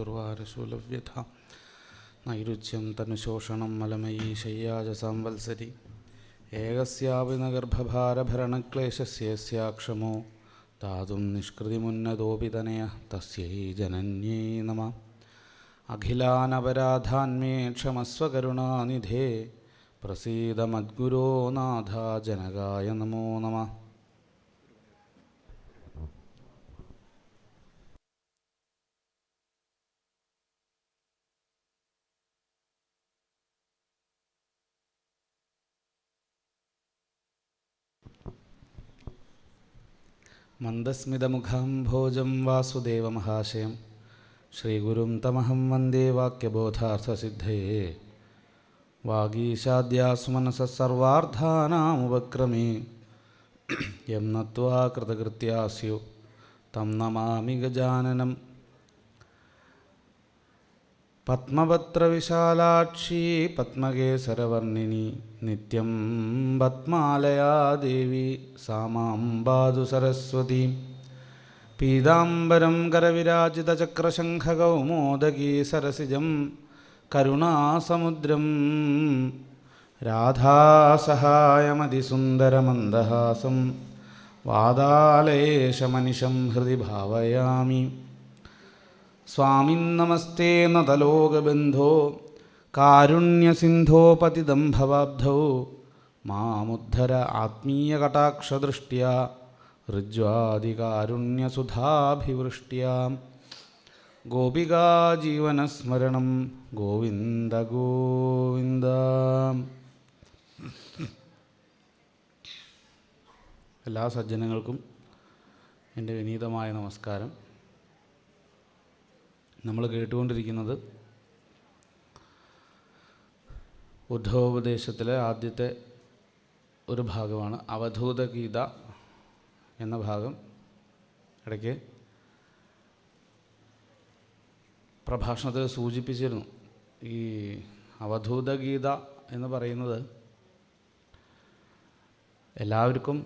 ദുർവാരശൂലവ്യഥ നൈരുച്യം തനുശോഷണം മലമയീ ശയ്യാജ സംവത്സരി ഏകസ്യാപി ഗർഭഭാരഭരണക്ലേശസ്യസ്യാക്ഷമോ താതും നിഷ്കൃതിമുന്നതോപി തനയഃ തസ്യൈ ജനന്യൈ നമഃ. അഖിലാനപരാധാന്മേ ക്ഷമസ്വ കരുണാനിധേ പ്രസീദ മദ്ഗുരോ നാഥ ജനകായ നമോ നമഃ. മന്ദസ്മിതമുഖം ഭോജം വാസുദേവമഹാശയം ശ്രീഗുരും തമഹം വന്ദേ വാക്യബോധാർത്ഥസിദ്ധയേ. വാഗീശാദ്യാസു മനസഃ സർവാർത്ഥാനാമുപക്രമേ യം നത്വാ കൃതകൃത്യാസ്യു തം നമാമി ഗജാനനം. പത്മപത്രവിശാലാക്ഷി പത്മകേസരവർണിനി നിത്യം പത്മാലയാ ദേവി സാ മാം പാതു സരസ്വതി. പീതാംബരം കരവിരാജിതചക്രശംഖകൗമോദകീ സരസിജം കരുണാസമുദ്രം രാധാസഹായമതിസുന്ദരമന്ദഹാസം വാതാലയേശമനിശം ഹൃദി ഭാവയാമി. സ്വാമിൻ നമസ്തേ നതലോകബന്ധോ കാരുണ്യസിന്ധോ പതിതം ഭവാബ്ധൗ മാമുദ്ധര ആത്മീയകടാക്ഷദൃഷ്ട്യാ ഋജ്വാദികാരുണ്യസുധാഭിവൃഷ്ട്യാ. ഗോപികാജീവനസ്മരണം ഗോവിന്ദ ഗോവിന്ദ. എല്ലാ സജ്ജനങ്ങൾക്കും എൻ്റെ വിനീതമായ നമസ്കാരം. നമ്മൾ കേട്ടുകൊണ്ടിരിക്കുന്നത് ഉദ്ധവോപദേശത്തിലെ ആദ്യത്തെ ഒരു ഭാഗമാണ്. അവധൂതഗീത എന്ന ഭാഗം ഇടയ്ക്ക് പ്രഭാഷണത്തിൽ സൂചിപ്പിച്ചിരുന്നു. ഈ അവധൂതഗീത എന്ന് പറയുന്നത് എല്ലാവർക്കും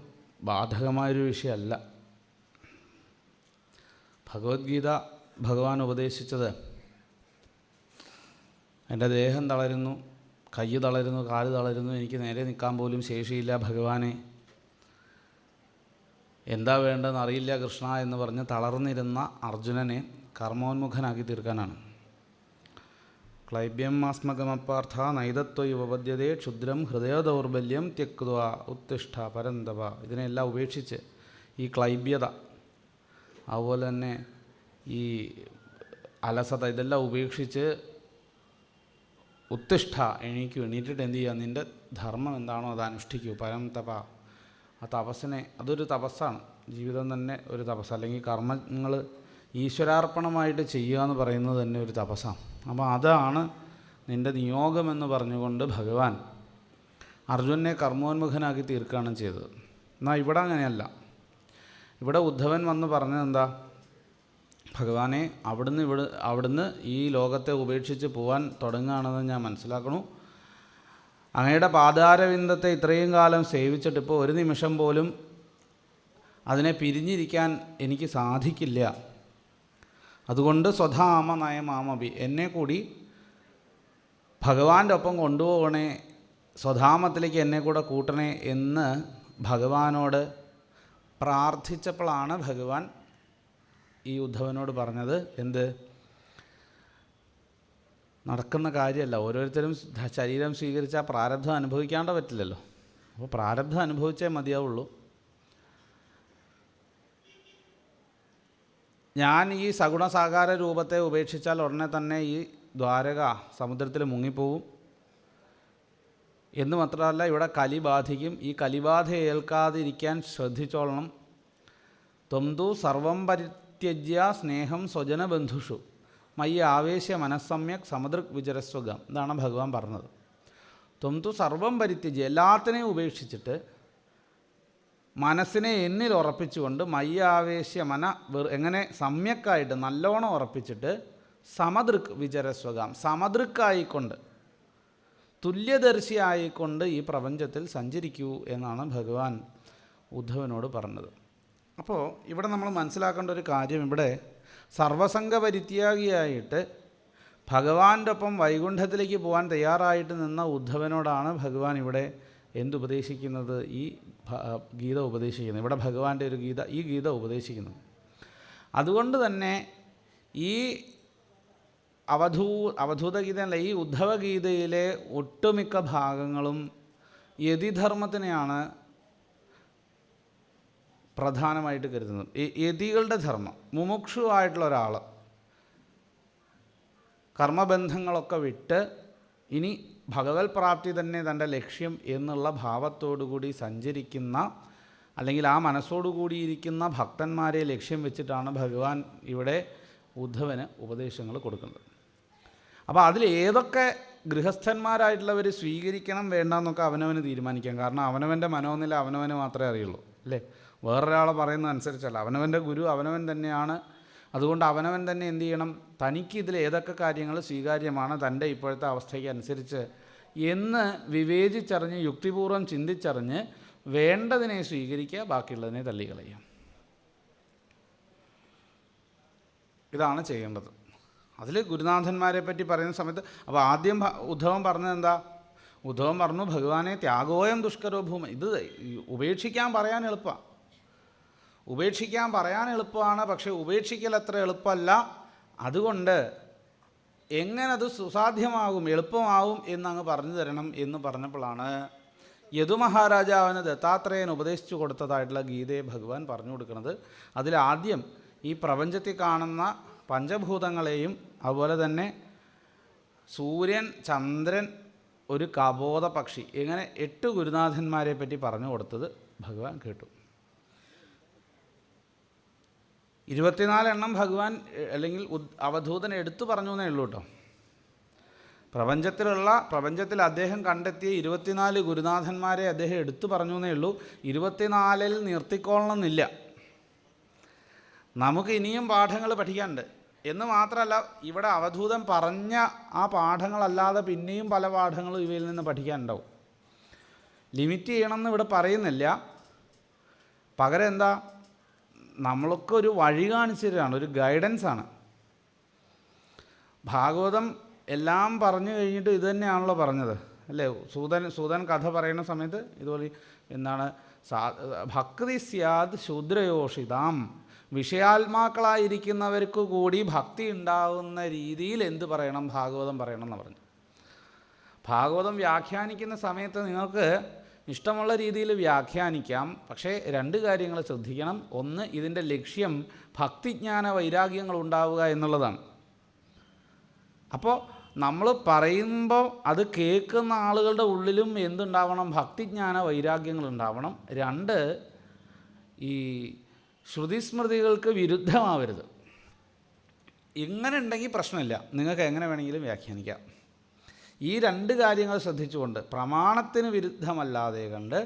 ബാധകമായൊരു വിഷയമല്ല. ഭഗവത്ഗീത ഭഗവാൻ ഉപദേശിച്ചത് എൻ്റെ ദേഹം തളരുന്നു, കൈ തളരുന്നു, കാല് തളരുന്നു, എനിക്ക് നേരെ നിൽക്കാൻ പോലും ശേഷിയില്ല, ഭഗവാനെ എന്താ വേണ്ടതെന്ന് അറിയില്ല കൃഷ്ണ എന്ന് പറഞ്ഞ് തളർന്നിരുന്ന അർജുനനെ കർമ്മോന്മുഖനാക്കി തീർക്കാനാണ്. ക്ലൈബ്യം ആസ്മകമപ്പാർത്ഥ നൈതത്വയുപപദ്യതേ ക്ഷുദ്രം ഹൃദയദൗർബല്യം ത്യക്ത്വാ ഉത്തിഷ്ഠ പരന്തപ. ഇതിനെല്ലാം ഉപേക്ഷിച്ച് ഈ ക്ലൈബ്യത, അതുപോലെ തന്നെ ഈ അലസത, ഇതെല്ലാം ഉപേക്ഷിച്ച് ഉത്തിഷ്ഠ, എണീറ്റിട്ട് എന്ത് ചെയ്യുക, നിൻ്റെ ധർമ്മം എന്താണോ അത് അനുഷ്ഠിക്കൂ. പരം തപ, ആ തപസ്സിനെ, അതൊരു തപസ്സാണ്. ജീവിതം തന്നെ ഒരു തപസ്, അല്ലെങ്കിൽ കർമ്മങ്ങൾ ഈശ്വരാർപ്പണമായിട്ട് ചെയ്യുക എന്ന് പറയുന്നത് തന്നെ ഒരു തപസ്സാണ്. അപ്പോൾ അതാണ് നിൻ്റെ നിയോഗമെന്ന് പറഞ്ഞുകൊണ്ട് ഭഗവാൻ അർജുനനെ കർമ്മോന്മുഖനാക്കി തീർക്കുകയാണ് ചെയ്തത്. എന്നാൽ ഇവിടെ അങ്ങനെയല്ല. ഇവിടെ ഉദ്ധവൻ വന്ന് പറഞ്ഞത് എന്താ, ഭഗവാനെ അവിടുന്ന് ഈ ലോകത്തെ ഉപേക്ഷിച്ച് പോകാൻ തുടങ്ങുകയാണെന്ന് ഞാൻ മനസ്സിലാക്കണു. അങ്ങയുടെ പാതാരവിന്ദത്തെ ഇത്രയും കാലം സേവിച്ചിട്ട് ഇപ്പോൾ ഒരു നിമിഷം പോലും അതിനെ പിരിഞ്ഞിരിക്കാൻ എനിക്ക് സാധിക്കില്ല. അതുകൊണ്ട് സ്വധാമ നയമാമപി, എന്നെ കൂടി ഭഗവാന്റെ ഒപ്പം കൊണ്ടുപോകണേ, സ്വധാമത്തിലേക്ക് എന്നെ കൂടെ കൂട്ടണേ എന്ന് ഭഗവാനോട് പ്രാർത്ഥിച്ചപ്പോഴാണ് ഭഗവാൻ ഈ ഉദ്ധവനോട് പറഞ്ഞത്, എന്ത്, നടക്കുന്ന കാര്യമല്ല. ഓരോരുത്തരും ശരീരം സ്വീകരിച്ചാൽ പ്രാരബ്ധം അനുഭവിക്കാണ്ട് പറ്റില്ലല്ലോ. അപ്പോൾ പ്രാരബ്ധം അനുഭവിച്ചേ മതിയാവുള്ളൂ. ഞാൻ ഈ സഗുണസാകാര രൂപത്തെ ഉപേക്ഷിച്ചാൽ ഉടനെ തന്നെ ഈ ദ്വാരക സമുദ്രത്തിൽ മുങ്ങിപ്പോവും എന്ന് മാത്രമല്ല ഇവിടെ കലി ബാധിക്കും. ഈ കലിബാധ ഏൽക്കാതിരിക്കാൻ ശ്രദ്ധിച്ചോളണം. ത്വംതു സർവം പരിത്യജ്യ സ്നേഹം സ്വജനബന്ധുഷു മയ്യ ആവേശ്യ മനസ്സമ്യക് സമദൃക് വിചരസ്വഗം. ഇതാണ് ഭഗവാൻ പറഞ്ഞത്. ത്വംതു സർവം പരിത്യജ്യ, എല്ലാത്തിനെയും ഉപേക്ഷിച്ചിട്ട് മനസ്സിനെ എന്നിൽ ഉറപ്പിച്ചുകൊണ്ട് മയ്യ ആവേശ്യ എങ്ങനെ സമ്യക്കായിട്ട് നല്ലോണം ഉറപ്പിച്ചിട്ട് സമദൃക് വിചരസ്വഗം, സമദൃക്കായിക്കൊണ്ട് തുല്യദർശിയായിക്കൊണ്ട് ഈ പ്രപഞ്ചത്തിൽ സഞ്ചരിക്കൂ എന്നാണ് ഭഗവാൻ ഉദ്ധവനോട് പറഞ്ഞത്. അപ്പോൾ ഇവിടെ നമ്മൾ മനസ്സിലാക്കേണ്ട ഒരു കാര്യം, ഇവിടെ സർവസംഗ പരിത്യാഗിയായിട്ട് ഭഗവാന്റെ ഒപ്പം വൈകുണ്ഠത്തിലേക്ക് പോകാൻ തയ്യാറായിട്ട് നിന്ന ഉദ്ധവനോടാണ് ഭഗവാൻ ഇവിടെ എന്തുപദേശിക്കുന്നത്? ഈ ഗീത ഉപദേശിക്കുന്നത്. ഇവിടെ ഭഗവാന്റെ ഒരു ഗീത, ഈ ഗീത ഉപദേശിക്കുന്നത്. അതുകൊണ്ട് തന്നെ ഈ അവധൂത ഗീതയല്ല, ഈ ഉദ്ധവഗീതയിലെ ഒട്ടുമിക്ക ഭാഗങ്ങളും യതിധർമ്മത്തിനെയാണ് പ്രധാനമായിട്ട് കരുതുന്നത്. യതികളുടെ ധർമ്മം, മുമുക്ഷുവായിട്ടുള്ള ഒരാൾ കർമ്മബന്ധങ്ങളൊക്കെ വിട്ട് ഇനി ഭഗവത് പ്രാപ്തി തന്നെ തൻ്റെ ലക്ഷ്യം എന്നുള്ള ഭാവത്തോടുകൂടി സഞ്ചരിക്കുന്ന, അല്ലെങ്കിൽ ആ മനസ്സോടുകൂടിയിരിക്കുന്ന ഭക്തന്മാരെ ലക്ഷ്യം വെച്ചിട്ടാണ് ഭഗവാൻ ഇവിടെ ഉദ്ധവന് ഉപദേശങ്ങൾ കൊടുക്കുന്നത്. അപ്പോൾ അതിൽ ഏതൊക്കെ ഗൃഹസ്ഥന്മാരായിട്ടുള്ളവർ സ്വീകരിക്കണം വേണ്ടെന്നൊക്കെ അവനവന് തീരുമാനിക്കാം. കാരണം അവനവൻ്റെ മനോനില അവനവന് മാത്രമേ അറിയുള്ളൂ, അല്ലേ? വേറൊരാളെ പറയുന്നതനുസരിച്ചല്ല. അവനവൻ്റെ ഗുരു അവനവൻ തന്നെയാണ്. അതുകൊണ്ട് അവനവൻ തന്നെ എന്ത് ചെയ്യണം? തനിക്ക് ഇതിൽ ഏതൊക്കെ കാര്യങ്ങൾ സ്വീകാര്യമാണ് തൻ്റെ ഇപ്പോഴത്തെ അവസ്ഥയ്ക്ക് അനുസരിച്ച് എന്ന് വിവേചിച്ചറിഞ്ഞ് യുക്തിപൂർവ്വം ചിന്തിച്ചറിഞ്ഞ് വേണ്ടതിനെ സ്വീകരിക്കുക, ബാക്കിയുള്ളതിനെ തള്ളിക്കളയുക. ഇതാണ് ചെയ്യേണ്ടത്. അതിൽ ഗുരുനാഥന്മാരെ പറ്റി പറയുന്ന സമയത്ത് അപ്പോൾ ആദ്യം ഉദ്ധവൻ പറഞ്ഞത് എന്താ? ഉദ്ധവൻ പറഞ്ഞു, ഭഗവാനെ ത്യാഗോയം ദുഷ്കരോ ഭൂമി. ഇത് ഉപേക്ഷിക്കാൻ പറയാൻ എളുപ്പമാണ്, ഉപേക്ഷിക്കാൻ പറയാൻ എളുപ്പമാണ്, പക്ഷേ ഉപേക്ഷിക്കൽ അത്ര എളുപ്പമല്ല. അതുകൊണ്ട് എങ്ങനെ അത് സുസാധ്യമാകും, എളുപ്പമാവും എന്നങ്ങ് പറഞ്ഞു തരണം എന്ന് പറഞ്ഞപ്പോഴാണ് യദുമഹാരാജാവിന് ദത്താത്രേയൻ ഉപദേശിച്ചു കൊടുത്തതായിട്ടുള്ള ഗീതയെ ഭഗവാൻ പറഞ്ഞു കൊടുക്കുന്നത്. അതിലാദ്യം ഈ പ്രപഞ്ചത്തിൽ കാണുന്ന പഞ്ചഭൂതങ്ങളെയും അതുപോലെ തന്നെ സൂര്യൻ, ചന്ദ്രൻ, ഒരു കബോധ പക്ഷി, ഇങ്ങനെ 8 ഗുരുനാഥന്മാരെ പറ്റി പറഞ്ഞു കൊടുത്തത് ഭഗവാൻ കേട്ടു. 24 എണ്ണം ഭഗവാൻ അല്ലെങ്കിൽ അവധൂതൻ എടുത്തു പറഞ്ഞു എന്നേ ഉള്ളൂ കേട്ടോ. പ്രപഞ്ചത്തിൽ അദ്ദേഹം കണ്ടെത്തിയ 24 ഗുരുനാഥന്മാരെ അദ്ദേഹം എടുത്തു പറഞ്ഞു എന്നേ ഉള്ളൂ. 24-ൽ നിർത്തിക്കൊള്ളണമെന്നില്ല. നമുക്ക് ഇനിയും പാഠങ്ങൾ പഠിക്കാനുണ്ട് എന്ന് മാത്രമല്ല, ഇവിടെ അവധൂതൻ പറഞ്ഞ ആ പാഠങ്ങളല്ലാതെ പിന്നെയും പല പാഠങ്ങളും ഇവയിൽ നിന്ന് പഠിക്കാനുണ്ടാവും. ലിമിറ്റ് ചെയ്യണമെന്ന് ഇവിടെ പറയുന്നില്ല. പകരം എന്താ, നമ്മളൊക്കെ ഒരു വഴി കാണിച്ചു തരാണ്, ഒരു ഗൈഡൻസാണ്. ഭാഗവതം എല്ലാം പറഞ്ഞു കഴിഞ്ഞിട്ട് ഇത് തന്നെയാണല്ലോ പറഞ്ഞത്, അല്ലേ? സൂതൻ കഥ പറയുന്ന സമയത്ത് ഇതുപോലെ എന്താണ്, ഭക്തി സ്യാദ് ശൂദ്രയോഷിതാം, വിഷയാത്മാക്കളായിരിക്കുന്നവർക്ക് കൂടി ഭക്തി ഉണ്ടാകുന്ന രീതിയിൽ എന്ത് പറയണം? ഭാഗവതം പറയണം എന്ന് പറഞ്ഞു. ഭാഗവതം വ്യാഖ്യാനിക്കുന്ന സമയത്ത് നിങ്ങൾക്ക് ഇഷ്ടമുള്ള രീതിയിൽ വ്യാഖ്യാനിക്കാം. പക്ഷേ 2 കാര്യങ്ങൾ ശ്രദ്ധിക്കണം. ഒന്ന്, ഇതിൻ്റെ ലക്ഷ്യം ഭക്തിജ്ഞാന വൈരാഗ്യങ്ങൾ ഉണ്ടാവുക എന്നുള്ളതാണ്. അപ്പോൾ നമ്മൾ പറയുമ്പോൾ അത് കേൾക്കുന്ന ആളുകളുടെ ഉള്ളിലും എന്തുണ്ടാവണം? ഭക്തിജ്ഞാന വൈരാഗ്യങ്ങൾ ഉണ്ടാവണം. 2, ഈ ശ്രുതിസ്മൃതികൾക്ക് വിരുദ്ധമാവരുത്. ഇങ്ങനെ ഉണ്ടെങ്കിൽ പ്രശ്നമില്ല, നിങ്ങൾക്ക് എങ്ങനെ വേണമെങ്കിലും വ്യാഖ്യാനിക്കാം. ഈ 2 കാര്യങ്ങൾ ശ്രദ്ധിച്ചുകൊണ്ട് പ്രമാണത്തിന് വിരുദ്ധമല്ലാതെ കണ്ട്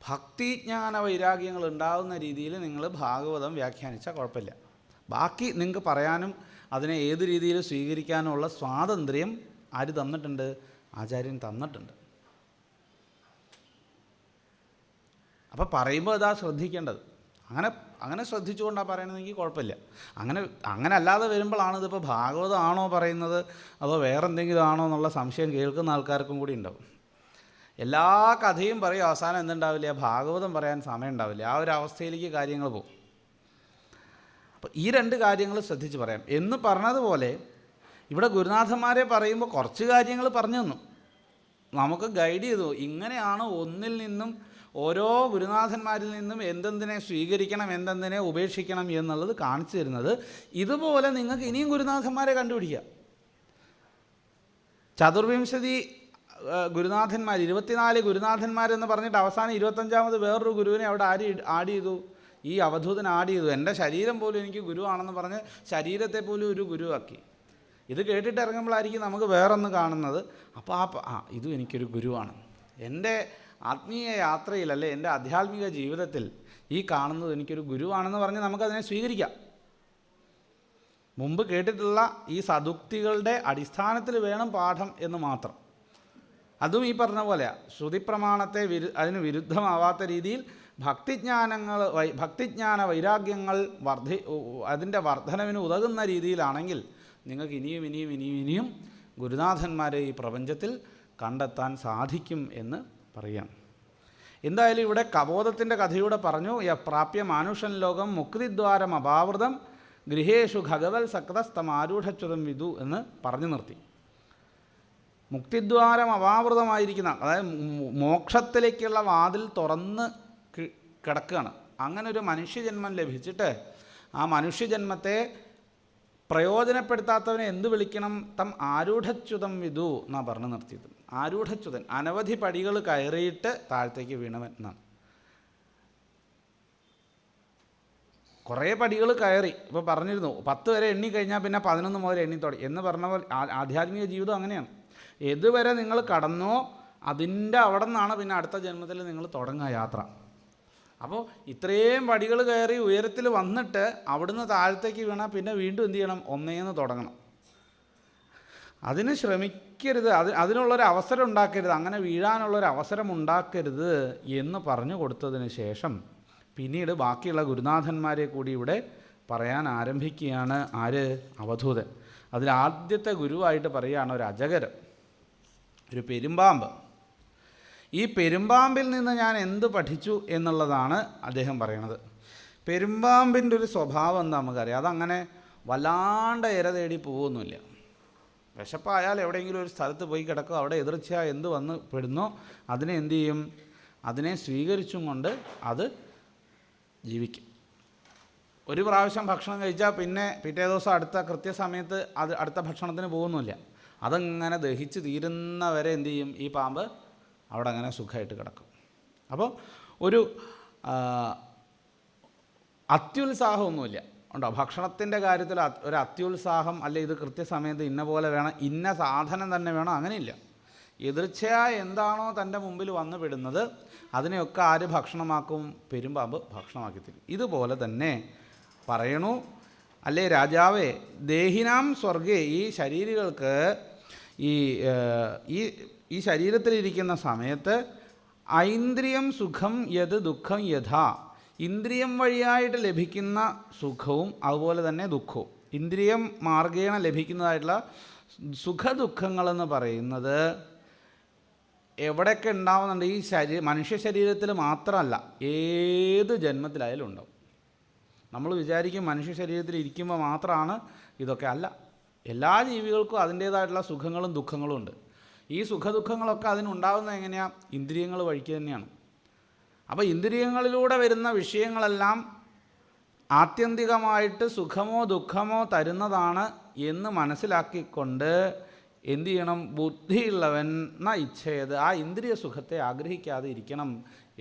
ഭക്തിജ്ഞാന വൈരാഗ്യങ്ങൾ ഉണ്ടാകുന്ന രീതിയിൽ നിങ്ങൾ ഭാഗവതം വ്യാഖ്യാനിച്ചാൽ കുഴപ്പമില്ല. ബാക്കി നിങ്ങൾക്ക് പറയാനും അതിനെ ഏത് രീതിയിൽ സ്വീകരിക്കാനുള്ള സ്വാതന്ത്ര്യം ആര് തന്നിട്ടുണ്ട്? ആചാര്യൻ തന്നിട്ടുണ്ട്. അപ്പോൾ പറയുമ്പോൾ ഇതാ ശ്രദ്ധിക്കേണ്ടത്. അങ്ങനെ ശ്രദ്ധിച്ചുകൊണ്ടാണ് പറയണതെങ്കിൽ കുഴപ്പമില്ല. അങ്ങനെ അല്ലാതെ വരുമ്പോഴാണ് ഇതിപ്പോൾ ഭാഗവതമാണോ പറയുന്നത് അതോ വേറെ എന്തെങ്കിലും ആണോ എന്നുള്ള സംശയം കേൾക്കുന്ന ആൾക്കാർക്കും കൂടി ഉണ്ടാവും. എല്ലാ കഥയും പറയും, അവസാനം എന്തുണ്ടാവില്ല? ഭാഗവതം പറയാൻ സമയം ഉണ്ടാവില്ല. ആ ഒരു അവസ്ഥയിലേക്ക് കാര്യങ്ങൾ പോകും. അപ്പോൾ ഈ 2 കാര്യങ്ങൾ ശ്രദ്ധിച്ച് പറയാം എന്ന് പറഞ്ഞതുപോലെ ഇവിടെ ഗുരുനാഥന്മാരെ പറയുമ്പോൾ കുറച്ച് കാര്യങ്ങൾ പറഞ്ഞു തന്നു, നമുക്ക് ഗൈഡ് ചെയ്തു. ഇങ്ങനെയാണ് ഒന്നിൽ നിന്നും, ഓരോ ഗുരുനാഥന്മാരിൽ നിന്നും എന്തെന്തിനെ സ്വീകരിക്കണം, എന്തെന്തിനെ ഉപേക്ഷിക്കണം എന്നുള്ളത് കാണിച്ചു തരുന്നത്. ഇതുപോലെ നിങ്ങൾക്ക് ഇനിയും ഗുരുനാഥന്മാരെ കണ്ടുപിടിക്കാം. ചതുർവിംശതി ഗുരുനാഥന്മാർ, 24 ഗുരുനാഥന്മാരെന്ന് പറഞ്ഞിട്ട് അവസാനം 25ാമത് വേറൊരു ഗുരുവിനെ അവിടെ ആഡ് ചെയ്തു. ഈ അവധൂതൻ ആഡ് ചെയ്തു. എൻ്റെ ശരീരം പോലും എനിക്ക് ഗുരുവാണെന്ന് പറഞ്ഞ് ശരീരത്തെ പോലും ഒരു ഗുരുവാക്കി. ഇത് കേട്ടിട്ട് ഇറങ്ങുമ്പോഴായിരിക്കും നമുക്ക് വേറൊന്ന് കാണുന്നത്. അപ്പോൾ ഇതും എനിക്കൊരു ഗുരുവാണ്. എൻ്റെ ആത്മീയ യാത്രയിൽ, അല്ലെ എൻ്റെ ആധ്യാത്മിക ജീവിതത്തിൽ ഈ കാണുന്നത് എനിക്കൊരു ഗുരുവാണെന്ന് പറഞ്ഞ് നമുക്കതിനെ സ്വീകരിക്കാം. മുമ്പ് കേട്ടിട്ടുള്ള ഈ സദുക്തികളുടെ അടിസ്ഥാനത്തിൽ വേണം പാഠം എന്ന് മാത്രം. അതും ഈ പറഞ്ഞ പോലെ ശ്രുതി പ്രമാണത്തെ അതിന് വിരുദ്ധമാവാത്ത രീതിയിൽ ഭക്തിജ്ഞാന വൈരാഗ്യങ്ങൾ അതിൻ്റെ വർധനവിന് ഉതകുന്ന രീതിയിലാണെങ്കിൽ നിങ്ങൾക്ക് ഇനിയും ഗുരുനാഥന്മാരെ ഈ പ്രപഞ്ചത്തിൽ കണ്ടെത്താൻ സാധിക്കും എന്ന് പറയാം. എന്തായാലും ഇവിടെ കബോധത്തിൻ്റെ കഥയൂടെ പറഞ്ഞു. പ്രാപ്യ മാനുഷൻ ലോകം മുക്തിദ്വാരം അപാവൃതം ഗൃഹേഷു ഖഗവൽ സക്തസ്തമാരൂഢച്യുതം വിദു എന്ന് പറഞ്ഞു നിർത്തി. മുക്തിദ്വാരം അപാവൃതമായിരിക്കുന്ന, അതായത് മോക്ഷത്തിലേക്കുള്ള വാതിൽ തുറന്ന് കിടക്കുകയാണ്. അങ്ങനെ ഒരു മനുഷ്യജന്മം ലഭിച്ചിട്ട് ആ മനുഷ്യജന്മത്തെ പ്രയോജനപ്പെടുത്താത്തവനെ എന്ത് വിളിക്കണം? തം ആരൂഢച്യുതം വിദു എന്നാണ് പറഞ്ഞു നിർത്തിയത്. ആരൂഢച്യുതൻ, അനവധി പടികൾ കയറിയിട്ട് താഴത്തേക്ക് വീണവൻ എന്നാണ്. കുറേ പടികൾ കയറി. ഇപ്പോൾ പറഞ്ഞിരുന്നു 10 വരെ എണ്ണി കഴിഞ്ഞാൽ പിന്നെ 11 മുതൽ എണ്ണി തുടങ്ങി എന്ന് പറഞ്ഞ പോലെ ആധ്യാത്മിക ജീവിതം അങ്ങനെയാണ്. ഏതുവരെ നിങ്ങൾ കടന്നോ അതിൻ്റെ അവിടെ നിന്നാണ് പിന്നെ അടുത്ത ജന്മത്തിൽ നിങ്ങൾ തുടങ്ങുക യാത്ര. അപ്പോൾ ഇത്രയും പടികൾ കയറി ഉയരത്തിൽ വന്നിട്ട് അവിടുന്ന് താഴത്തേക്ക് വീണാൽ പിന്നെ വീണ്ടും എന്ത് ചെയ്യണം? ഒന്നേന്ന് തുടങ്ങണം. അതിന് ശ്രമിക്കരുത്, അതിനുള്ളൊരു അവസരം ഉണ്ടാക്കരുത്, അങ്ങനെ വീഴാനുള്ളൊരു അവസരം ഉണ്ടാക്കരുത് എന്ന് പറഞ്ഞു കൊടുത്തതിന് ശേഷം പിന്നീട് ബാക്കിയുള്ള ഗുരുനാഥന്മാരെ കൂടി ഇവിടെ പറയാൻ ആരംഭിക്കുകയാണ്. ആര്? അവധൂതൻ. അതിലാദ്യത്തെ ഗുരുവായിട്ട് പറയുകയാണ് ഒരു അജഗരം, ഒരു പെരുമ്പാമ്പ്. ഈ പെരുമ്പാമ്പിൽ നിന്ന് ഞാൻ എന്ത് പഠിച്ചു എന്നുള്ളതാണ് അദ്ദേഹം പറയണത്. പെരുമ്പാമ്പിൻ്റെ ഒരു സ്വഭാവം എന്താ നമുക്കറിയാം. അതങ്ങനെ വല്ലാണ്ട് ഇര തേടി പോകുന്നില്ല. വിശപ്പായാൽ എവിടെയെങ്കിലും ഒരു സ്ഥലത്ത് പോയി കിടക്കും, അവിടെ എതിർച്ച എന്ത് വന്ന് പെടുന്നോ അതിനെ എന്തു ചെയ്യും? അതിനെ സ്വീകരിച്ചും കൊണ്ട് അത് ജീവിക്കും. ഒരു പ്രാവശ്യം ഭക്ഷണം കഴിച്ചാൽ പിന്നെ പിറ്റേ ദിവസം അടുത്ത കൃത്യസമയത്ത് അടുത്ത ഭക്ഷണത്തിന് പോകുന്നില്ല. അതങ്ങനെ ദഹിച്ച് തീരുന്നവരെ എന്തു ചെയ്യും? ഈ പാമ്പ് അവിടെ അങ്ങനെ സുഖമായിട്ട് കിടക്കും. അപ്പോൾ ഒരു അത്യുത്സാഹമൊന്നുമില്ല ഉണ്ടോ? ഭക്ഷണത്തിൻ്റെ കാര്യത്തിൽ ഒരു അത്യുത്സാഹം, അല്ലെ ഇത് കൃത്യസമയത്ത് ഇന്ന പോലെ വേണം, ഇന്ന സാധനം തന്നെ വേണം, അങ്ങനെയില്ല. എതിർച്ചയായി എന്താണോ തൻ്റെ മുമ്പിൽ വന്നു പെടുന്നത് അതിനെയൊക്കെ ആര് ഭക്ഷണമാക്കും? പെരുമ്പാമ്പ് ഭക്ഷണമാക്കി തരും. ഇതുപോലെ തന്നെ പറയണു, അല്ലേ രാജാവേ, ദേഹിനാം സ്വർഗേ, ഈ ശരീരികൾക്ക് ഈ ശരീരത്തിലിരിക്കുന്ന സമയത്ത് ഐന്ദ്രിയം സുഖം യത് ദുഃഖം യഥാ, ഇന്ദ്രിയം വഴിയായിട്ട് ലഭിക്കുന്ന സുഖവും അതുപോലെ തന്നെ ദുഃഖവും, ഇന്ദ്രിയം മാർഗേണ ലഭിക്കുന്നതായിട്ടുള്ള സുഖദുഃഖങ്ങളെന്ന് പറയുന്നത് എവിടെയൊക്കെ ഉണ്ടാവുന്നുണ്ട്? ഈ മനുഷ്യ ശരീരത്തിൽ മാത്രമല്ല, ഏത് ജന്മത്തിലായാലും ഉണ്ടാവും. നമ്മൾ വിചാരിക്കും മനുഷ്യ ശരീരത്തിൽ ഇരിക്കുമ്പോൾ മാത്രമാണ് ഇതൊക്കെ. അല്ല, എല്ലാ ജീവികൾക്കും അതിൻ്റേതായിട്ടുള്ള സുഖങ്ങളും ദുഃഖങ്ങളും ഉണ്ട്. ഈ സുഖദുഃഖങ്ങളൊക്കെ അതിനുണ്ടാകുന്നത് എങ്ങനെയാണ്? ഇന്ദ്രിയങ്ങൾ വഴിക്ക് തന്നെയാണ്. അപ്പോൾ ഇന്ദ്രിയങ്ങളിലൂടെ വരുന്ന വിഷയങ്ങളെല്ലാം ആത്യന്തികമായിട്ട് സുഖമോ ദുഃഖമോ തരുന്നതാണ് എന്ന് മനസ്സിലാക്കിക്കൊണ്ട് എന്തു ചെയ്യണം? ബുദ്ധിയുള്ളവൻ ഇച്ഛയത്, ആ ഇന്ദ്രിയ സുഖത്തെ ആഗ്രഹിക്കാതെ ഇരിക്കണം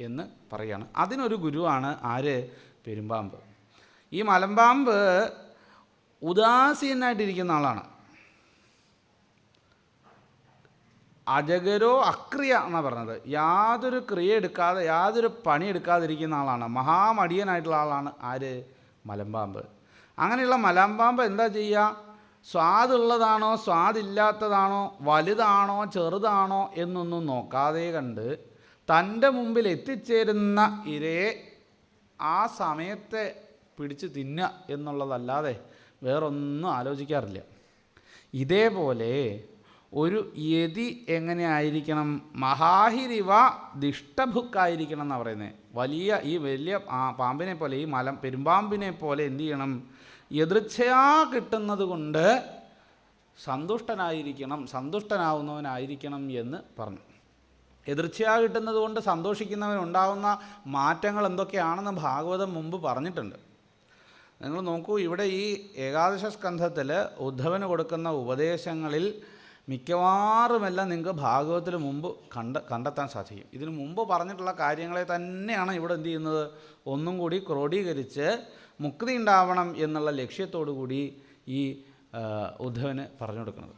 എന്ന് പറയാണ്. അതിനൊരു ഗുരുവാണ് ആര്? പെരുമ്പാമ്പ്. ഈ മലമ്പാമ്പ് ഉദാസീനായിട്ടിരിക്കുന്ന ആളാണ്. അജഗരോ അക്രിയ എന്നാണ് പറഞ്ഞത്. യാതൊരു ക്രിയ എടുക്കാതെ, യാതൊരു പണി എടുക്കാതിരിക്കുന്ന ആളാണ്. മഹാമടിയനായിട്ടുള്ള ആളാണ് ആര്? മലമ്പാമ്പ്. അങ്ങനെയുള്ള മലമ്പാമ്പ് എന്താ ചെയ്യുക? സ്വാദുള്ളതാണോ സ്വാദില്ലാത്തതാണോ വലുതാണോ ചെറുതാണോ എന്നൊന്നും നോക്കാതെ കണ്ട് തൻ്റെ മുമ്പിൽ എത്തിച്ചേരുന്ന ഇരയെ ആ സമയത്തെ പിടിച്ച് തിന്നുക എന്നുള്ളതല്ലാതെ വേറൊന്നും ആലോചിക്കാറില്ല. ഇതേപോലെ ഒരു യതി എങ്ങനെ ആയിരിക്കണം? മഹാഹിരിവ ദിഷ്ടഭുക്കായിരിക്കണം എന്നാണ് പറയുന്നത്. വലിയ പാമ്പിനെ പോലെ, ഈ പെരുമ്പാമ്പിനെ പോലെ എന്തു ചെയ്യണം? എതിർച്ചയാ കിട്ടുന്നത് കൊണ്ട് സന്തുഷ്ടനാവുന്നവനായിരിക്കണം എന്ന് പറഞ്ഞു. എതിർച്ചയാ കിട്ടുന്നത് കൊണ്ട് സന്തോഷിക്കുന്നവനുണ്ടാകുന്ന മാറ്റങ്ങൾ എന്തൊക്കെയാണെന്ന് ഭാഗവതം മുമ്പ് പറഞ്ഞിട്ടുണ്ട്. നിങ്ങൾ നോക്കൂ, ഇവിടെ ഈ ഏകാദശ സ്കന്ധത്തിൽ ഉദ്ധവന് കൊടുക്കുന്ന ഉപദേശങ്ങളിൽ മിക്കവാറുമെല്ലാം നിങ്ങൾക്ക് ഭാഗവതത്തിൽ മുമ്പ് കണ്ടെത്താൻ സാധിക്കും. ഇതിനു മുമ്പ് പറഞ്ഞിട്ടുള്ള കാര്യങ്ങളെ തന്നെയാണ് ഇവിടെ എന്ത് ചെയ്യുന്നത്? ഒന്നും കൂടി ക്രോഡീകരിച്ച് മുക്തി ഉണ്ടാവണം എന്നുള്ള ലക്ഷ്യത്തോടു കൂടി ഈ ഉദ്ധവന് പറഞ്ഞു കൊടുക്കുന്നത്.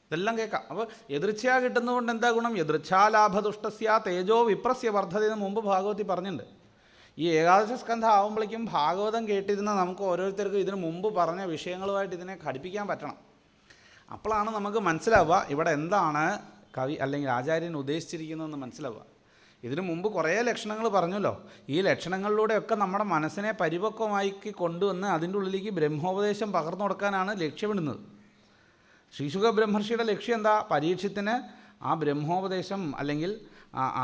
ഇതെല്ലാം കേൾക്കാം. അപ്പോൾ എതിർച്ഛയാ കിട്ടുന്നതുകൊണ്ട് എന്താ ഗുണം? എതിർച്ഛാലാഭദുഷ്ടസ്യ തേജോ വിപ്രസ്യ വർദ്ധത എന്ന് മുമ്പ് ഭാഗവത്തിൽ പറഞ്ഞിട്ടുണ്ട്. ഈ ഏകാദശ സ്കന്ധം ആകുമ്പോഴേക്കും ഭാഗവതം കേട്ടിരുന്ന നമുക്ക് ഓരോരുത്തർക്കും ഇതിനു മുമ്പ് പറഞ്ഞ വിഷയങ്ങളുമായിട്ട് ഇതിനെ ഘടിപ്പിക്കാൻ പറ്റണം. അപ്പോഴാണ് നമുക്ക് മനസ്സിലാവുക ഇവിടെ എന്താണ് കവി അല്ലെങ്കിൽ ആചാര്യൻ ഉദ്ദേശിച്ചിരിക്കുന്നതെന്ന് മനസ്സിലാവുക. ഇതിനു മുമ്പ് കുറേ ലക്ഷണങ്ങൾ പറഞ്ഞല്ലോ. ഈ ലക്ഷണങ്ങളിലൂടെയൊക്കെ നമ്മുടെ മനസ്സിനെ പരിപക്വമാക്കി കൊണ്ടുവന്ന് അതിൻ്റെ ഉള്ളിലേക്ക് ബ്രഹ്മോപദേശം പകർന്നു കൊടുക്കാനാണ് ലക്ഷ്യമിടുന്നത്. ശ്രീശുഖ ബ്രഹ്മർഷിയുടെ ലക്ഷ്യം എന്താ? പരീക്ഷത്തിന് ആ ബ്രഹ്മോപദേശം അല്ലെങ്കിൽ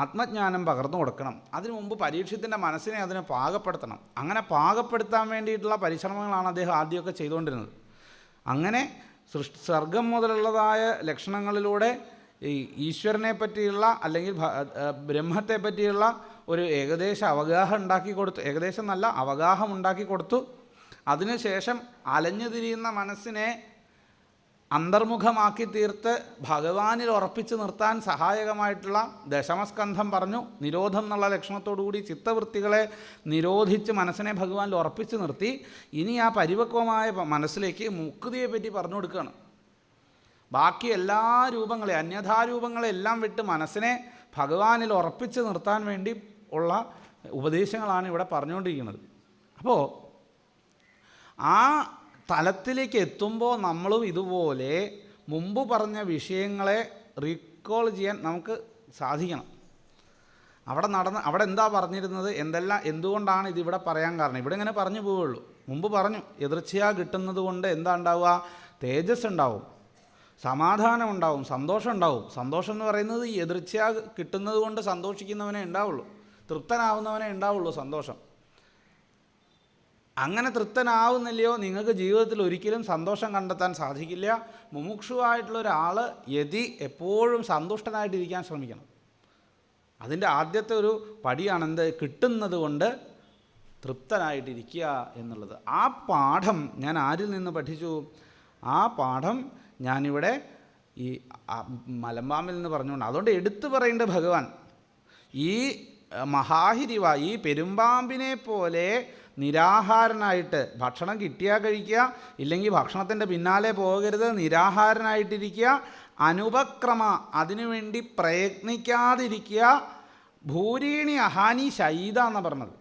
ആത്മജ്ഞാനം പകർന്നു കൊടുക്കണം. അതിനു മുമ്പ് പരീക്ഷത്തിൻ്റെ മനസ്സിനെ അതിനെ പാകപ്പെടുത്തണം. അങ്ങനെ പാകപ്പെടുത്താൻ വേണ്ടിയിട്ടുള്ള പരിശ്രമങ്ങളാണ് അദ്ദേഹം ആദ്യമൊക്കെ ചെയ്തുകൊണ്ടിരുന്നത്. അങ്ങനെ സർഗം മുതലുള്ളതായ ലക്ഷണങ്ങളിലൂടെ ഈ ഈശ്വരനെ പറ്റിയുള്ള അല്ലെങ്കിൽ ബ്രഹ്മത്തെ പറ്റിയുള്ള ഒരു ഏകദേശ അവഗാഹം ഉണ്ടാക്കി കൊടുത്തു. ഏകദേശം നല്ല അവഗാഹം ഉണ്ടാക്കി കൊടുത്തു. അതിനുശേഷം അലഞ്ഞു തിരിയുന്ന മനസ്സിനെ അന്തർമുഖമാക്കി തീർത്ത് ഭഗവാനിൽ ഉറപ്പിച്ച് നിർത്താൻ സഹായകമായിട്ടുള്ള ദശമസ്കന്ധം പറഞ്ഞു. നിരോധം എന്നുള്ള ലക്ഷണത്തോടുകൂടി ചിത്തവൃത്തികളെ നിരോധിച്ച് മനസ്സിനെ ഭഗവാനിൽ ഉറപ്പിച്ച് നിർത്തി. ഇനി ആ പരിപക്വമായ മനസ്സിലേക്ക് മുക്തിയെ പറ്റി പറഞ്ഞു കൊടുക്കുകയാണ്. ബാക്കി എല്ലാ രൂപങ്ങളെ അന്യഥാരൂപങ്ങളെല്ലാം വിട്ട് മനസ്സിനെ ഭഗവാനിൽ ഉറപ്പിച്ച് നിർത്താൻ വേണ്ടി ഉള്ള ഉപദേശങ്ങളാണ് ഇവിടെ പറഞ്ഞുകൊണ്ടിരിക്കുന്നത്. അപ്പോൾ ആ തലത്തിലേക്ക് എത്തുമ്പോൾ നമ്മളും ഇതുപോലെ മുമ്പ് പറഞ്ഞ വിഷയങ്ങളെ റീകോൾ ചെയ്യാൻ നമുക്ക് സാധിക്കണം. അവിടെ എന്താ പറഞ്ഞിരുന്നത്, എന്തുകൊണ്ടാണ് ഇതിവിടെ പറയാൻ കാരണം? ഇവിടെ ഇങ്ങനെ പറഞ്ഞു പോവുള്ളൂ. മുമ്പ് പറഞ്ഞു എതിർച്ചയാ കിട്ടുന്നത് കൊണ്ട് എന്താ ഉണ്ടാവുക? തേജസ് ഉണ്ടാവും, സമാധാനം ഉണ്ടാവും, സന്തോഷം ഉണ്ടാവും. സന്തോഷം എന്ന് പറയുന്നത് ഈ എതിർച്ചയാ കിട്ടുന്നത് കൊണ്ട് സന്തോഷിക്കുന്നവനെ ഉണ്ടാവുള്ളൂ, തൃപ്തനാവുന്നവനെ ഉണ്ടാവുള്ളൂ സന്തോഷം. അങ്ങനെ തൃപ്തനാവുന്നില്ലയോ നിങ്ങൾക്ക് ജീവിതത്തിൽ ഒരിക്കലും സന്തോഷം കണ്ടെത്താൻ സാധിക്കില്ല. മുമുക്ഷുവായിട്ടുള്ള ഒരാൾ എപ്പോഴും സന്തുഷ്ടനായിട്ടിരിക്കാൻ ശ്രമിക്കണം. അതിൻ്റെ ആദ്യത്തെ ഒരു പടിയാണ് എന്ത്? കിട്ടുന്നത് കൊണ്ട് തൃപ്തനായിട്ടിരിക്കുക എന്നുള്ളത്. ആ പാഠം ഞാൻ ആരിൽ നിന്ന് പഠിച്ചു? ആ പാഠം ഞാനിവിടെ ഈ മലമ്പാമ്പിൽ നിന്ന് പറഞ്ഞുകൊണ്ട്, അതുകൊണ്ട് എടുത്തു പറയേണ്ട ഭഗവാൻ ഈ മഹാഹിരിവ, ഈ പെരുമ്പാമ്പിനെ പോലെ നിരാഹാരനായിട്ട് ഭക്ഷണം കിട്ടിയാൽ കഴിക്കുക, ഇല്ലെങ്കിൽ ഭക്ഷണത്തിൻ്റെ പിന്നാലെ പോകരുത്, നിരാഹാരനായിട്ടിരിക്കുക, അനുപക്രമ അതിനുവേണ്ടി പ്രയത്നിക്കാതിരിക്കുക, ഭൂരീണി അഹാനി ശൈത എന്നാണ് പറഞ്ഞത്.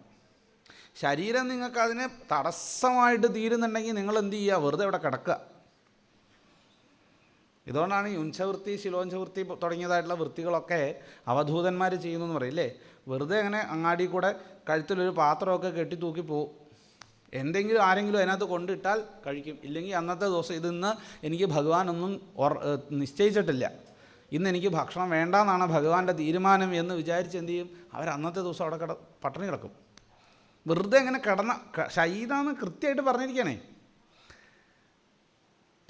ശരീരം നിങ്ങൾക്ക് അതിന് തടസ്സമായിട്ട് തീരുന്നുണ്ടെങ്കിൽ നിങ്ങൾ എന്ത് ചെയ്യുക? വെറുതെ ഇവിടെ കിടക്കുക. ഇതുകൊണ്ടാണ് ഈ ഉഞ്ചവൃത്തി ശിലോഞ്ചവൃത്തി തുടങ്ങിയതായിട്ടുള്ള വൃത്തികളൊക്കെ അവധൂതന്മാർ ചെയ്യുന്നു എന്ന് പറയില്ലേ. വെറുതെ അങ്ങനെ അങ്ങാടി കൂടെ കഴുത്തിലൊരു പാത്രമൊക്കെ കെട്ടി തൂക്കി പോവും. ആരെങ്കിലും അതിനകത്ത് കൊണ്ടിട്ടാൽ കഴിക്കും. ഇല്ലെങ്കിൽ അന്നത്തെ ദിവസം ഇതിന്ന് എനിക്ക് ഭഗവാനൊന്നും നിശ്ചയിച്ചിട്ടില്ല, ഇന്ന് എനിക്ക് ഭക്ഷണം വേണ്ടാന്നാണ് ഭഗവാന്റെ തീരുമാനം എന്ന് വിചാരിച്ച് എന്ത് ചെയ്യും? അന്നത്തെ ദിവസം അവിടെ പട്ടിണി കിടക്കും. വെറുതെ ഇങ്ങനെ ശൈതാന്ന് കൃത്യമായിട്ട് പറഞ്ഞിരിക്കണേ.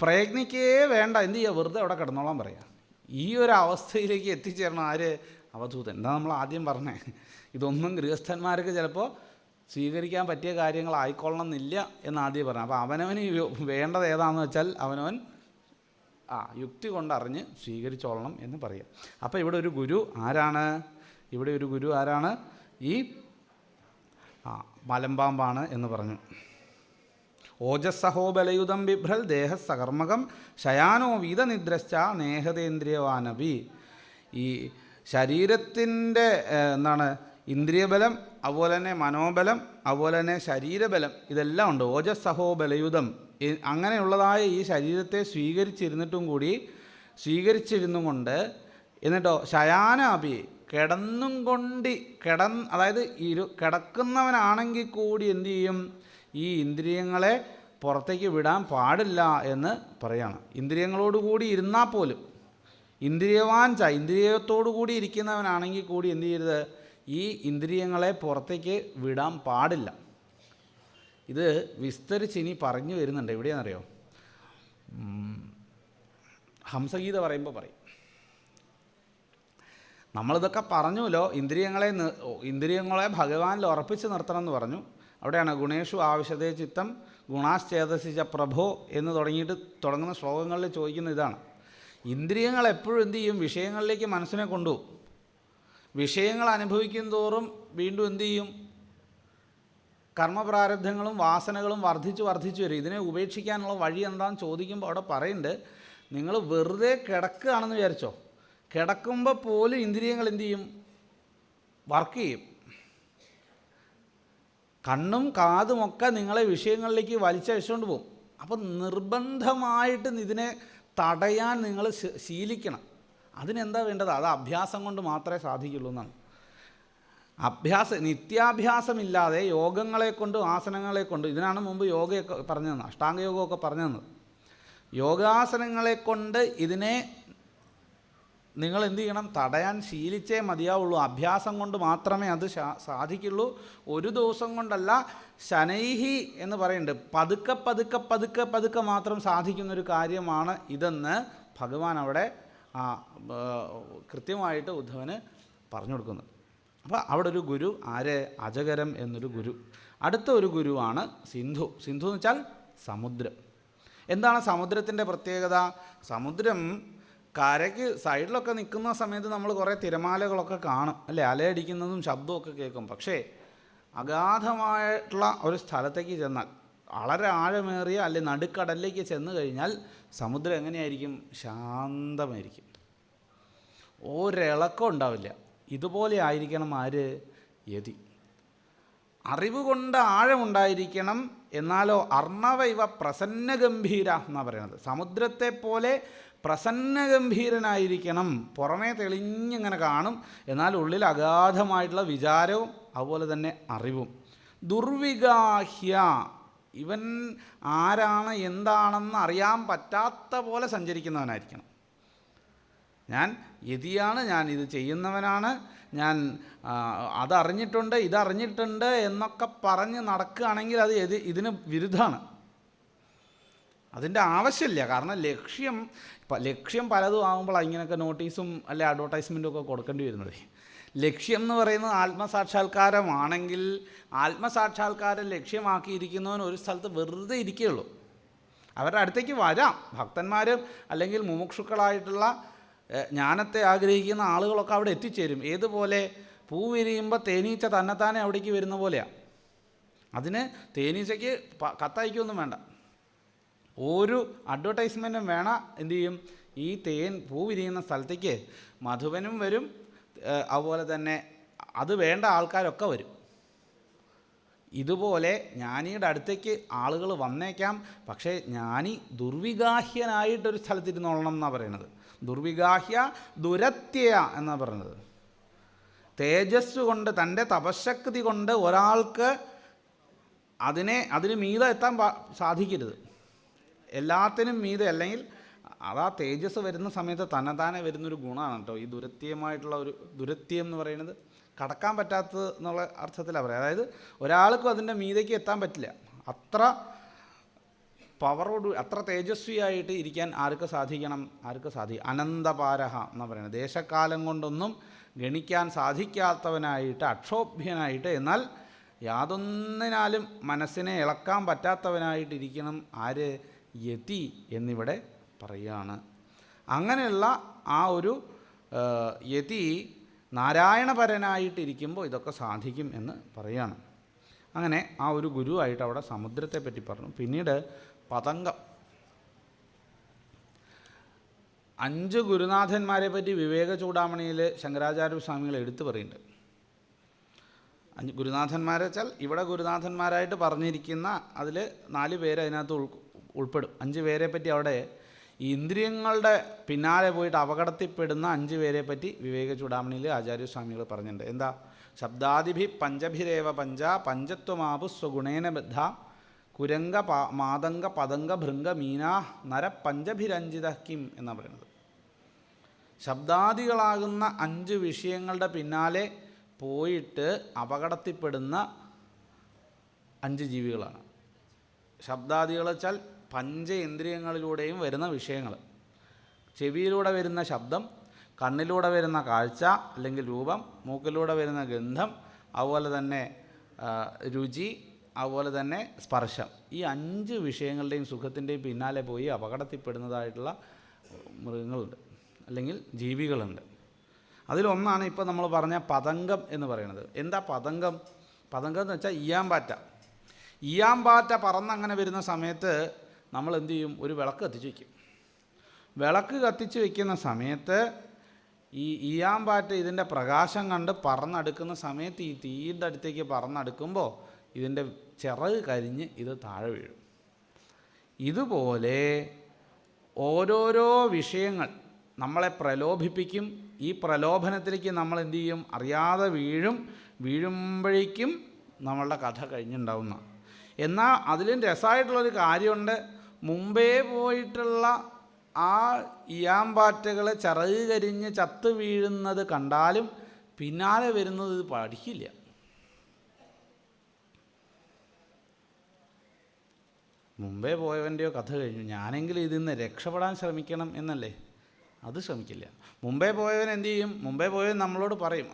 പ്രയത്നിക്കേ വേണ്ട, എന്ത് ചെയ്യുക? വെറുതെ അവിടെ കിടന്നോളാൻ പറയാം. ഈ ഒരു അവസ്ഥയിലേക്ക് എത്തിച്ചേരണം ആര്? അവധൂതൻ. എന്താ നമ്മൾ ആദ്യം പറഞ്ഞേ? ഇതൊന്നും ഗൃഹസ്ഥന്മാർക്ക് ചിലപ്പോൾ സ്വീകരിക്കാൻ പറ്റിയ കാര്യങ്ങളായിക്കൊള്ളണം എന്നില്ല എന്ന് ആദ്യം പറഞ്ഞു. അപ്പോൾ അവനവന് വേണ്ടത് ഏതാണെന്ന് വെച്ചാൽ അവനവൻ യുക്തി കൊണ്ടറിഞ്ഞ് സ്വീകരിച്ചോളണം എന്ന് പറയാം. അപ്പോൾ ഇവിടെ ഒരു ഗുരു ആരാണ്? ഈ മലമ്പാമ്പാണ് എന്ന് പറഞ്ഞു. ഓജസ്സഹോ ബലയുധം ബിഭ്രൽ ദേഹസകർമ്മകം ശയാനോ വീതനിദ്രശ്ച നേഹതേന്ദ്രിയവാനവി. ഈ ശരീരത്തിൻ്റെ ഇന്ദ്രിയബലം, അതുപോലെ തന്നെ മനോബലം, അതുപോലെ തന്നെ ശരീരബലം, ഇതെല്ലാം ഉണ്ട്. ഓജസ്സഹോ ബലയുധം, അങ്ങനെയുള്ളതായ ഈ ശരീരത്തെ സ്വീകരിച്ചിരുന്നും കൊണ്ട് എന്നിട്ടോ ശയാനാപി അതായത് കിടക്കുന്നവനാണെങ്കിൽ കൂടി എന്തു ചെയ്യും? ഈ ഇന്ദ്രിയങ്ങളെ പുറത്തേക്ക് വിടാൻ പാടില്ല എന്ന് പറയാണ്. ഇന്ദ്രിയങ്ങളോടുകൂടി ഇരുന്നാൽ പോലും ഇന്ദ്രിയത്തോടു കൂടി ഇരിക്കുന്നവനാണെങ്കിൽ കൂടി എന്ത് ചെയ്യരുത്? ഈ ഇന്ദ്രിയങ്ങളെ പുറത്തേക്ക് വിടാൻ പാടില്ല. ഇത് വിസ്തരിച്ച് ഇനി പറഞ്ഞു വരുന്നുണ്ട്. എവിടെയാണെന്നറിയോ? ഹംസഗീത പറയുമ്പോൾ പറയും. നമ്മളിതൊക്കെ പറഞ്ഞുല്ലോ, ഇന്ദ്രിയങ്ങളെ ഭഗവാനിൽ ഉറപ്പിച്ച് നിർത്തണം എന്ന് പറഞ്ഞു. അവിടെയാണ് ഗുണേഷു ആവശ്യതേ ചിത്തം ഗുണാശ്ചേതസിച്ച പ്രഭോ എന്ന് തുടങ്ങുന്ന ശ്ലോകങ്ങളിൽ ചോദിക്കുന്ന ഇതാണ്. ഇന്ദ്രിയങ്ങൾ എപ്പോഴും എന്തു ചെയ്യും? വിഷയങ്ങളിലേക്ക് മനസ്സിനെ കൊണ്ടുപോകും. വിഷയങ്ങൾ അനുഭവിക്കും തോറും വീണ്ടും എന്തു ചെയ്യും? കർമ്മപ്രാരബ്ധങ്ങളും വാസനകളും വർദ്ധിച്ചു വരും. ഇതിനെ ഉപേക്ഷിക്കാനുള്ള വഴി എന്താണെന്ന് ചോദിക്കുമ്പോൾ അവിടെ പറയുന്നുണ്ട്, നിങ്ങൾ വെറുതെ കിടക്കുകയാണെന്ന് വിചാരിച്ചോ, കിടക്കുമ്പോൾ പോലും ഇന്ദ്രിയങ്ങൾ എന്തു ചെയ്യും? വർക്ക് ചെയ്യും. കണ്ണും കാതുമൊക്കെ നിങ്ങളെ വിഷയങ്ങളിലേക്ക് വലിച്ചഴിച്ചുകൊണ്ട് പോകും. അപ്പം നിർബന്ധമായിട്ട് ഇതിനെ തടയാൻ നിങ്ങൾ ശീലിക്കണം. അതിനെന്താ വേണ്ടത്? അത് അഭ്യാസം കൊണ്ട് മാത്രമേ സാധിക്കുള്ളൂ എന്നാണ്. നിത്യാഭ്യാസമില്ലാതെ യോഗങ്ങളെ കൊണ്ടും ആസനങ്ങളെ കൊണ്ടും, ഇതിനാണ് മുമ്പ് യോഗയൊക്കെ പറഞ്ഞു തന്നത്, അഷ്ടാംഗ യോഗമൊക്കെ പറഞ്ഞു തന്നത്. യോഗാസനങ്ങളെ കൊണ്ട് ഇതിനെ നിങ്ങൾ എന്ത് ചെയ്യണം? തടയാൻ ശീലിച്ചേ മതിയാവുള്ളൂ. അഭ്യാസം കൊണ്ട് മാത്രമേ അത് സാധിക്കുള്ളൂ. ഒരു ദിവസം കൊണ്ടല്ല. ശനൈഹി എന്ന് പറയുന്നുണ്ട്, പതുക്കെ പതുക്കെ പതുക്കെ പതുക്കെ മാത്രം സാധിക്കുന്നൊരു കാര്യമാണ് ഇതെന്ന് ഭഗവാൻ അവിടെ കൃത്യമായിട്ട് ഉദ്ധവന് പറഞ്ഞു കൊടുക്കുന്നത്. അപ്പോൾ അവിടെ ഒരു ഗുരു, അജഗരം എന്നൊരു ഗുരു. അടുത്ത ഒരു ഗുരുവാണ് സിന്ധു. സിന്ധു എന്ന് വെച്ചാൽ സമുദ്രം. എന്താണ് സമുദ്രത്തിൻ്റെ പ്രത്യേകത? സമുദ്രം കരയ്ക്ക് സൈഡിലൊക്കെ നിൽക്കുന്ന സമയത്ത് നമ്മൾ കുറേ തിരമാലകളൊക്കെ കാണും, അല്ലേ? അലയടിക്കുന്നതും ശബ്ദമൊക്കെ കേൾക്കും. പക്ഷേ അഗാധമായിട്ടുള്ള ഒരു സ്ഥലത്തേക്ക് ചെന്നാൽ, വളരെ ആഴമേറിയ അല്ലെ നടുക്കടലിലേക്ക് ചെന്ന് കഴിഞ്ഞാൽ സമുദ്രം എങ്ങനെയായിരിക്കും? ശാന്തമായിരിക്കും, ഒരിളക്കം ഉണ്ടാവില്ല. ഇതുപോലെ ആയിരിക്കണം യതി. അറിവ് കൊണ്ട് ആഴമുണ്ടായിരിക്കണം, എന്നാലോ അർണവ ഇവ പ്രസന്നഗംഭീര എന്നാണ് പറയുന്നത്. സമുദ്രത്തെ പോലെ പ്രസന്നഗംഭീരനായിരിക്കണം. പുറമേ തെളിഞ്ഞിങ്ങനെ കാണും, എന്നാൽ ഉള്ളിൽ അഗാധമായിട്ടുള്ള വിചാരവും അതുപോലെ തന്നെ അറിവും. ദുർവിഗാഹ്യ, ഇവൻ ആരാണ് എന്താണെന്ന് അറിയാൻ പറ്റാത്ത പോലെ സഞ്ചരിക്കുന്നവനായിരിക്കണം. ഞാൻ യതിയാണ്, ഞാൻ ഇത് ചെയ്യുന്നവനാണ്, ഞാൻ അതറിഞ്ഞിട്ടുണ്ട് ഇതറിഞ്ഞിട്ടുണ്ട് എന്നൊക്കെ പറഞ്ഞ് നടക്കുകയാണെങ്കിൽ അത് ഇതിന് വിരുദ്ധമാണ്. അതിൻ്റെ ആവശ്യമില്ല. കാരണം ലക്ഷ്യം പലതും ആകുമ്പോൾ ഇങ്ങനെയൊക്കെ നോട്ടീസും അല്ലെ അഡ്വർടൈസ്മെൻറ്റും ഒക്കെ കൊടുക്കേണ്ടി വരുന്നത്. ലക്ഷ്യം എന്ന് പറയുന്നത് ആത്മസാക്ഷാത്കാരമാണെങ്കിൽ ആത്മസാക്ഷാത്കാരം ലക്ഷ്യമാക്കിയിരിക്കുന്നവൻ ഒരു സ്ഥലത്ത് വെറുതെ ഇരിക്കുകയുള്ളൂ. അവരുടെ അടുത്തേക്ക് വരാം ഭക്തന്മാരും അല്ലെങ്കിൽ മുമുക്ഷുക്കളായിട്ടുള്ള ജ്ഞാനത്തെ ആഗ്രഹിക്കുന്ന ആളുകളൊക്കെ അവിടെ എത്തിച്ചേരും. ഏതുപോലെ പൂ വിരിയുമ്പോൾ തേനീച്ച തന്നെത്താനെ അവിടേക്ക് വരുന്ന പോലെയാണ്. അതിന് തേനീച്ചയ്ക്ക് കത്തയക്കൊന്നും വേണ്ട, ഒരു അഡ്വർടൈസ്മെൻറ്റും വേണം. എന്തു ചെയ്യും? ഈ പൂ വിരിയുന്ന സ്ഥലത്തേക്ക് മധുവനും വരും, അതുപോലെ തന്നെ അത് വേണ്ട ആൾക്കാരൊക്കെ വരും. ഇതുപോലെ ജ്ഞാനിയുടെ അടുത്തേക്ക് ആളുകൾ വന്നേക്കാം, പക്ഷേ ജ്ഞാനി ദുർവിഗാഹ്യനായിട്ടൊരു സ്ഥലത്തിരുന്നോളണം എന്നാണ് പറയുന്നത്. ദുർവിഗാഹ്യ ദുരത്യ എന്നാണ് പറയുന്നത്. തേജസ് കൊണ്ട്, തൻ്റെ തപശക്തി കൊണ്ട് ഒരാൾക്ക് അതിന് മീതെ എത്താൻ സാധിക്കരുത്. എല്ലാത്തിനും മീതെ, അല്ലെങ്കിൽ അതാ തേജസ് വരുന്ന സമയത്ത് തന്നെത്താനെ വരുന്നൊരു ഗുണമാണ് കേട്ടോ ഈ ദുരത്യമായിട്ടുള്ള ഒരു ദുരത്യം എന്ന് പറയുന്നത്. കടക്കാൻ പറ്റാത്തത് എന്നുള്ള അർത്ഥത്തിലാണ് പറയുക. അതായത് ഒരാൾക്കും അതിൻ്റെ മീതയ്ക്ക് എത്താൻ പറ്റില്ല. അത്ര പവറോട്, അത്ര തേജസ്വിയായിട്ട് ഇരിക്കാൻ ആർക്ക് സാധിക്കണം? അനന്തപാരഹ എന്നാണ് പറയുന്നത്. ദേശക്കാലം കൊണ്ടൊന്നും ഗണിക്കാൻ സാധിക്കാത്തവനായിട്ട്, അക്ഷോഭ്യനായിട്ട്, എന്നാൽ യാതൊന്നിനാലും മനസ്സിനെ ഇളക്കാൻ പറ്റാത്തവനായിട്ടിരിക്കണം യതി എന്നിവിടെ പറയുകയാണ്. അങ്ങനെയുള്ള ആ ഒരു യതി നാരായണപരനായിട്ടിരിക്കുമ്പോൾ ഇതൊക്കെ സാധിക്കും എന്ന് പറയുകയാണ്. അങ്ങനെ ആ ഒരു ഗുരുവായിട്ട് അവിടെ സമുദ്രത്തെ പറ്റി പറഞ്ഞു. പിന്നീട് പതംഗം. 5 ഗുരുനാഥന്മാരെ പറ്റി വിവേക ചൂടാമണിയിൽ ശങ്കരാചാര്യ സ്വാമികൾ എടുത്തു പറയുന്നുണ്ട്. 5 ഗുരുനാഥന്മാരെ വെച്ചാൽ ഇവിടെ ഗുരുനാഥന്മാരായിട്ട് പറഞ്ഞിരിക്കുന്ന അതിൽ 4 പേര് അതിനകത്ത് ഉൾപ്പെടും. 5 പേരെ പറ്റി അവിടെ ഈ ഇന്ദ്രിയങ്ങളുടെ പിന്നാലെ പോയിട്ട് അപകടത്തിൽപ്പെടുന്ന 5 പേരെ പറ്റി വിവേക ചൂടാമണിയിൽ ആചാര്യസ്വാമികൾ പറഞ്ഞിട്ടുണ്ട്. എന്താ? ശബ്ദാദിഭി പഞ്ചഭിരേവ പഞ്ചത്വമാപു സ്വഗുണേന ബദ്ധ കുരംഗ മാതംഗ പതംഗ ഭൃംഗ മീന നര പഞ്ചഭിരഞ്ജിത കിം എന്നാണ് പറയുന്നത്. ശബ്ദാദികളാകുന്ന 5 വിഷയങ്ങളുടെ പിന്നാലെ പോയിട്ട് അപകടത്തിൽപ്പെടുന്ന 5 ജീവികളാണ്. ശബ്ദാദികൾ വെച്ചാൽ പഞ്ചേന്ദ്രിയങ്ങളിലൂടെയും വരുന്ന വിഷയങ്ങൾ. ചെവിയിലൂടെ വരുന്ന ശബ്ദം, കണ്ണിലൂടെ വരുന്ന കാഴ്ച അല്ലെങ്കിൽ രൂപം, മൂക്കിലൂടെ വരുന്ന ഗന്ധം, അതുപോലെ തന്നെ രുചി, അതുപോലെ തന്നെ സ്പർശം. ഈ 5 വിഷയങ്ങളുടെയും സുഖത്തിൻ്റെയും പിന്നാലെ പോയി അപകടത്തിൽപ്പെടുന്നതായിട്ടുള്ള മൃഗങ്ങളുണ്ട് അല്ലെങ്കിൽ ജീവികളുണ്ട്. അതിലൊന്നാണ് ഇപ്പോൾ നമ്മൾ പറഞ്ഞ പതംഗം എന്ന് പറയുന്നത്. എന്താ പതംഗം? പതംഗം എന്ന് വെച്ചാൽ ഈയാമ്പാറ്റ പറന്നങ്ങനെ വരുന്ന സമയത്ത് നമ്മൾ എന്തു ചെയ്യും? ഒരു വിളക്ക് കത്തിച്ച് വയ്ക്കും. വിളക്ക് കത്തിച്ച് വയ്ക്കുന്ന സമയത്ത് ഈ ഈയാമ്പാറ്റ ഇതിൻ്റെ പ്രകാശം കണ്ട് പറന്നെടുക്കുന്ന സമയത്ത് ഈ തീയുടെ അടുത്തേക്ക് പറന്നെടുക്കുമ്പോൾ ഇതിൻ്റെ ചിറക് കരിഞ്ഞ് ഇത് താഴെ വീഴും. ഇതുപോലെ ഓരോരോ വിഷയങ്ങൾ നമ്മളെ പ്രലോഭിപ്പിക്കും. ഈ പ്രലോഭനത്തിലേക്ക് നമ്മൾ എന്തു ചെയ്യും? അറിയാതെ വീഴും. വീഴുമ്പോഴേക്കും നമ്മളുടെ കഥ കഴിഞ്ഞുണ്ടാവുന്ന. എന്നാൽ അതിലും രസമായിട്ടുള്ളൊരു കാര്യമുണ്ട്. മുമ്പേ പോയിട്ടുള്ള ആ ഇയാമ്പാറ്റകൾ ചിറക് കരിഞ്ഞ് ചത്ത് വീഴുന്നത് കണ്ടാലും പിന്നാലെ വരുന്നത് ഇത് പഠിക്കില്ല. മുമ്പേ പോയവൻ്റെയോ കഥ കഴിഞ്ഞു, ഞാനെങ്കിലും ഇതിൽ നിന്ന് രക്ഷപ്പെടാൻ ശ്രമിക്കണം എന്നല്ലേ, അത് ശ്രമിക്കില്ല. മുമ്പേ പോയവൻ എന്തു ചെയ്യും? മുമ്പേ പോയവൻ നമ്മളോട് പറയും,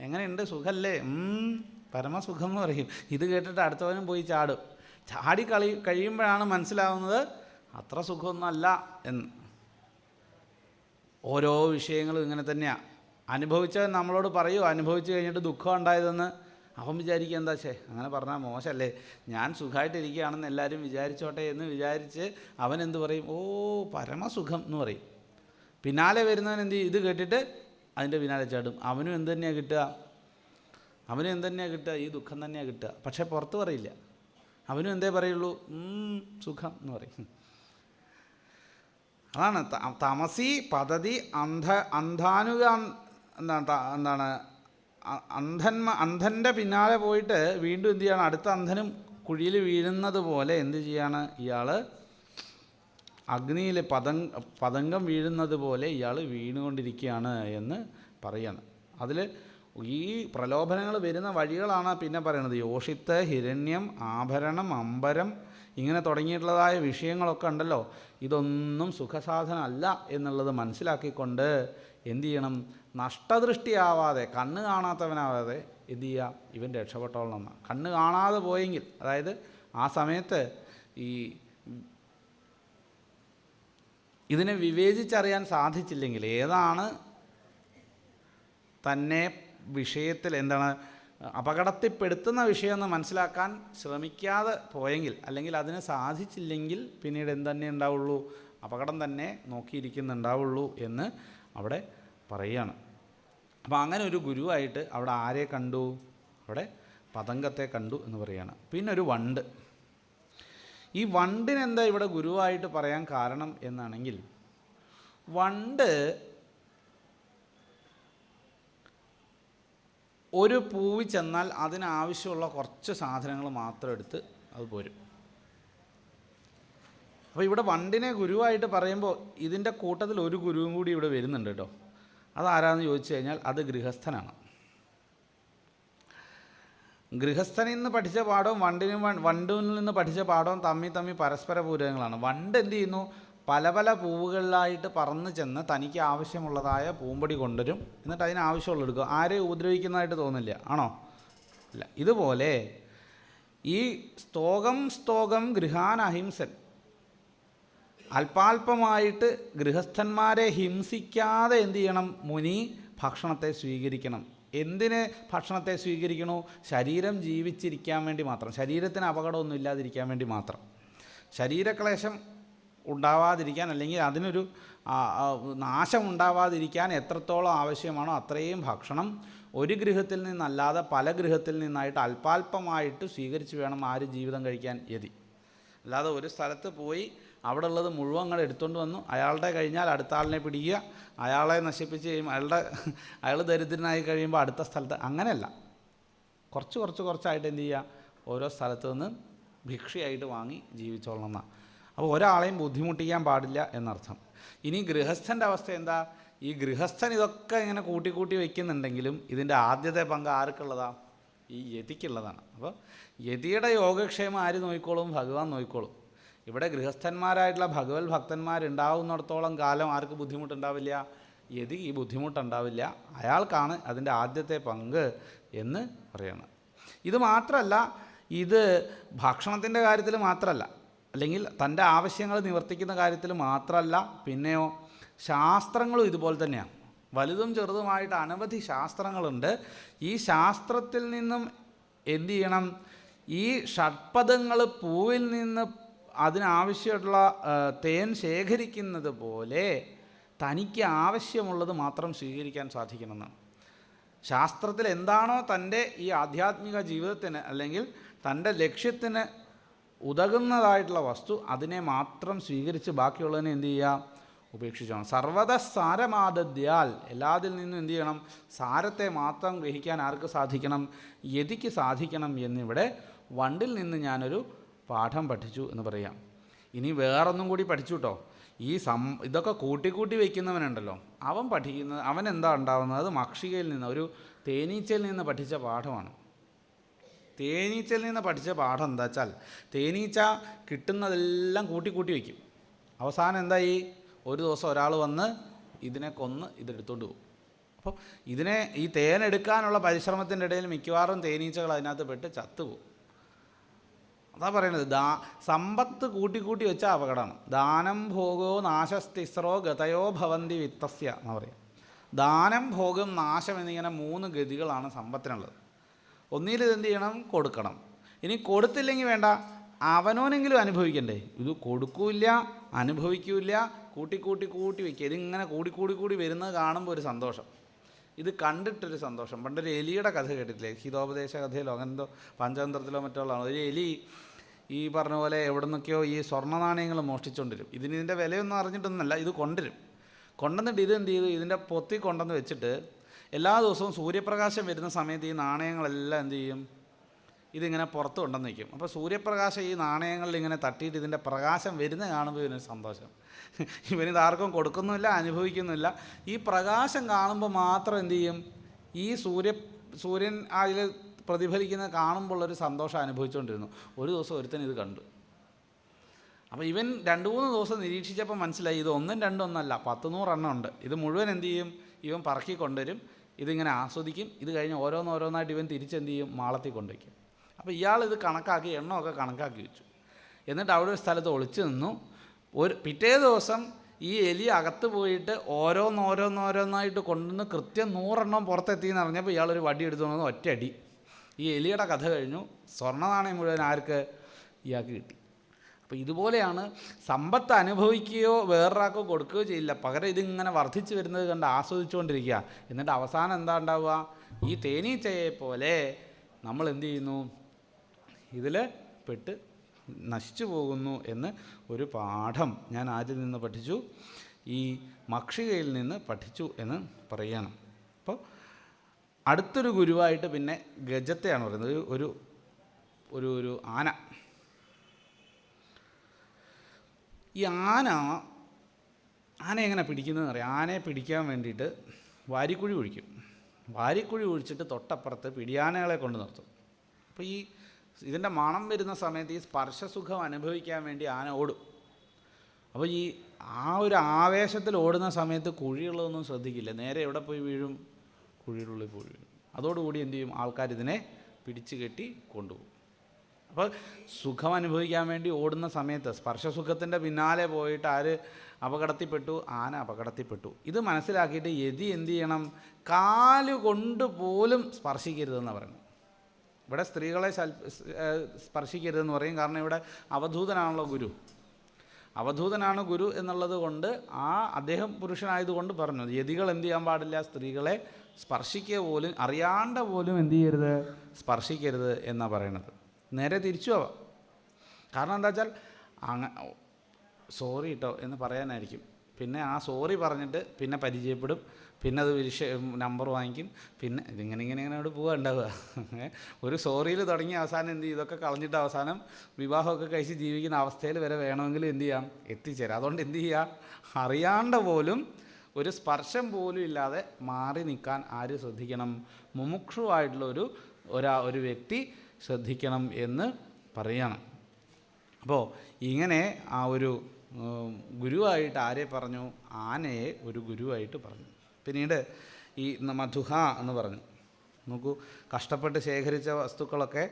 എങ്ങനെയുണ്ട്, സുഖമല്ലേ, പരമസുഖം എന്ന് പറയും. ഇത് കേട്ടിട്ട് അടുത്തവനും പോയി ചാടും. ചാടി കഴിയുമ്പോഴാണ് മനസ്സിലാവുന്നത് അത്ര സുഖമൊന്നുമല്ല എന്ന്. ഓരോ വിഷയങ്ങളും ഇങ്ങനെ തന്നെയാണ്. അനുഭവിച്ചവൻ നമ്മളോട് പറയൂ, അനുഭവിച്ച് കഴിഞ്ഞിട്ട് ദുഃഖം ഉണ്ടായതെന്ന്. അവൻ വിചാരിക്കുക, എന്താ അങ്ങനെ പറഞ്ഞാൽ മോശമല്ലേ, ഞാൻ സുഖമായിട്ടിരിക്കുകയാണെന്ന് എല്ലാവരും വിചാരിച്ചോട്ടെ എന്ന് വിചാരിച്ച് അവൻ എന്ത് പറയും? ഓ പരമസുഖം എന്ന് പറയും. പിന്നാലെ വരുന്നവൻ എന്ത് ചെയ്യും? ഇത് കേട്ടിട്ട് അതിൻ്റെ പിന്നാലെ ചാടും. അവനും എന്ത് തന്നെയാണ് കിട്ടുക? ഈ ദുഃഖം തന്നെയാണ് കിട്ടുക. പക്ഷേ പുറത്ത് പറയില്ല. അവനും എന്തേ പറയുള്ളൂ? സുഖം എന്ന് പറയും. അതാണ് തമസി പദ്ധതി അന്ധാനുക എന്താണ് അന്ധൻ്റെ പിന്നാലെ പോയിട്ട് വീണ്ടും എന്ത് ചെയ്യാണ്? അടുത്ത അന്ധനും കുഴിയിൽ വീഴുന്നത് പോലെ എന്ത് ചെയ്യാണ് ഇയാൾ? അഗ്നിയിൽ പതംഗം വീഴുന്നത് പോലെ ഇയാൾ വീണുകൊണ്ടിരിക്കുകയാണ് എന്ന് പറയാണ്. അതിൽ ഈ പ്രലോഭനങ്ങൾ വരുന്ന വഴികളാണ് പിന്നെ പറയണത്. യോഷിത്ത്, ഹിരണ്യം, ആഭരണം, അമ്പരം, ഇങ്ങനെ തുടങ്ങിയിട്ടുള്ളതായ വിഷയങ്ങളൊക്കെ ഉണ്ടല്ലോ. ഇതൊന്നും സുഖസാധന അല്ല എന്നുള്ളത് മനസ്സിലാക്കിക്കൊണ്ട് എന്തു ചെയ്യണം? നഷ്ടദൃഷ്ടിയാവാതെ, കണ്ണ് കാണാത്തവനാവാതെ എന്തു ചെയ്യുക? ഇവൻ രക്ഷപ്പെട്ടോളണം. കണ്ണ് കാണാതെ പോയെങ്കിൽ, അതായത് ആ സമയത്ത് ഇതിനെ വിവേചിച്ചറിയാൻ സാധിച്ചില്ലെങ്കിൽ, ഏതാണ് തന്നെ വിഷയത്തിൽ അപകടത്തിൽപ്പെടുത്തുന്ന വിഷയമെന്ന് മനസ്സിലാക്കാൻ ശ്രമിക്കാതെ പോയെങ്കിൽ, അല്ലെങ്കിൽ അതിന് സാധിച്ചില്ലെങ്കിൽ പിന്നീട് എന്തുതന്നെ ഉണ്ടാവുള്ളൂ? അപകടം തന്നെ നോക്കിയിരിക്കുന്നുണ്ടാവുള്ളൂ എന്ന് അവിടെ പറയുകയാണ്. അപ്പോൾ അങ്ങനെ ഒരു ഗുരുവായിട്ട് അവിടെ ആരെ കണ്ടു? അവിടെ പതംഗത്തെ കണ്ടു എന്ന് പറയുകയാണ്. പിന്നെ ഒരു വണ്ട്. ഈ വണ്ടിനെന്താ ഇവിടെ ഗുരുവായിട്ട് പറയാൻ കാരണം എന്നാണെങ്കിൽ, വണ്ട് ഒരു പൂവിൽ ചെന്നാൽ അതിനാവശ്യമുള്ള കുറച്ച് സാധനങ്ങൾ മാത്രം എടുത്ത് അത് പോരും. അപ്പോൾ ഇവിടെ വണ്ടിനെ ഗുരുവായിട്ട് പറയുമ്പോൾ ഇതിൻ്റെ കൂട്ടത്തിൽ ഒരു ഗുരുവും കൂടി ഇവിടെ വരുന്നുണ്ട് കേട്ടോ. അതാരാന്ന് ചോദിച്ചു കഴിഞ്ഞാൽ അത് ഗൃഹസ്ഥനാണ്. ഗൃഹസ്ഥനിൽ നിന്ന് പഠിച്ച പാഠവും വണ്ടിൽ നിന്ന് പഠിച്ച പാഠവും തമ്മിൽ പരസ്പര പൂരകങ്ങളാണ്. വണ്ട് എന്ത് ചെയ്യുന്നു? പല പല പൂവുകളിലായിട്ട് പറന്ന് ചെന്ന് തനിക്ക് ആവശ്യമുള്ളതായ പൂമ്പൊടി കൊണ്ടുവരും. എന്നിട്ട് അതിനാവശ്യമുള്ള എടുക്കും. ആരെയും ഉപദ്രവിക്കുന്നതായിട്ട് തോന്നില്ല, ആണോ? ഇല്ല. ഇതുപോലെ ഈ സ്തോകം ഗൃഹാൻ അഹിംസൻ, അല്പാൽപമായിട്ട് ഗൃഹസ്ഥന്മാരെ ഹിംസിക്കാതെ എന്തു ചെയ്യണം? മുനി ഭക്ഷണത്തെ സ്വീകരിക്കണം. എന്തിന് ഭക്ഷണത്തെ സ്വീകരിക്കണു? ശരീരം ജീവിച്ചിരിക്കാൻ വേണ്ടി മാത്രം, ശരീരത്തിന് അപകടമൊന്നും ഇല്ലാതിരിക്കാൻ വേണ്ടി മാത്രം, ശരീരക്ലേശം ഉണ്ടാവാതിരിക്കാൻ, അല്ലെങ്കിൽ അതിനൊരു നാശം ഉണ്ടാവാതിരിക്കാൻ എത്രത്തോളം ആവശ്യമാണോ അത്രയും ഭക്ഷണം ഒരു ഗൃഹത്തിൽ നിന്നല്ലാതെ പല ഗൃഹത്തിൽ നിന്നായിട്ട് അല്പാൽപമായിട്ട് സ്വീകരിച്ച് വേണം ആര് ജീവിതം കഴിക്കാൻ യതി. അല്ലാതെ ഒരു സ്ഥലത്ത് പോയി അവിടെ ഉള്ളത് മുഴുവൻ അങ്ങോട്ട് എടുത്തുകൊണ്ട് വന്നു, അയാളുടെ കഴിഞ്ഞാൽ അടുത്ത ആളിനെ പിടിക്കുക, അയാളെ നശിപ്പിച്ച് കഴിയുമ്പോൾ അയാൾ ദരിദ്രനായി കഴിയുമ്പോൾ അടുത്ത സ്ഥലത്ത്, അങ്ങനെയല്ല. കുറച്ചായിട്ട് എന്ത് ചെയ്യുക? ഓരോ സ്ഥലത്ത് നിന്ന് ഭിക്ഷയായിട്ട് വാങ്ങി ജീവിച്ചോളണം എന്നാണ്. അപ്പോൾ ഒരാളെയും ബുദ്ധിമുട്ടിക്കാൻ പാടില്ല എന്നർത്ഥം. ഇനി ഗൃഹസ്ഥൻ്റെ അവസ്ഥ എന്താ? ഈ ഗൃഹസ്ഥൻ ഇതൊക്കെ ഇങ്ങനെ കൂട്ടി വയ്ക്കുന്നുണ്ടെങ്കിലും ഇതിൻ്റെ ആദ്യത്തെ പങ്ക് ആർക്കുള്ളതാണ്? ഈ യതിക്കുള്ളതാണ്. അപ്പോൾ യതിയുടെ യോഗക്ഷേമം ആര് നോക്കിക്കോളും? ഭഗവാൻ നോക്കിക്കോളും. ഇവിടെ ഗൃഹസ്ഥന്മാരായിട്ടുള്ള ഭഗവത് ഭക്തന്മാരുണ്ടാവുന്നിടത്തോളം കാലം ആർക്ക് ബുദ്ധിമുട്ടുണ്ടാവില്ല? യതി ഈ ബുദ്ധിമുട്ടുണ്ടാവില്ല. അയാൾക്കാണ് അതിൻ്റെ ആദ്യത്തെ പങ്ക് എന്ന് പറയണം. ഇത് മാത്രമല്ല, ഇത് ഭക്ഷണത്തിൻ്റെ കാര്യത്തിൽ മാത്രമല്ല, അല്ലെങ്കിൽ തൻ്റെ ആവശ്യങ്ങൾ നിവർത്തിക്കുന്ന കാര്യത്തിൽ മാത്രമല്ല, പിന്നെയോ ശാസ്ത്രങ്ങളും ഇതുപോലെ തന്നെയാണ്. വലുതും ചെറുതുമായിട്ട് അനവധി ശാസ്ത്രങ്ങളുണ്ട്. ഈ ശാസ്ത്രത്തിൽ നിന്നും എന്തു ചെയ്യണം? ഈ ഷഡ്പദങ്ങൾ പൂവിൽ നിന്ന് അതിനാവശ്യമായിട്ടുള്ള തേൻ ശേഖരിക്കുന്നത് പോലെ തനിക്ക് ആവശ്യമുള്ളത് മാത്രം സ്വീകരിക്കാൻ സാധിക്കണമെന്നാണ്. ശാസ്ത്രത്തിൽ എന്താണോ തൻ്റെ ഈ ആധ്യാത്മിക ജീവിതത്തിന് അല്ലെങ്കിൽ തൻ്റെ ലക്ഷ്യത്തിന് ഉതകുന്നതായിട്ടുള്ള വസ്തു അതിനെ മാത്രം സ്വീകരിച്ച് ബാക്കിയുള്ളതിനെ എന്തു ചെയ്യുക? ഉപേക്ഷിച്ചോണം. സർവ്വത സാരമാദദ്യാൽ, എല്ലാത്തിൽ നിന്നും എന്ത് ചെയ്യണം? സാരത്തെ മാത്രം ഗ്രഹിക്കാൻ ആർക്ക് സാധിക്കണം? യതിക്ക് സാധിക്കണം എന്നിവിടെ വണ്ടിൽ നിന്ന് ഞാനൊരു പാഠം പഠിച്ചു എന്ന് പറയാം. ഇനി വേറൊന്നും കൂടി പഠിച്ചു കേട്ടോ. ഈ ഇതൊക്കെ കൂട്ടിക്കൂട്ടി വയ്ക്കുന്നവനുണ്ടല്ലോ, അവൻ എന്താ ഉണ്ടാവുന്നത്? മക്ഷികയിൽ നിന്ന്, ഒരു തേനീച്ചയിൽ നിന്ന് പഠിച്ച പാഠമാണ്. തേനീച്ചയിൽ നിന്ന് പഠിച്ച പാഠം എന്താ വെച്ചാൽ, തേനീച്ച കിട്ടുന്നതെല്ലാം കൂട്ടിക്കൂട്ടി വയ്ക്കും. അവസാനം എന്തായി? ഒരു ദിവസം ഒരാൾ വന്ന് ഇതിനെ കൊന്ന് ഇതെടുത്തോണ്ട് പോകും. അപ്പോൾ ഈ തേനെടുക്കാനുള്ള പരിശ്രമത്തിൻ്റെ ഇടയിൽ മിക്കവാറും തേനീച്ചകൾ അതിനകത്ത് പെട്ട് ചത്തുപോകും. അതാ പറയണത്, സമ്പത്ത് കൂട്ടിക്കൂട്ടി വെച്ചാൽ അപകടമാണ്. ദാനം ഭോഗോ നാശസ്തിസ്രോ ഗതയോ ഭവന്തി വിത്തസ്യ എന്ന് പറയാം. ദാനം, ഭോഗം, നാശം എന്നിങ്ങനെ 3 ഗതികളാണ് സമ്പത്തിനുള്ളത്. ഒന്നിൽ ഇതെന്ത് ചെയ്യണം? കൊടുക്കണം. ഇനി കൊടുത്തില്ലെങ്കിൽ വേണ്ട, അവനോനെങ്കിലും അനുഭവിക്കണ്ടേ? ഇത് കൊടുക്കൂല്ല, അനുഭവിക്കൂല്ല, കൂട്ടി വയ്ക്കുക. ഇതിങ്ങനെ കൂടി വരുന്നത് കാണുമ്പോൾ ഒരു സന്തോഷം, ഇത് കണ്ടിട്ടൊരു സന്തോഷം. പണ്ടൊരു എലിയുടെ കഥ കേട്ടിട്ടില്ലേ? ഹിതോപദേശ കഥയിലോ അങ്ങനെന്തോ പഞ്ചതന്ത്രത്തിലോ മറ്റോ ഉള്ളതാണ്. ഒരു എലി ഈ പറഞ്ഞ പോലെ എവിടെ നിന്നൊക്കെയോ ഈ സ്വർണ്ണ നാണയങ്ങൾ മോഷ്ടിച്ചുകൊണ്ടിരും. ഇതിൻ്റെ വിലയൊന്നും അറിഞ്ഞിട്ടൊന്നുമല്ല, ഇത് കൊണ്ടുവന്നിട്ട് ഇത് എന്ത് ചെയ്തു? ഇതിൻ്റെ പൊത്തി കൊണ്ടുവന്ന് വെച്ചിട്ട് എല്ലാ ദിവസവും സൂര്യപ്രകാശം വരുന്ന സമയത്ത് ഈ നാണയങ്ങളെല്ലാം എന്ത് ചെയ്യും? ഇതിങ്ങനെ പുറത്ത് കൊണ്ടുവന്ന് വയ്ക്കും. അപ്പോൾ സൂര്യപ്രകാശം ഈ നാണയങ്ങളിൽ ഇങ്ങനെ തട്ടിയിട്ട് ഇതിൻ്റെ പ്രകാശം വരുന്ന കാണുമ്പോൾ ഇതിനൊരു സന്തോഷം. ഇവനിത് ആർക്കും കൊടുക്കുന്നുമില്ല, അനുഭവിക്കുന്നില്ല. ഈ പ്രകാശം കാണുമ്പോൾ മാത്രം എന്ത് ചെയ്യും? ഈ സൂര്യൻ അതിൽ പ്രതിഫലിക്കുന്നത് കാണുമ്പോഴുള്ളൊരു സന്തോഷം അനുഭവിച്ചുകൊണ്ടിരുന്നു. ഒരു ദിവസം ഒരുത്തൻ ഇത് കണ്ടു. അപ്പോൾ ഇവൻ 2-3 ദിവസം നിരീക്ഷിച്ചപ്പോൾ മനസ്സിലായി, ഇത് 1-2 ഒന്നല്ല, 10-100 എണ്ണം ഉണ്ട്. ഇത് മുഴുവൻ എന്ത് ചെയ്യും? ഇവൻ പറക്കി കൊണ്ടുവരും, ഇതിങ്ങനെ ആസ്വദിക്കും. ഇത് കഴിഞ്ഞ് ഓരോന്നായിട്ട് ഇവൻ തിരിച്ചെന്ത് ചെയ്യും? മാളത്തിൽ കൊണ്ടുവയ്ക്കും. അപ്പോൾ ഇയാളിത് കണക്കാക്കി, എണ്ണമൊക്കെ കണക്കാക്കി വെച്ചു. എന്നിട്ട് അവിടെ ഒരു സ്ഥലത്ത് ഒളിച്ചു നിന്നു. പിറ്റേ ദിവസം ഈ എലി അകത്ത് പോയിട്ട് ഓരോന്നായിട്ട് കൊണ്ടുവന്ന് കൃത്യം 100 എണ്ണം പുറത്തെത്തിയെന്ന് അറിഞ്ഞപ്പോൾ ഇയാളൊരു വടി എടുത്തു കൊണ്ടുവന്ന് ഒറ്റയടി. ഈ എലിയുടെ കഥ കഴിഞ്ഞു. സ്വർണ്ണ നാണയം മുഴുവൻ ആർക്ക്? ഇയാൾക്ക് കിട്ടി. അപ്പോൾ ഇതുപോലെയാണ്, സമ്പത്ത് അനുഭവിക്കുകയോ വേറൊരാൾക്കോ കൊടുക്കുകയോ ചെയ്യില്ല, പകരം ഇതിങ്ങനെ വർദ്ധിച്ചു വരുന്നത് കണ്ട് ആസ്വദിച്ചുകൊണ്ടിരിക്കുക. എന്നിട്ട് അവസാനം എന്താ ഉണ്ടാവുക? ഈ തേനീച്ചയെ പോലെ നമ്മൾ എന്ത് ചെയ്യുന്നു? ഇതിൽ പെട്ട് നശിച്ചു പോകുന്നു എന്ന് ഒരു പാഠം ഞാൻ ആരിൽ നിന്ന് പഠിച്ചു? ഈ മക്ഷികയിൽ നിന്ന് പഠിച്ചു എന്ന് പറയണം. അപ്പോൾ അടുത്തൊരു ഗുരുവായിട്ട് പിന്നെ ഗജത്തെയാണ് പറയുന്നത്. ഒരു ആന. ഈ ആന എങ്ങനെ പിടിക്കുന്നതെന്ന് അറിയാം. ആനയെ പിടിക്കാൻ വേണ്ടിയിട്ട് വാരിക്കുഴി ഒഴിക്കും. വാരിക്കുഴി ഒഴിച്ചിട്ട് തൊട്ടപ്പുറത്ത് പിടിയാനകളെ കൊണ്ട് നിർത്തും. അപ്പോൾ ഇതിൻ്റെ മണം വരുന്ന സമയത്ത് ഈ സ്പർശസുഖം അനുഭവിക്കാൻ വേണ്ടി ആന ഓടും. അപ്പോൾ ആ ഒരു ആവേശത്തിൽ ഓടുന്ന സമയത്ത് കുഴിയുള്ളതൊന്നും ശ്രദ്ധിക്കില്ല, നേരെ എവിടെ പോയി വീഴും? കുഴിയുടെ ഉള്ളിൽ പോയി വീഴും. അതോടുകൂടി എന്ത് ചെയ്യും? ആൾക്കാർ ഇതിനെ പിടിച്ചു കെട്ടി കൊണ്ടുപോകും. അപ്പോൾ സുഖം അനുഭവിക്കാൻ വേണ്ടി ഓടുന്ന സമയത്ത് സ്പർശസുഖത്തിൻ്റെ പിന്നാലെ പോയിട്ട് ആര് അപകടത്തിൽപ്പെട്ടു? ആന അപകടത്തിൽപ്പെട്ടു. ഇത് മനസ്സിലാക്കിയിട്ട് യതി എന്ത് ചെയ്യണം? കാലുകൊണ്ട് പോലും സ്പർശിക്കരുതെന്ന് പറയുന്നു. ഇവിടെ സ്ത്രീകളെ സ്പർശിക്കരുതെന്ന് പറയും. കാരണം ഇവിടെ അവധൂതനാണല്ലോ ഗുരു. അവധൂതനാണ് ഗുരു എന്നുള്ളത് കൊണ്ട് അദ്ദേഹം പുരുഷനായതുകൊണ്ട് പറഞ്ഞു, യതികൾ എന്ത് ചെയ്യാൻ പാടില്ല? സ്ത്രീകളെ സ്പർശിക്കുക പോലും, അറിയാണ്ട് പോലും എന്ത് ചെയ്യരുത്? സ്പർശിക്കരുത് എന്നാണ് പറയണത്. നേരെ തിരിച്ചു ആവാം. കാരണം എന്താ വെച്ചാൽ സോറി കേട്ടോ എന്ന് പറയാനായിരിക്കും. പിന്നെ ആ സോറി പറഞ്ഞിട്ട് പിന്നെ പരിചയപ്പെടും, പിന്നെ അത് നമ്പർ വാങ്ങിക്കും, പിന്നെ ഇങ്ങനെ അവിടെ പോവുക ഉണ്ടാവുക. ഒരു സോറിയിൽ തുടങ്ങി അവസാനം എന്ത് ചെയ്യും? ഇതൊക്കെ കളഞ്ഞിട്ട് അവസാനം വിവാഹമൊക്കെ കഴിച്ച് ജീവിക്കുന്ന അവസ്ഥയിൽ വരെ വേണമെങ്കിൽ എന്ത് ചെയ്യാം? എത്തിച്ചേരാം. അതുകൊണ്ട് എന്ത് ചെയ്യുക? അറിയാണ്ട് പോലും ഒരു സ്പർശം പോലും ഇല്ലാതെ മാറി നിൽക്കാൻ ആര് ശ്രദ്ധിക്കണം? മുമുക്ഷുവായിട്ടുള്ള ഒരു വ്യക്തി ശ്രദ്ധിക്കണം എന്ന് പറയണം. അപ്പോൾ ഇങ്ങനെ ആ ഒരു ഗുരുവായിട്ട് ആരെ പറഞ്ഞു? ആനയെ ഒരു ഗുരുവായിട്ട് പറഞ്ഞു. പിന്നീട് ഈ മധുഹ എന്ന് പറഞ്ഞു. നോക്കൂ, കഷ്ടപ്പെട്ട് ശേഖരിച്ച വസ്തുക്കളൊക്കെ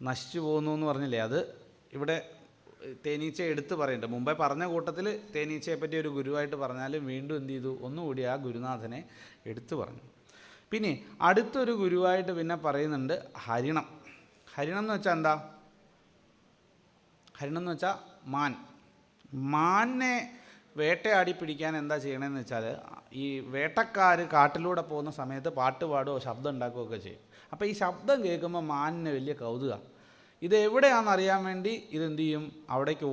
നശിച്ചു പോകുന്നു എന്ന് പറഞ്ഞില്ലേ? അത് ഇവിടെ തേനീച്ച എടുത്ത് പറയുന്നുണ്ട്. മുമ്പേ പറഞ്ഞ കൂട്ടത്തിൽ തേനീച്ചയെ പറ്റി ഒരു ഗുരുവായിട്ട് പറഞ്ഞാലും വീണ്ടും എന്ത് ചെയ്തു? ഒന്നുകൂടി ആ ഗുരുനാഥനെ എടുത്തു പറഞ്ഞു. പിന്നെ അടുത്തൊരു ഗുരുവായിട്ട് പിന്നെ പറയുന്നുണ്ട് ഹരിണം. ഹരിണം എന്ന് വെച്ചാൽ എന്താ? ഹരിണം എന്ന് വെച്ചാൽ മാനിനെ വേട്ടയാടി പിടിക്കാൻ എന്താ ചെയ്യണമെന്ന് വെച്ചാൽ, ഈ വേട്ടക്കാർ കാട്ടിലൂടെ പോകുന്ന സമയത്ത് പാട്ട് പാടുകയോ ശബ്ദം ഉണ്ടാക്കുകയൊക്കെ ചെയ്യും. അപ്പോൾ ഈ ശബ്ദം കേൾക്കുമ്പോൾ മാനിന് വലിയ കൗതുക. ഇതെവിടെയാണെന്നറിയാൻ വേണ്ടി ഇതെന്ത് ചെയ്യും, അവിടേക്ക്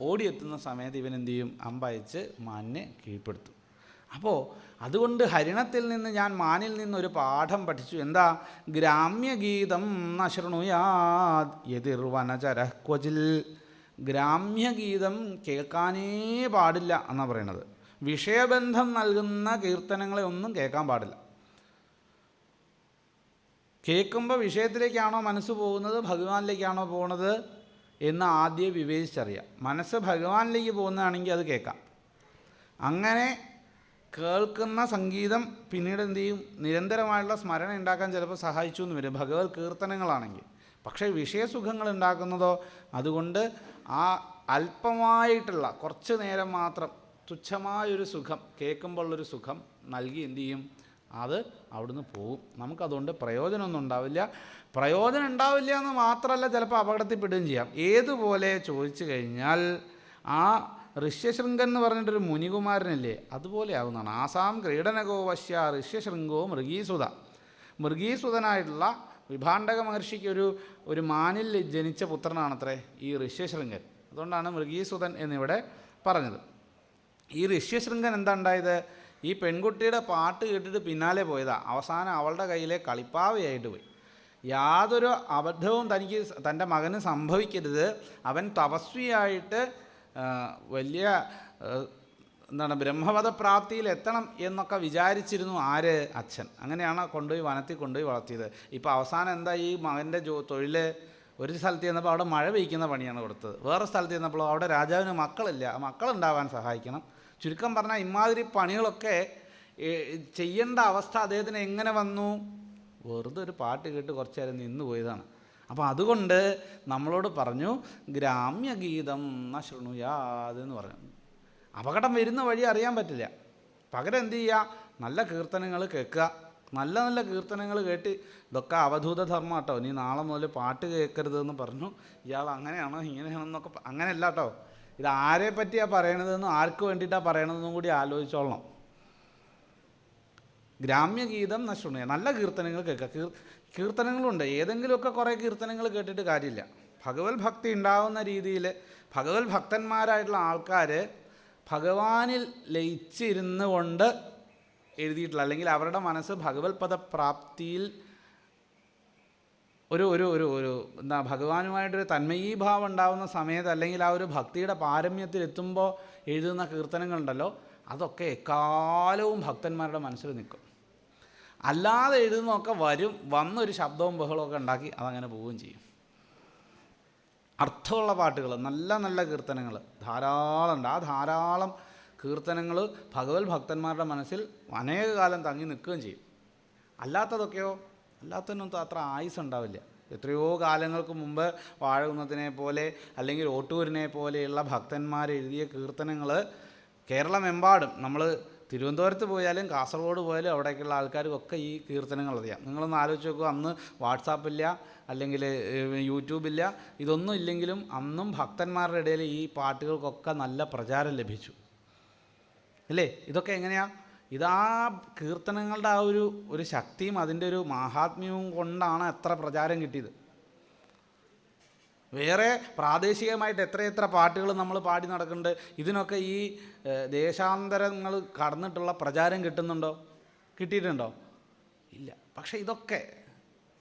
ഓടിയെത്തുന്ന സമയത്ത് ഇവൻ എന്ത് ചെയ്യും, അമ്പയച്ച് മാനിനെ കീഴ്പ്പെടുത്തും. അപ്പോൾ അതുകൊണ്ട് ഹരിണത്തിൽ നിന്ന് ഞാൻ മാനിൽ നിന്നൊരു പാഠം പഠിച്ചു. എന്താ? ഗ്രാമ്യഗീതം നശൃണുയാത് യതിർവനചരഃ ക്വചിൽ. ഗ്രാമ്യഗീതം കേൾക്കാനേ പാടില്ല എന്നാണ് പറയണത്. വിഷയബന്ധം നൽകുന്ന കീർത്തനങ്ങളെ ഒന്നും കേൾക്കാൻ പാടില്ല. കേൾക്കുമ്പോൾ വിഷയത്തിലേക്കാണോ മനസ്സ് പോകുന്നത്, ഭഗവാനിലേക്കാണോ പോകുന്നത് എന്ന് ആദ്യം വിവേചിച്ചറിയാം. മനസ്സ് ഭഗവാനിലേക്ക് പോകുന്നതാണെങ്കിൽ അത് കേൾക്കാം. അങ്ങനെ കേൾക്കുന്ന സംഗീതം പിന്നീട് എന്ത് ചെയ്യും, നിരന്തരമായുള്ള സ്മരണ ഉണ്ടാക്കാൻ ചിലപ്പോൾ സഹായിച്ചു എന്ന് വരും, ഭഗവത് കീർത്തനങ്ങളാണെങ്കിൽ. പക്ഷേ വിഷയസുഖങ്ങൾ ഉണ്ടാക്കുന്നതോ, അതുകൊണ്ട് ആ അല്പമായിട്ടുള്ള കുറച്ച് നേരം മാത്രം തുച്ഛമായൊരു സുഖം, കേൾക്കുമ്പോഴുള്ളൊരു സുഖം നൽകി എന്തു ചെയ്യും, അത് അവിടുന്ന് പോവും. നമുക്കതുകൊണ്ട് പ്രയോജനമൊന്നും ഉണ്ടാവില്ല. പ്രയോജനം ഉണ്ടാവില്ല എന്ന് മാത്രമല്ല, ചിലപ്പോൾ അപകടത്തിൽപ്പെടുകയും ചെയ്യാം. ഏതുപോലെ ചോദിച്ചു കഴിഞ്ഞാൽ, ആ ഋഷ്യശൃംഗൻ എന്ന് പറഞ്ഞിട്ടൊരു മുനികുമാരനില്ലേ, അതുപോലെ ആവുന്നതാണ്. ആസാം ക്രീഡനകോ വശ്യ ഋഷ്യശൃംഗോ മൃഗീസുത. മൃഗീസുതനായിട്ടുള്ള വിഭാണ്ഡക മഹർഷിക്ക് ഒരു മാനിൽ ജനിച്ച പുത്രനാണത്രേ ഈ ഋഷ്യശൃംഗൻ. അതുകൊണ്ടാണ് മൃഗീസുതൻ എന്നിവിടെ പറഞ്ഞത്. ഈ ഋഷ്യശൃംഗൻ എന്താ ഉണ്ടായത്, ഈ പെൺകുട്ടിയുടെ പാട്ട് കേട്ടിട്ട് പിന്നാലെ പോയതാണ്. അവസാനം അവളുടെ കയ്യിലെ കളിപ്പാവയായിട്ട് പോയി. യാതൊരു അബദ്ധവും തൻ്റെ മകന് സംഭവിക്കരുത്, അവൻ തപസ്വിയായിട്ട് വലിയ ബ്രഹ്മപദപ്രാപ്തിയിൽ എത്തണം എന്നൊക്കെ വിചാരിച്ചിരുന്നു ആര്, അച്ഛൻ. അങ്ങനെയാണ് കൊണ്ടുപോയി വനത്തിൽ കൊണ്ടുപോയി വളർത്തിയത്. ഇപ്പോൾ അവസാനം എന്താ, ഈ മകൻ്റെ തൊഴിൽ, ഒരു സ്ഥലത്ത് ചെന്നപ്പോൾ അവിടെ മഴ പെയ്ക്കുന്ന പണിയാണ് കൊടുത്തത്. വേറെ സ്ഥലത്ത് ചെന്നപ്പോൾ അവിടെ രാജാവിന് മക്കളില്ല, മക്കളുണ്ടാവാൻ സഹായിക്കണം. ചുരുക്കം പറഞ്ഞാൽ ഇമാതിരി പണികളൊക്കെ ചെയ്യേണ്ട അവസ്ഥ അദ്ദേഹത്തിന് എങ്ങനെ വന്നു? വെറുതെ ഒരു പാട്ട് കേട്ട് കുറച്ച് നേരം നിന്ന് പോയതാണ്. അപ്പോൾ അതുകൊണ്ട് നമ്മളോട് പറഞ്ഞു, ഗ്രാമ്യഗീതം നശൃണുയാതെന്ന് പറഞ്ഞു. അപകടം വരുന്ന വഴി അറിയാൻ പറ്റില്ല. പകരം എന്ത് ചെയ്യുക, നല്ല കീർത്തനങ്ങൾ കേൾക്കുക. നല്ല നല്ല കീർത്തനങ്ങൾ കേട്ട്, ഇതൊക്കെ അവധൂത ധർമ്മം കേട്ടോ, നീ നാളെ മുതൽ പാട്ട് കേൾക്കരുതെന്ന് പറഞ്ഞു. ഇയാൾ അങ്ങനെയാണോ ഇങ്ങനെയാണെന്നൊക്കെ, അങ്ങനെയല്ല കേട്ടോ. ഇത് ആരെ പറ്റിയാണ് പറയണതെന്നും ആർക്ക് വേണ്ടിയിട്ടാണ് പറയണതെന്നും കൂടി ആലോചിച്ചോളണം. ഗ്രാമ്യഗീതം നശൃണുയ, നല്ല കീർത്തനങ്ങൾ കേൾക്കുക. കീർത്തനങ്ങളുണ്ട്, ഏതെങ്കിലുമൊക്കെ കുറേ കീർത്തനങ്ങൾ കേട്ടിട്ട് കാര്യമില്ല. ഭഗവത് ഭക്തി ഉണ്ടാവുന്ന രീതിയിൽ ഭഗവത് ഭക്തന്മാരായിട്ടുള്ള ആൾക്കാർ ഭഗവാനിൽ ലയിച്ചിരുന്നു കൊണ്ട് എഴുതിയിട്ടുള്ള, അല്ലെങ്കിൽ അവരുടെ മനസ്സ് ഭഗവത് പദപ്രാപ്തിയിൽ ഒരു ഒരു ഒരു ഒരു എന്താ ഭഗവാനുമായിട്ടൊരു തന്മയീഭാവം ഉണ്ടാകുന്ന സമയത്ത്, അല്ലെങ്കിൽ ആ ഒരു ഭക്തിയുടെ പാരമ്യത്തിൽ എത്തുമ്പോൾ എഴുതുന്ന കീർത്തനങ്ങളുണ്ടല്ലോ, അതൊക്കെ എക്കാലവും ഭക്തന്മാരുടെ മനസ്സിൽ നിൽക്കും. അല്ലാതെ എഴുതുന്നതൊക്കെ വന്നൊരു ശബ്ദവും ബഹളമൊക്കെ ഉണ്ടാക്കി അതങ്ങനെ പോവുകയും ചെയ്യും. അർത്ഥമുള്ള പാട്ടുകൾ, നല്ല നല്ല കീർത്തനങ്ങൾ ധാരാളം ഉണ്ട്. ആ ധാരാളം കീർത്തനങ്ങൾ ഭഗവത് ഭക്തന്മാരുടെ മനസ്സിൽ അനേക കാലം തങ്ങി നിൽക്കുകയും ചെയ്യും. അല്ലാത്തതൊക്കെയോ, അല്ലാത്തതിനൊന്നും അത്ര ആയുസ് ഉണ്ടാവില്ല. എത്രയോ കാലങ്ങൾക്ക് മുമ്പ് വാഴകുന്നത്തിനെ പോലെ അല്ലെങ്കിൽ ഓട്ടൂരിനെ പോലെയുള്ള ഭക്തന്മാർ എഴുതിയ കീർത്തനങ്ങൾ കേരളമെമ്പാടും, നമ്മൾ തിരുവനന്തപുരത്ത് പോയാലും കാസർഗോഡ് പോയാലും അവിടേക്കുള്ള ആൾക്കാർക്കൊക്കെ ഈ കീർത്തനങ്ങൾ അറിയാം. നിങ്ങളൊന്ന് ആലോചിച്ച് നോക്കുക, അന്ന് വാട്സാപ്പില്ല, അല്ലെങ്കിൽ യൂട്യൂബില്ല, ഇതൊന്നും ഇല്ലെങ്കിലും അന്നും ഭക്തന്മാരുടെ ഇടയിൽ ഈ പാട്ടുകൾക്കൊക്കെ നല്ല പ്രചാരം ലഭിച്ചു അല്ലേ? ഇതൊക്കെ എങ്ങനെയാണ്? ഇതാ കീർത്തനങ്ങളുടെ ആ ഒരു ശക്തിയും അതിൻ്റെ ഒരു മാഹാത്മ്യവും കൊണ്ടാണ് എത്ര പ്രചാരം കിട്ടിയത്. വേറെ പ്രാദേശികമായിട്ട് എത്രയെത്ര പാട്ടുകൾ നമ്മൾ പാടി നടക്കുന്നുണ്ട്. ഇതിനൊക്കെ ഈ ദേശാന്തരങ്ങൾ കടന്നിട്ടുള്ള പ്രചാരം കിട്ടുന്നുണ്ടോ? കിട്ടിയിട്ടുണ്ടോ? ഇല്ല. പക്ഷേ ഇതൊക്കെ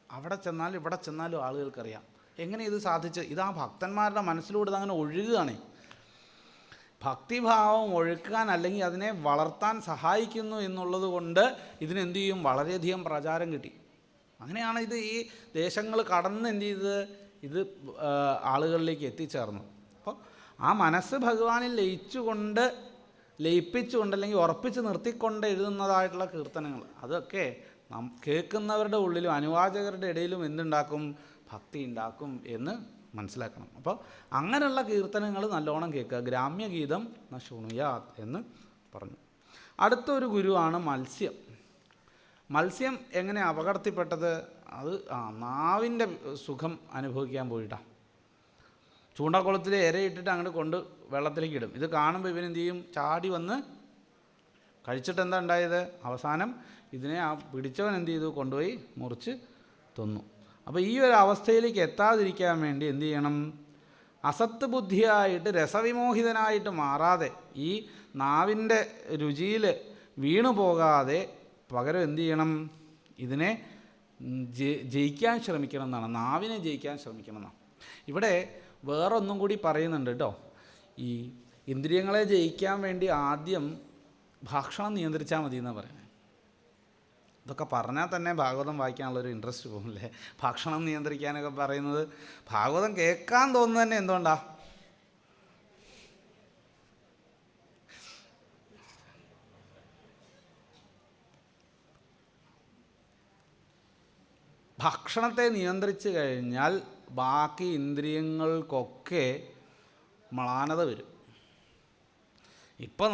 അവിടെ ചെന്നാലും ഇവിടെ ചെന്നാലും ആളുകൾക്കറിയാം. എങ്ങനെ ഇത് സാധിച്ച്? ഇതാ ഭക്തന്മാരുടെ മനസ്സിലൂടെ ഇതങ്ങനെ ഒഴുകുകയാണ്. ഭക്തിഭാവം ഒഴുക്കാൻ, അല്ലെങ്കിൽ അതിനെ വളർത്താൻ സഹായിക്കുന്നു എന്നുള്ളത് കൊണ്ട് ഇതിനെന്ത് ചെയ്യും, വളരെയധികം പ്രചാരം കിട്ടി. അങ്ങനെയാണ് ഇത് ഈ ദേശങ്ങൾ കടന്ന് എന്ത് ചെയ്തത്, ഇത് ആളുകളിലേക്ക് എത്തിച്ചേർന്നു. അപ്പോൾ ആ മനസ്സ് ഭഗവാനിൽ ലയിപ്പിച്ചുകൊണ്ട് അല്ലെങ്കിൽ ഉറപ്പിച്ച് നിർത്തിക്കൊണ്ട് എഴുതുന്നതായിട്ടുള്ള കീർത്തനങ്ങൾ, അതൊക്കെ കേൾക്കുന്നവരുടെ ഉള്ളിലും അനുവാചകരുടെ ഇടയിലും എന്തുണ്ടാക്കും, ഭക്തി ഉണ്ടാക്കും എന്ന് മനസ്സിലാക്കണം. അപ്പോൾ അങ്ങനെയുള്ള കീർത്തനങ്ങൾ നല്ലോണം കേൾക്കുക. ഗ്രാമ്യഗീതം നശൃണുയാത് എന്ന് പറഞ്ഞു. അടുത്തൊരു ഗുരുവാണ് മത്സ്യം. മത്സ്യം എങ്ങനെ അപകടത്തിൽപ്പെട്ടത്? അത് നാവിൻ്റെ സുഖം അനുഭവിക്കാൻ പോയിട്ടാണ്. ചൂണ്ടക്കുളത്തിൽ ഇരയിട്ടിട്ട് അങ്ങോട്ട് കൊണ്ട് വെള്ളത്തിലേക്ക് ഇടും. ഇത് കാണുമ്പോൾ ഇവനെന്ത് ചെയ്യും, ചാടി വന്ന് കഴിച്ചിട്ട് എന്താ ഉണ്ടായത്, അവസാനം ഇതിനെ ആ പിടിച്ചവൻ എന്ത് ചെയ്തു, കൊണ്ടുപോയി മുറിച്ച് തിന്നു. അപ്പോൾ ഈ ഒരു അവസ്ഥയിലേക്ക് എത്താതിരിക്കാൻ വേണ്ടി എന്തു ചെയ്യണം? അസത്ത് ബുദ്ധിയായിട്ട് രസവിമോഹിതനായിട്ട് മാറാതെ, ഈ നാവിൻ്റെ രുചിയിൽ വീണു പോകാതെ പകരം എന്തു ചെയ്യണം? ഇതിനെ ജയിക്കാൻ ശ്രമിക്കണം എന്നാണ്, നാവിനെ ജയിക്കാൻ ശ്രമിക്കണം എന്നാണ്. ഇവിടെ വേറൊന്നും കൂടി പറയുന്നുണ്ട് കേട്ടോ. ഈ ഇന്ദ്രിയങ്ങളെ ജയിക്കാൻ വേണ്ടി ആദ്യം ഭക്ഷണം നിയന്ത്രിച്ചാൽ മതി എന്നാണ് പറയുന്നത്. ഇതൊക്കെ പറഞ്ഞാൽ തന്നെ ഭാഗവതം വായിക്കാനുള്ളൊരു ഇൻട്രസ്റ്റ് പോകുന്നില്ലേ? ഭക്ഷണം നിയന്ത്രിക്കാനൊക്കെ പറയുന്നത് ഭാഗവതം കേൾക്കാൻ തോന്നുന്നത് തന്നെ എന്തുകൊണ്ടാ? ഭക്ഷണത്തെ നിയന്ത്രിച്ച് കഴിഞ്ഞാൽ ബാക്കി ഇന്ദ്രിയങ്ങൾക്കൊക്കെ മ്ലാനത വരും. ഇപ്പം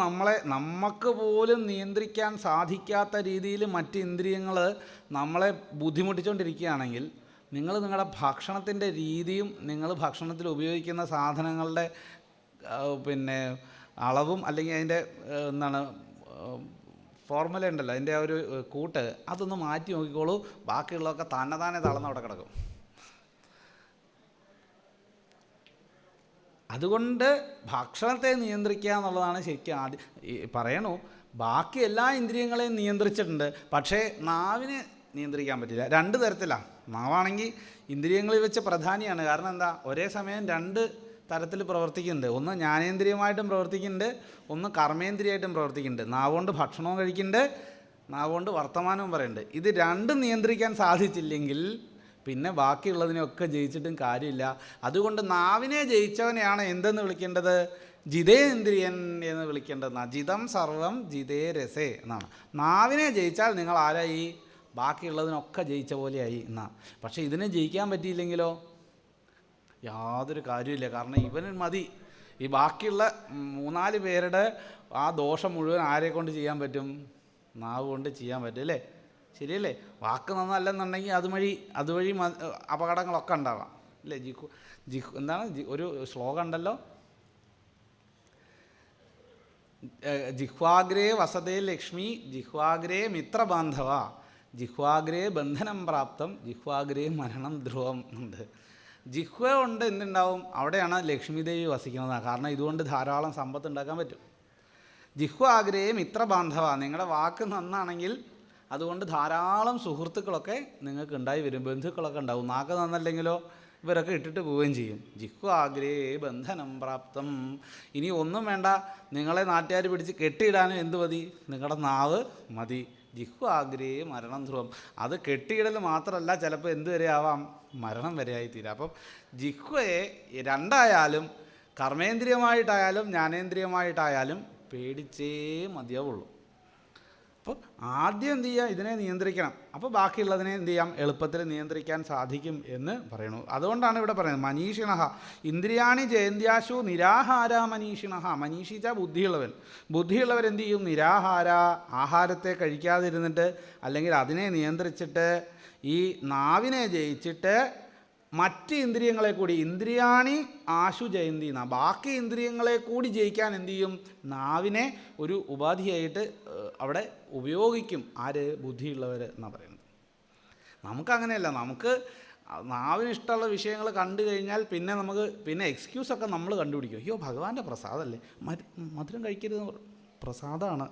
നമുക്ക് പോലും നിയന്ത്രിക്കാൻ സാധിക്കാത്ത രീതിയിൽ മറ്റ് ഇന്ദ്രിയങ്ങൾ നമ്മളെ ബുദ്ധിമുട്ടിച്ചുകൊണ്ടിരിക്കുകയാണെങ്കിൽ നിങ്ങളുടെ ഭക്ഷണത്തിൻ്റെ രീതിയും നിങ്ങൾ ഭക്ഷണത്തിൽ ഉപയോഗിക്കുന്ന സാധനങ്ങളുടെ അളവും അല്ലെങ്കിൽ അതിൻ്റെ ഫോർമുല ഉണ്ടല്ലോ, അതിൻ്റെ ആ ഒരു കൂട്ട്, അതൊന്ന് മാറ്റി നോക്കിക്കോളൂ. ബാക്കിയുള്ളതൊക്കെ തന്നെ തളർന്നവിടെ കിടക്കും. അതുകൊണ്ട് ഭക്ഷണത്തെ നിയന്ത്രിക്കുക എന്നുള്ളതാണ് ശരിക്കും ആദ്യം പറയണു. ബാക്കി എല്ലാ ഇന്ദ്രിയങ്ങളെയും നിയന്ത്രിച്ചിട്ടുണ്ട്, പക്ഷേ നാവിനെ നിയന്ത്രിക്കാൻ പറ്റില്ല. രണ്ട് തരത്തിലാണ്. നാവാണെങ്കിൽ ഇന്ദ്രിയങ്ങളിൽ വെച്ച് പ്രധാനിയാണ്. കാരണം എന്താ? ഒരേ സമയം രണ്ട് തരത്തിൽ പ്രവർത്തിക്കുന്നുണ്ട്. ഒന്ന് ജ്ഞാനേന്ദ്രിയമായിട്ടും പ്രവർത്തിക്കുന്നുണ്ട്, ഒന്ന് കർമ്മേന്ദ്രിയമായിട്ടും പ്രവർത്തിക്കുന്നുണ്ട്. നാവുകൊണ്ട് ഭക്ഷണവും കഴിക്കുന്നുണ്ട്, നാവുകൊണ്ട് വർത്തമാനവും പറയുന്നുണ്ട്. ഇത് രണ്ടും നിയന്ത്രിക്കാൻ സാധിച്ചില്ലെങ്കിൽ പിന്നെ ബാക്കിയുള്ളതിനെയൊക്കെ ജയിച്ചിട്ടും കാര്യമില്ല. അതുകൊണ്ട് നാവിനെ ജയിച്ചവനെയാണ് എന്തെന്ന് വിളിക്കേണ്ടത്? ജിതേന്ദ്രിയൻ എന്ന് വിളിക്കേണ്ടതെന്നാണ്. ജിതം സർവം ജിതേ രസേ എന്നാണ്. നാവിനെ ജയിച്ചാൽ നിങ്ങൾ ആരായി? ബാക്കിയുള്ളതിനൊക്കെ ജയിച്ച പോലെയായി എന്നാണ്. പക്ഷേ ഇതിനെ ജയിക്കാൻ പറ്റിയില്ലെങ്കിലോ യാതൊരു കാര്യമില്ല. കാരണം ഇവന് മതി. ഈ ബാക്കിയുള്ള 3-4 പേരുടെ ആ ദോഷം മുഴുവൻ ആരെ കൊണ്ട് ചെയ്യാൻ പറ്റും? നാവ് കൊണ്ട് ചെയ്യാൻ പറ്റും അല്ലേ? ശരിയല്ലേ? വാക്ക് നന്നല്ലെന്നുണ്ടെങ്കിൽ അതുവഴി അപകടങ്ങളൊക്കെ ഉണ്ടാവാം അല്ലേ? ഒരു ശ്ലോകം ഉണ്ടല്ലോ, ജിഹ്വാഗ്രേ വസതേ ലക്ഷ്മി ജിഹ്വാഗ്രേ മിത്രബാന്ധവ ജിഹ്വാഗ്രേ ബന്ധനം പ്രാപ്തം ജിഹ്വാഗ്രേ മരണം ധ്രുവം ഉണ്ട്. ജിഹ്വ കൊണ്ട് എന്തുണ്ടാവും? അവിടെയാണ് ലക്ഷ്മി ദേവി വസിക്കുന്നത്. കാരണം ഇതുകൊണ്ട് ധാരാളം സമ്പത്ത് ഉണ്ടാക്കാൻ പറ്റും. ജിഹ്വാഗ്രേ മിത്രബാന്ധവ, നിങ്ങളുടെ വാക്ക് നന്നാണെങ്കിൽ അതുകൊണ്ട് ധാരാളം സുഹൃത്തുക്കളൊക്കെ നിങ്ങൾക്ക് ഉണ്ടായി വരും, ബന്ധുക്കളൊക്കെ ഉണ്ടാവും. നാക്ക് നന്നല്ലെങ്കിലോ ഇവരൊക്കെ ഇട്ടിട്ട് പോവുകയും ചെയ്യും. ജിഹ്വാഗ്രേ ബന്ധനം പ്രാപ്തം. ഇനി ഒന്നും വേണ്ട, നിങ്ങളെ നാട്ടുകാർ പിടിച്ച് കെട്ടിയിടാനും എന്ത് മതി? നിങ്ങളുടെ നാവ് മതി. ജിഹ്വാഗ്രേ മരണം ധ്രുവം. അത് കെട്ടിയിടൽ മാത്രമല്ല, ചിലപ്പോൾ എന്ത് വരെ ആവാം? മരണം വരെയായി തീരാം. അപ്പം ജിഹ്വയെ രണ്ടായാലും, കർമ്മേന്ദ്രിയമായിട്ടായാലും ജ്ഞാനേന്ദ്രിയമായിട്ടായാലും പേടിച്ചേ മതിയാവുള്ളൂ. അപ്പോൾ ആദ്യം എന്ത് ചെയ്യുക? ഇതിനെ നിയന്ത്രിക്കണം. അപ്പോൾ ബാക്കിയുള്ളതിനെ എന്ത് ചെയ്യാം? എളുപ്പത്തിൽ നിയന്ത്രിക്കാൻ സാധിക്കും എന്ന് പറയണു. അതുകൊണ്ടാണ് ഇവിടെ പറയുന്നത് മനീഷിണഹ ഇന്ദ്രിയാണി ജയന്ത്യാശു നിരാഹാര മനീഷിണഹ. മനീഷിച്ച ബുദ്ധിയുള്ളവൻ. ബുദ്ധിയുള്ളവരെന്ത് ചെയ്യും? നിരാഹാര, ആഹാരത്തെ കഴിക്കാതിരുന്നിട്ട് അല്ലെങ്കിൽ അതിനെ നിയന്ത്രിച്ചിട്ട് ഈ നാവിനെ ജയിച്ചിട്ട് മറ്റ് ഇന്ദ്രിയങ്ങളെ കൂടി, ഇന്ദ്രിയാണി ആശു ജയന്തി എന്നാ, ബാക്കി ഇന്ദ്രിയങ്ങളെ കൂടി ജയിക്കാൻ എന്തു ചെയ്യും? നാവിനെ ഒരു ഉപാധിയായിട്ട് അവിടെ ഉപയോഗിക്കും. ആര്? ബുദ്ധിയുള്ളവർ എന്നാണ് പറയുന്നത്. നമുക്കങ്ങനെയല്ല. നമുക്ക് നാവിന് ഇഷ്ടമുള്ള വിഷയങ്ങൾ കണ്ടു കഴിഞ്ഞാൽ പിന്നെ എക്സ്ക്യൂസൊക്കെ നമ്മൾ കണ്ടുപിടിക്കും. അയ്യോ ഭഗവാന്റെ പ്രസാദമല്ലേ, മധുരം കഴിക്കരുത്, പ്രസാദമാണ്,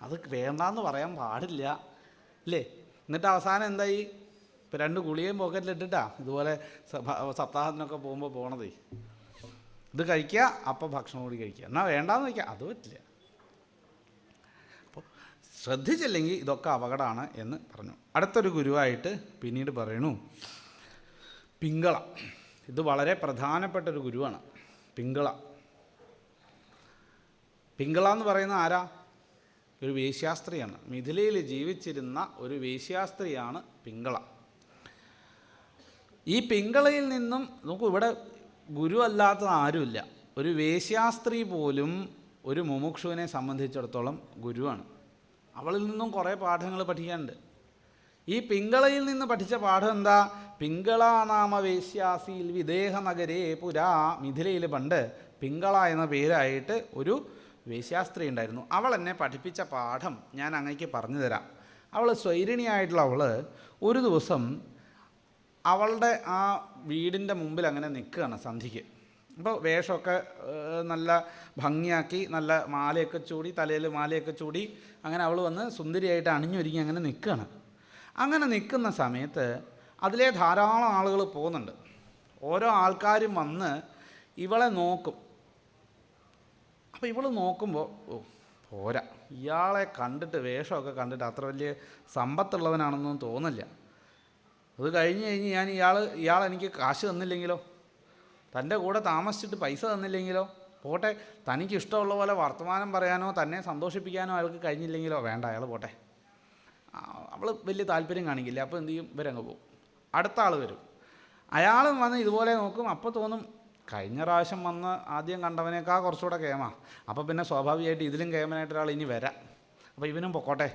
അത് വേണ്ടാന്ന് പറയാൻ പാടില്ല അല്ലേ? എന്നിട്ട് അവസാനം എന്തായി? ഇപ്പോൾ 2 ഗുളികയും പോക്കറ്റിലിട്ടിട്ടാ ഇതുപോലെ സപ്താഹത്തിനൊക്കെ പോകുമ്പോൾ പോണതേ. ഇത് കഴിക്കുക, അപ്പം ഭക്ഷണം കൂടി കഴിക്കുക, എന്നാൽ വേണ്ടാന്ന് വയ്ക്കുക, അത് പറ്റില്ല. അപ്പോൾ ശ്രദ്ധിച്ചില്ലെങ്കിൽ ഇതൊക്കെ അപകടമാണ് എന്ന് പറഞ്ഞു. അടുത്തൊരു ഗുരുവായിട്ട് പിന്നീട് പറയണു പിങ്കള. ഇത് വളരെ പ്രധാനപ്പെട്ടൊരു ഗുരുവാണ് പിങ്കള. പിങ്കള എന്ന് പറയുന്ന ആരാ? ഒരു വേശ്യാസ്ത്രീയാണ്. മിഥിലയിൽ ജീവിച്ചിരുന്ന ഒരു വേശ്യാസ്ത്രീയാണ് പിങ്കള. ഈ പിങ്കളയിൽ നിന്നും നമുക്ക് ഇവിടെ ഗുരു അല്ലാത്ത ആരുമില്ല. ഒരു വേശ്യാസ്ത്രീ പോലും ഒരു മുമുക്ഷുവിനെ സംബന്ധിച്ചിടത്തോളം ഗുരുവാണ്. അവളിൽ നിന്നും കുറേ പാഠങ്ങൾ പഠിക്കാനുണ്ട്. ഈ പിങ്കളയിൽ നിന്ന് പഠിച്ച പാഠം എന്താ? പിങ്കള നാമ വേശ്യാസിൽ വിദേഹ നഗരേ പുരാ. മിഥിലയിൽ പണ്ട് പിങ്കള എന്ന പേരായിട്ട് ഒരു വേശ്യാസ്ത്രീ ഉണ്ടായിരുന്നു. അവൾ എന്നെ പഠിപ്പിച്ച പാഠം ഞാൻ അങ്ങേക്ക് പറഞ്ഞു തരാം. അവൾ സ്വൈരിണിയായിട്ടുള്ള അവൾ ഒരു ദിവസം അവളുടെ ആ വീടിൻ്റെ മുമ്പിൽ അങ്ങനെ നിൽക്കുകയാണ് സന്ധ്യയ്ക്ക്. അപ്പോൾ വേഷമൊക്കെ നല്ല ഭംഗിയാക്കി, നല്ല മാലയൊക്കെ ചൂടി, തലയിൽ മാലയൊക്കെ ചൂടി, അങ്ങനെ അവൾ വന്ന് സുന്ദരിയായിട്ട് അണിഞ്ഞൊരുങ്ങി അങ്ങനെ നിൽക്കുകയാണ്. അങ്ങനെ നിൽക്കുന്ന സമയത്ത് അതിലെ ധാരാളം ആളുകൾ പോകുന്നുണ്ട്. ഓരോ ആൾക്കാരും വന്ന് ഇവളെ നോക്കും. അപ്പോൾ ഇവൾ നോക്കുമ്പോൾ പോരാ, ഇയാളെ കണ്ടിട്ട്, വേഷമൊക്കെ കണ്ടിട്ട് അത്ര വലിയ സമ്പത്തുള്ളവനാണെന്നൊന്നും തോന്നില്ല. അത് കഴിഞ്ഞ് ഇയാൾ എനിക്ക് കാശ് തന്നില്ലെങ്കിലോ, തൻ്റെ കൂടെ താമസിച്ചിട്ട് പൈസ തന്നില്ലെങ്കിലോ, പോട്ടെ, തനിക്ക് ഇഷ്ടമുള്ള പോലെ വർത്തമാനം പറയാനോ തന്നെ സന്തോഷിപ്പിക്കാനോ അയാൾക്ക് കഴിഞ്ഞില്ലെങ്കിലോ, വേണ്ട, അയാൾ പോട്ടെ. അവൾ വലിയ താല്പര്യം കാണിക്കില്ല. അപ്പോൾ എന്ത് ചെയ്യും, ഇവരങ്ങ് പോകും. അടുത്ത ആൾ വരും. അയാളും വന്ന് ഇതുപോലെ നോക്കും. അപ്പോൾ തോന്നും, കഴിഞ്ഞ പ്രാവശ്യം വന്ന് ആദ്യം കണ്ടവനേക്കാൾ കുറച്ചുകൂടെ കേമാ, അപ്പോൾ പിന്നെ സ്വാഭാവികമായിട്ട് ഇതിലും കേമനായിട്ട് ഒരാൾ ഇനി വരാം, അപ്പോൾ ഇവനും പൊക്കോട്ടെ,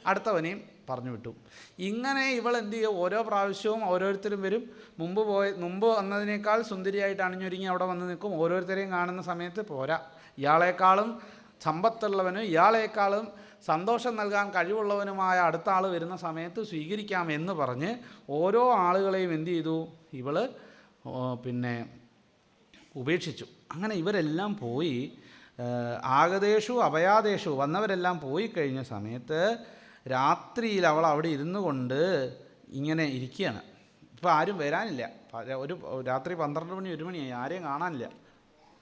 അടുത്തവനെയും പറഞ്ഞു വിട്ടു. ഇങ്ങനെ ഇവൾ എന്ത് ചെയ്യും, ഓരോ പ്രാവശ്യവും ഓരോരുത്തരും വരും. മുമ്പ് വന്നതിനേക്കാൾ സുന്ദരിയായിട്ട് അണിഞ്ഞൊരുങ്ങി അവിടെ വന്ന് നിൽക്കും. ഓരോരുത്തരെയും കാണുന്ന സമയത്ത് പോരാ, ഇയാളെക്കാളും സമ്പത്തുള്ളവനും ഇയാളെക്കാളും സന്തോഷം നൽകാൻ കഴിവുള്ളവനുമായ അടുത്ത ആൾ വരുന്ന സമയത്ത് സ്വീകരിക്കാം എന്ന് പറഞ്ഞ് ഓരോ ആളുകളെയും എന്ത് ചെയ്തു, ഇവൾ പിന്നെ ഉപേക്ഷിച്ചു. അങ്ങനെ ഇവരെല്ലാം പോയി, ആഗതേഷു അപയാദേശു വന്നവരെല്ലാം പോയി കഴിഞ്ഞ സമയത്ത് രാത്രിയിൽ അവൾ അവിടെ ഇരുന്നു കൊണ്ട് ഇങ്ങനെ ഇരിക്കുകയാണ്. ഇപ്പോൾ ആരും വരാനില്ല. ഒരു രാത്രി 12 മണി 1 മണിയായി, ആരെയും കാണാനില്ല.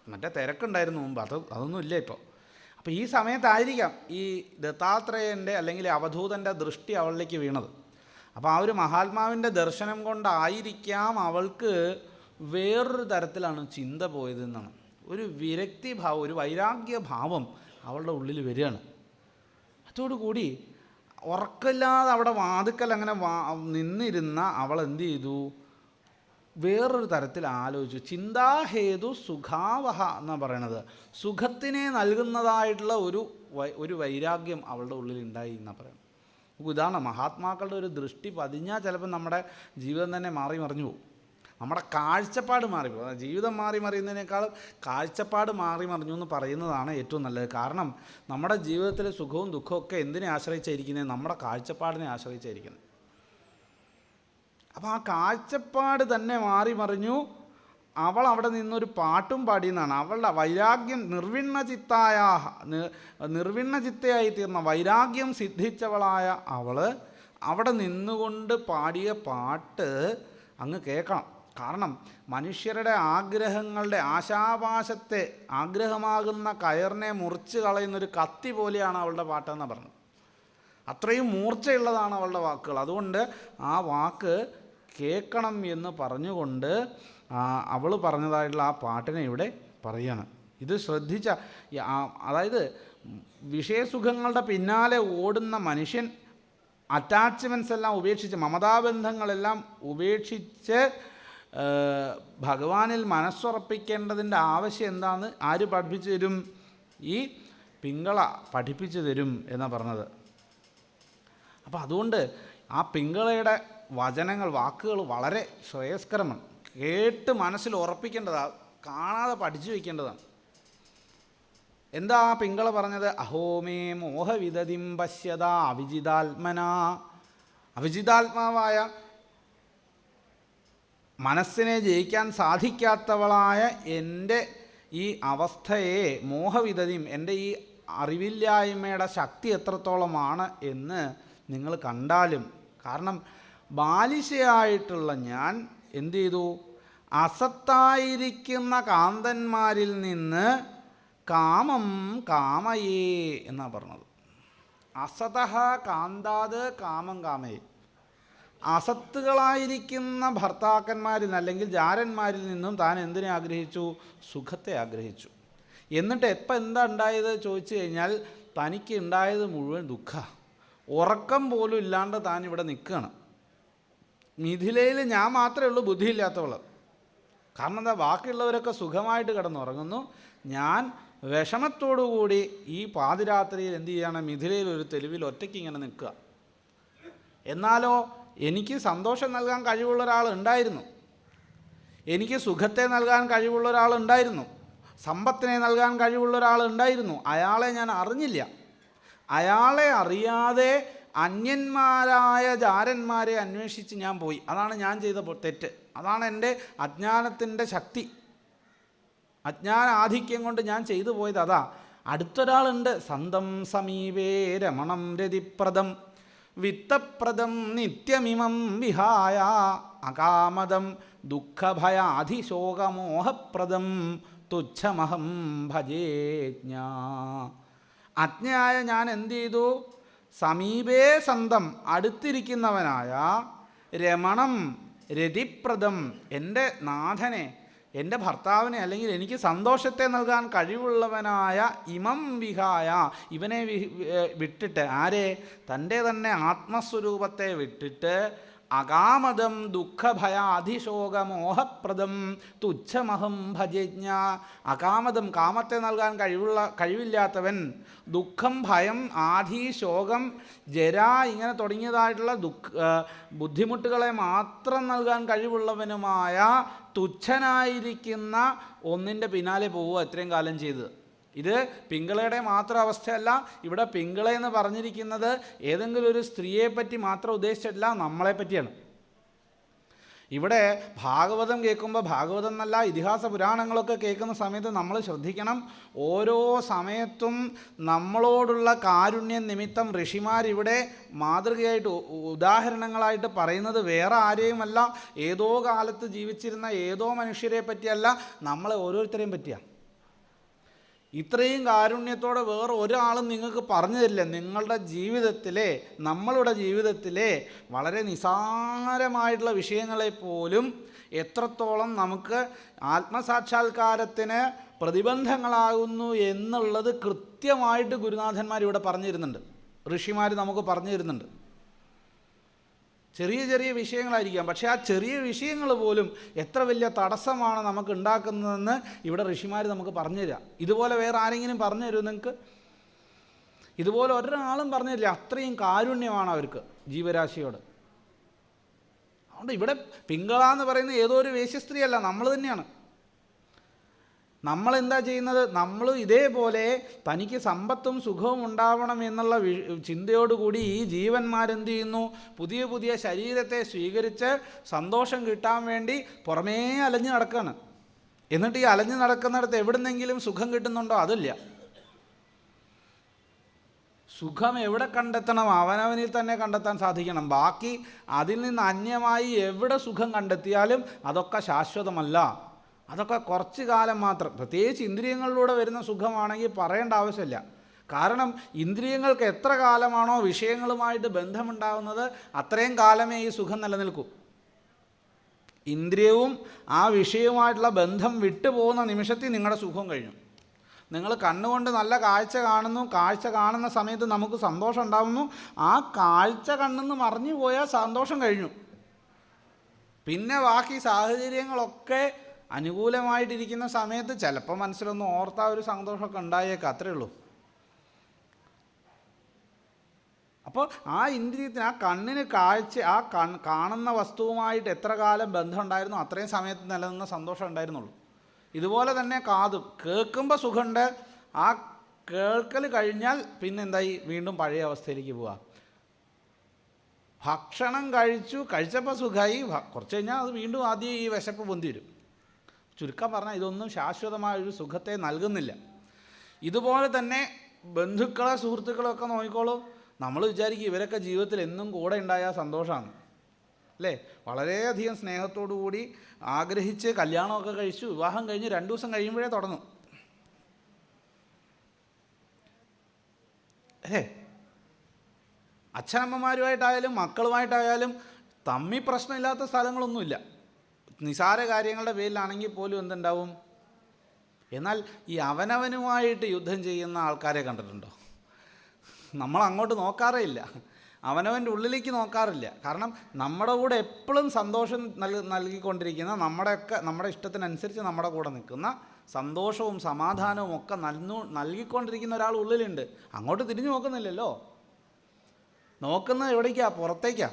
മറ്റേ തിരക്കുണ്ടായിരുന്നു മുമ്പ്, അതൊന്നും ഇല്ല ഇപ്പോൾ. അപ്പോൾ ഈ സമയത്തായിരിക്കാം ഈ ദത്താത്രേയൻ്റെ അല്ലെങ്കിൽ അവധൂതൻ്റെ ദൃഷ്ടി അവളിലേക്ക് വീണത്. അപ്പോൾ ആ ഒരു മഹാത്മാവിൻ്റെ ദർശനം കൊണ്ടായിരിക്കാം അവൾക്ക് വേറൊരു തരത്തിലാണ് ചിന്ത പോയതെന്നാണ്. ഒരു വിരക്തി ഭാവം, ഒരു വൈരാഗ്യഭാവം അവളുടെ ഉള്ളിൽ വരികയാണ്. അതോടുകൂടി ഉറക്കമില്ലാതെ അവിടെ വാതുക്കൽ അങ്ങനെ നിന്നിരുന്ന അവൾ എന്ത് ചെയ്തു, വേറൊരു തരത്തിൽ ആലോചിച്ചു. ചിന്താഹേതു സുഖാവഹ എന്നാണ് പറയണത്. സുഖത്തിനെ നൽകുന്നതായിട്ടുള്ള ഒരു വൈരാഗ്യം അവളുടെ ഉള്ളിൽ ഉണ്ടായി എന്നാണ് പറയുന്നത്. ഇതാണ് മഹാത്മാക്കളുടെ ഒരു ദൃഷ്ടി പതിഞ്ഞാൽ ചിലപ്പോൾ നമ്മുടെ ജീവിതം തന്നെ മാറി മറിഞ്ഞു പോകും. നമ്മുടെ കാഴ്ചപ്പാട് മാറിപ്പോകും. ജീവിതം മാറി മറിയുന്നതിനേക്കാളും കാഴ്ചപ്പാട് മാറി മറിഞ്ഞു എന്ന് പറയുന്നതാണ് ഏറ്റവും നല്ലത്. കാരണം നമ്മുടെ ജീവിതത്തിലെ സുഖവും ദുഃഖവും ഒക്കെ എന്തിനെ ആശ്രയിച്ചായിരിക്കുന്നത്, നമ്മുടെ കാഴ്ചപ്പാടിനെ ആശ്രയിച്ചായിരിക്കുന്നത്. അപ്പോൾ ആ കാഴ്ചപ്പാട് തന്നെ മാറി മറിഞ്ഞു. അവൾ അവിടെ നിന്നൊരു പാട്ടും പാടിയെന്നാണ്. അവളുടെ വൈരാഗ്യം നിർവിണ്ണ ചിത്തയായി തീർന്ന വൈരാഗ്യം സിദ്ധിച്ചവളായ അവൾ അവിടെ നിന്നുകൊണ്ട് പാടിയ പാട്ട് അങ്ങ് കേൾക്കണം. കാരണം മനുഷ്യരുടെ ആഗ്രഹങ്ങളുടെ ആശാപാശത്തെ, ആഗ്രഹമാകുന്ന കയറിനെ മുറിച്ച് കളയുന്നൊരു കത്തി പോലെയാണ് അവളുടെ പാട്ടെന്ന് പറഞ്ഞത്. അത്രയും മൂർച്ചയുള്ളതാണ് അവളുടെ വാക്കുകൾ. അതുകൊണ്ട് ആ വാക്ക് കേൾക്കണം എന്ന് പറഞ്ഞുകൊണ്ട് അവൾ പറഞ്ഞതായിട്ടുള്ള ആ പാട്ടിനെ ഇവിടെ പറയാണ്. ഇത് ശ്രദ്ധിച്ച, അതായത് വിഷയസുഖങ്ങളുടെ പിന്നാലെ ഓടുന്ന മനുഷ്യൻ അറ്റാച്ച്മെൻറ്റ്സ് എല്ലാം ഉപേക്ഷിച്ച്, മമതാബന്ധങ്ങളെല്ലാം ഉപേക്ഷിച്ച് ഭഗവാനിൽ മനസ്സുറപ്പിക്കേണ്ടതിൻ്റെ ആവശ്യം എന്താണെന്ന് ആര് പഠിപ്പിച്ചു തരും? ഈ പിങ്കള പഠിപ്പിച്ചു തരും എന്നാണ് പറഞ്ഞത്. അപ്പോൾ അതുകൊണ്ട് ആ പിങ്കളയുടെ വചനങ്ങൾ, വാക്കുകൾ വളരെ ശ്രേയസ്കരമാണ്. കേട്ട് മനസ്സിൽ ഉറപ്പിക്കേണ്ടതാണ്, കാണാതെ പഠിച്ചു വയ്ക്കേണ്ടതാണ്. എന്താ ആ പിങ്കള പറഞ്ഞത്? അഹോമേ മോഹവിദതിം പശ്യത അവിജിതാത്മനാ. അവിജിതാത്മാവായ, മനസ്സിനെ ജയിക്കാൻ സാധിക്കാത്തവളായ എൻ്റെ ഈ അവസ്ഥയെ, മോഹവിദതിം, എൻ്റെ ഈ അറിവില്ലായ്മയുടെ ശക്തി എത്രത്തോളമാണ് എന്ന് നിങ്ങൾ കണ്ടാലും. കാരണം ബാലിശയായിട്ടുള്ള ഞാൻ എന്തു ചെയ്തു, അസത്തായിരിക്കുന്ന കാന്തന്മാരിൽ നിന്ന് കാമം കാമയേ എന്നാണ് പറഞ്ഞത്. അസതഃ കാന്താത് കാമം കാമയേ. അസത്തുകളായിരിക്കുന്ന ഭർത്താക്കന്മാരിൽ നിന്ന് അല്ലെങ്കിൽ ജാരന്മാരിൽ നിന്നും താൻ എന്തിനെ ആഗ്രഹിച്ചു? സുഖത്തെ ആഗ്രഹിച്ചു. എന്നിട്ട് എപ്പോൾ എന്താ ഉണ്ടായത് ചോദിച്ചു കഴിഞ്ഞാൽ തനിക്ക് ഉണ്ടായത് മുഴുവൻ ദുഃഖ. ഉറക്കം പോലും ഇല്ലാണ്ട് താൻ ഇവിടെ നിൽക്കുകയാണ്. മിഥിലയിൽ ഞാൻ മാത്രമേ ഉള്ളൂ ബുദ്ധിയില്ലാത്തവൾ. കാരണം എന്താ, ബാക്കിയുള്ളവരൊക്കെ സുഖമായിട്ട് കിടന്നുറങ്ങുന്നു. ഞാൻ വിഷമത്തോടുകൂടി ഈ പാതിരാത്രിയിൽ എന്ത് ചെയ്യാണ്, മിഥിലയിൽ ഒരു തെരുവിൽ ഒറ്റയ്ക്ക് ഇങ്ങനെ നിൽക്കുക. എന്നാലോ എനിക്ക് സന്തോഷം നൽകാൻ കഴിവുള്ള ഒരാൾ ഉണ്ടായിരുന്നു, എനിക്ക് സുഖത്തെ നൽകാൻ കഴിവുള്ള ഒരാൾ ഉണ്ടായിരുന്നു, സമ്പത്തിനെ നൽകാൻ കഴിവുള്ള ഒരാൾ ഉണ്ടായിരുന്നു. അയാളെ ഞാൻ അറിഞ്ഞില്ല. അയാളെ അറിയാതെ അന്യന്മാരായ ജാരന്മാരെ അന്വേഷിച്ച് ഞാൻ പോയി. അതാണ് ഞാൻ ചെയ്ത തെറ്റ്. അതാണ് എൻ്റെ അജ്ഞാനത്തിൻ്റെ ശക്തി. അജ്ഞാന ആധിക്യം കൊണ്ട് ഞാൻ ചെയ്തു പോയത് അതാ. അടുത്തൊരാളുണ്ട്, സന്തം സമീപേ രമണം രതിപ്രദം വിത്തപ്രദം നിത്യമിമം വിഹായ അകാമദം ദുഃഖഭയാധിശോകമോഹപ്രദം തുച്ഛമഹം ഭജേജ്ഞാ. അജ്ഞയായ ഞാൻ എന്ത് ചെയ്തു? സമീപേ സന്തം, അടുത്തിരിക്കുന്നവനായ, രമണം രതിപ്രദം, എൻ്റെ നാഥനെ, എൻ്റെ ഭർത്താവിനെ, അല്ലെങ്കിൽ എനിക്ക് സന്തോഷത്തെ നൽകാൻ കഴിവുള്ളവനായ ഇമം വിഹായ, ഇവനെ വിട്ടിട്ട്, ആരെ? തൻ്റെ തന്നെ ആത്മസ്വരൂപത്തെ വിട്ടിട്ട്, അകാമദം ദുഃഖഭയാധിശോകമോഹപ്രദം തുച്ഛമഹം ഭജജ്ഞ. അകാമദം, കാമത്തെ നൽകാൻ കഴിവില്ലാത്തവൻ, ദുഃഖം, ഭയം, ആധി, ശോകം, ജര, ഇങ്ങനെ തുടങ്ങിയതായിട്ടുള്ള ബുദ്ധിമുട്ടുകളെ മാത്രം നൽകാൻ കഴിവുള്ളവനുമായ തുച്ഛനായിരിക്കുന്ന ഒന്നിൻ്റെ പിന്നാലെ പോവുക ഇത്രയും കാലം ചെയ്തത്. ഇത് പിങ്കളയുടെ മാത്രം അവസ്ഥയല്ല. ഇവിടെ പിങ്കള എന്ന് പറഞ്ഞിരിക്കുന്നത് ഏതെങ്കിലും ഒരു സ്ത്രീയെപ്പറ്റി മാത്രം ഉദ്ദേശിച്ചിട്ടില്ല, നമ്മളെ പറ്റിയാണ്. ഇവിടെ ഭാഗവതം കേൾക്കുമ്പോൾ, ഭാഗവതം എന്നല്ല, ഇതിഹാസ പുരാണങ്ങളൊക്കെ കേൾക്കുന്ന സമയത്ത് നമ്മൾ ശ്രദ്ധിക്കണം, ഓരോ സമയത്തും നമ്മളോടുള്ള കാരുണ്യം നിമിത്തം ഋഷിമാരിവിടെ മാതൃകയായിട്ട്, ഉദാഹരണങ്ങളായിട്ട് പറയുന്നത് വേറെ ആരെയുമല്ല, ഏതോ കാലത്ത് ജീവിച്ചിരുന്ന ഏതോ മനുഷ്യരെ പറ്റിയല്ല, നമ്മളെ ഓരോരുത്തരെയും പറ്റിയാണ്. ഇത്രയും കാരുണ്യത്തോടെ വേറെ ഒരാളും നിങ്ങൾക്ക് പറഞ്ഞു തരില്ല. നിങ്ങളുടെ ജീവിതത്തിലെ, നമ്മളുടെ ജീവിതത്തിലെ വളരെ നിസാരമായിട്ടുള്ള വിഷയങ്ങളെ പോലും എത്രത്തോളം നമുക്ക് ആത്മസാക്ഷാത്കാരത്തിന് പ്രതിബന്ധങ്ങളാകുന്നു എന്നുള്ളത് കൃത്യമായിട്ട് ഗുരുനാഥന്മാർ ഇവിടെ പറഞ്ഞു തരുന്നുണ്ട്, ഋഷിമാർ നമുക്ക് പറഞ്ഞു തരുന്നുണ്ട്. ചെറിയ ചെറിയ വിഷയങ്ങളായിരിക്കാം, പക്ഷേ ആ ചെറിയ വിഷയങ്ങൾ പോലും എത്ര വലിയ തടസ്സമാണ് നമുക്ക് ഉണ്ടാക്കുന്നതെന്ന് ഇവിടെ ഋഷിമാർ നമുക്ക് പറഞ്ഞു തരിക. ഇതുപോലെ വേറെ ആരെങ്കിലും പറഞ്ഞു തരുമോ നിങ്ങൾക്ക്? ഇതുപോലെ ഒരാളും പറഞ്ഞു തരില്ല. അത്രയും കാരുണ്യമാണ് അവർക്ക് ജീവരാശിയോട്. അതുകൊണ്ട് ഇവിടെ പിങ്കള എന്ന് പറയുന്ന ഏതോ ഒരു വേശ്യസ്ത്രീയല്ല, നമ്മൾ തന്നെയാണ്. നമ്മളെന്താ ചെയ്യുന്നത്? നമ്മൾ ഇതേപോലെ തനിക്ക് സമ്പത്തും സുഖവും ഉണ്ടാവണം എന്നുള്ള ചിന്തയോടുകൂടി ഈ ജീവന്മാരെന്ത് ചെയ്യുന്നു? പുതിയ പുതിയ ശരീരത്തെ സ്വീകരിച്ച് സന്തോഷം കിട്ടാൻ വേണ്ടി പുറമേ അലഞ്ഞു നടക്കുകയാണ്. എന്നിട്ട് ഈ അലഞ്ഞു നടക്കുന്നിടത്ത് എവിടുന്നെങ്കിലും സുഖം കിട്ടുന്നുണ്ടോ? അതില്ല. സുഖം എവിടെ കണ്ടെത്തണം? അവനവനിൽ തന്നെ കണ്ടെത്താൻ സാധിക്കണം. ബാക്കി അതിൽ നിന്ന് അന്യമായി എവിടെ സുഖം കണ്ടെത്തിയാലും അതൊക്കെ ശാശ്വതമല്ല, അതൊക്കെ കുറച്ച് കാലം മാത്രം. പ്രത്യേകിച്ച് ഇന്ദ്രിയങ്ങളിലൂടെ വരുന്ന സുഖമാണെങ്കിൽ പറയേണ്ട ആവശ്യമില്ല. കാരണം ഇന്ദ്രിയങ്ങൾക്ക് എത്ര കാലമാണോ വിഷയങ്ങളുമായിട്ട് ബന്ധമുണ്ടാകുന്നത് അത്രയും കാലമേ ഈ സുഖം നിലനിൽക്കൂ. ഇന്ദ്രിയവും ആ വിഷയവുമായിട്ടുള്ള ബന്ധം വിട്ടുപോകുന്ന നിമിഷത്തിൽ നിങ്ങളുടെ സുഖം കഴിഞ്ഞു. നിങ്ങൾ കണ്ണുകൊണ്ട് നല്ല കാഴ്ച കാണുന്നു, കാഴ്ച കാണുന്ന സമയത്ത് നമുക്ക് സന്തോഷം ഉണ്ടാകുന്നു. ആ കാഴ്ച കണ്ണെന്ന് മറിഞ്ഞു പോയാൽ സന്തോഷം കഴിഞ്ഞു. പിന്നെ ബാക്കി സാഹചര്യങ്ങളൊക്കെ അനുകൂലമായിട്ടിരിക്കുന്ന സമയത്ത് ചിലപ്പോൾ മനസ്സിലൊന്ന് ഓർത്താ ഒരു സന്തോഷമൊക്കെ ഉണ്ടായേക്കാം, അത്രയേ ഉള്ളൂ. അപ്പോൾ ആ ഇന്ദ്രിയത്തിന്, ആ കണ്ണിന് കാഴ്ച, ആ കാണുന്ന വസ്തുവുമായിട്ട് എത്ര കാലം ബന്ധം ഉണ്ടായിരുന്നു അത്രയും സമയത്ത് നിലനിന്ന സന്തോഷം ഉണ്ടായിരുന്നുള്ളൂ. ഇതുപോലെ തന്നെ കാതും, കേൾക്കുമ്പോൾ സുഖമുണ്ട്, ആ കേൾക്കൽ കഴിഞ്ഞാൽ പിന്നെ എന്തായി? വീണ്ടും പഴയ അവസ്ഥയിലേക്ക് പോവുക. ഭക്ഷണം കഴിച്ചപ്പോൾ സുഖമായി, കുറച്ച് കഴിഞ്ഞാൽ അത് വീണ്ടും ആദ്യം ഈ വിശപ്പ് പൊന്തി വരും. ചുരുക്കം പറഞ്ഞാൽ ഇതൊന്നും ശാശ്വതമായൊരു സുഖത്തെ നൽകുന്നില്ല. ഇതുപോലെ തന്നെ ബന്ധുക്കളെ, സുഹൃത്തുക്കളൊക്കെ നോക്കിക്കോളൂ. നമ്മൾ വിചാരിക്കും ഇവരൊക്കെ ജീവിതത്തിൽ എന്നും കൂടെ ഉണ്ടായാൽ സന്തോഷമാണ്, അല്ലേ? വളരെയധികം സ്നേഹത്തോടു കൂടി ആഗ്രഹിച്ച് കല്യാണമൊക്കെ കഴിച്ചു, വിവാഹം കഴിഞ്ഞ് 2 ദിവസം കഴിയുമ്പോഴേ തുടങ്ങും, അല്ലേ? അച്ഛനമ്മമാരുമായിട്ടായാലും മക്കളുമായിട്ടായാലും തമ്മിൽ പ്രശ്നമില്ലാത്ത സ്ഥലങ്ങളൊന്നുമില്ല. നിസാര കാര്യങ്ങളുടെ പേരിലാണെങ്കിൽ പോലും എന്തുണ്ടാവും? എന്നാൽ ഈ അവനവനുമായിട്ട് യുദ്ധം ചെയ്യുന്ന ആൾക്കാരെ കണ്ടിട്ടുണ്ടോ? നമ്മൾ അങ്ങോട്ട് നോക്കാറേ ഇല്ല, അവനവൻ്റെ ഉള്ളിലേക്ക് നോക്കാറില്ല. കാരണം നമ്മുടെ കൂടെ എപ്പോഴും സന്തോഷം നൽകിക്കൊണ്ടിരിക്കുന്ന, നമ്മുടെ ഇഷ്ടത്തിനനുസരിച്ച് നമ്മുടെ കൂടെ നിൽക്കുന്ന, സന്തോഷവും സമാധാനവും ഒക്കെ നൽകിക്കൊണ്ടിരിക്കുന്ന ഒരാൾ ഉള്ളിലുണ്ട്. അങ്ങോട്ട് തിരിഞ്ഞു നോക്കുന്നില്ലല്ലോ. നോക്കുന്നത് എവിടേക്കാ? പുറത്തേക്കാ.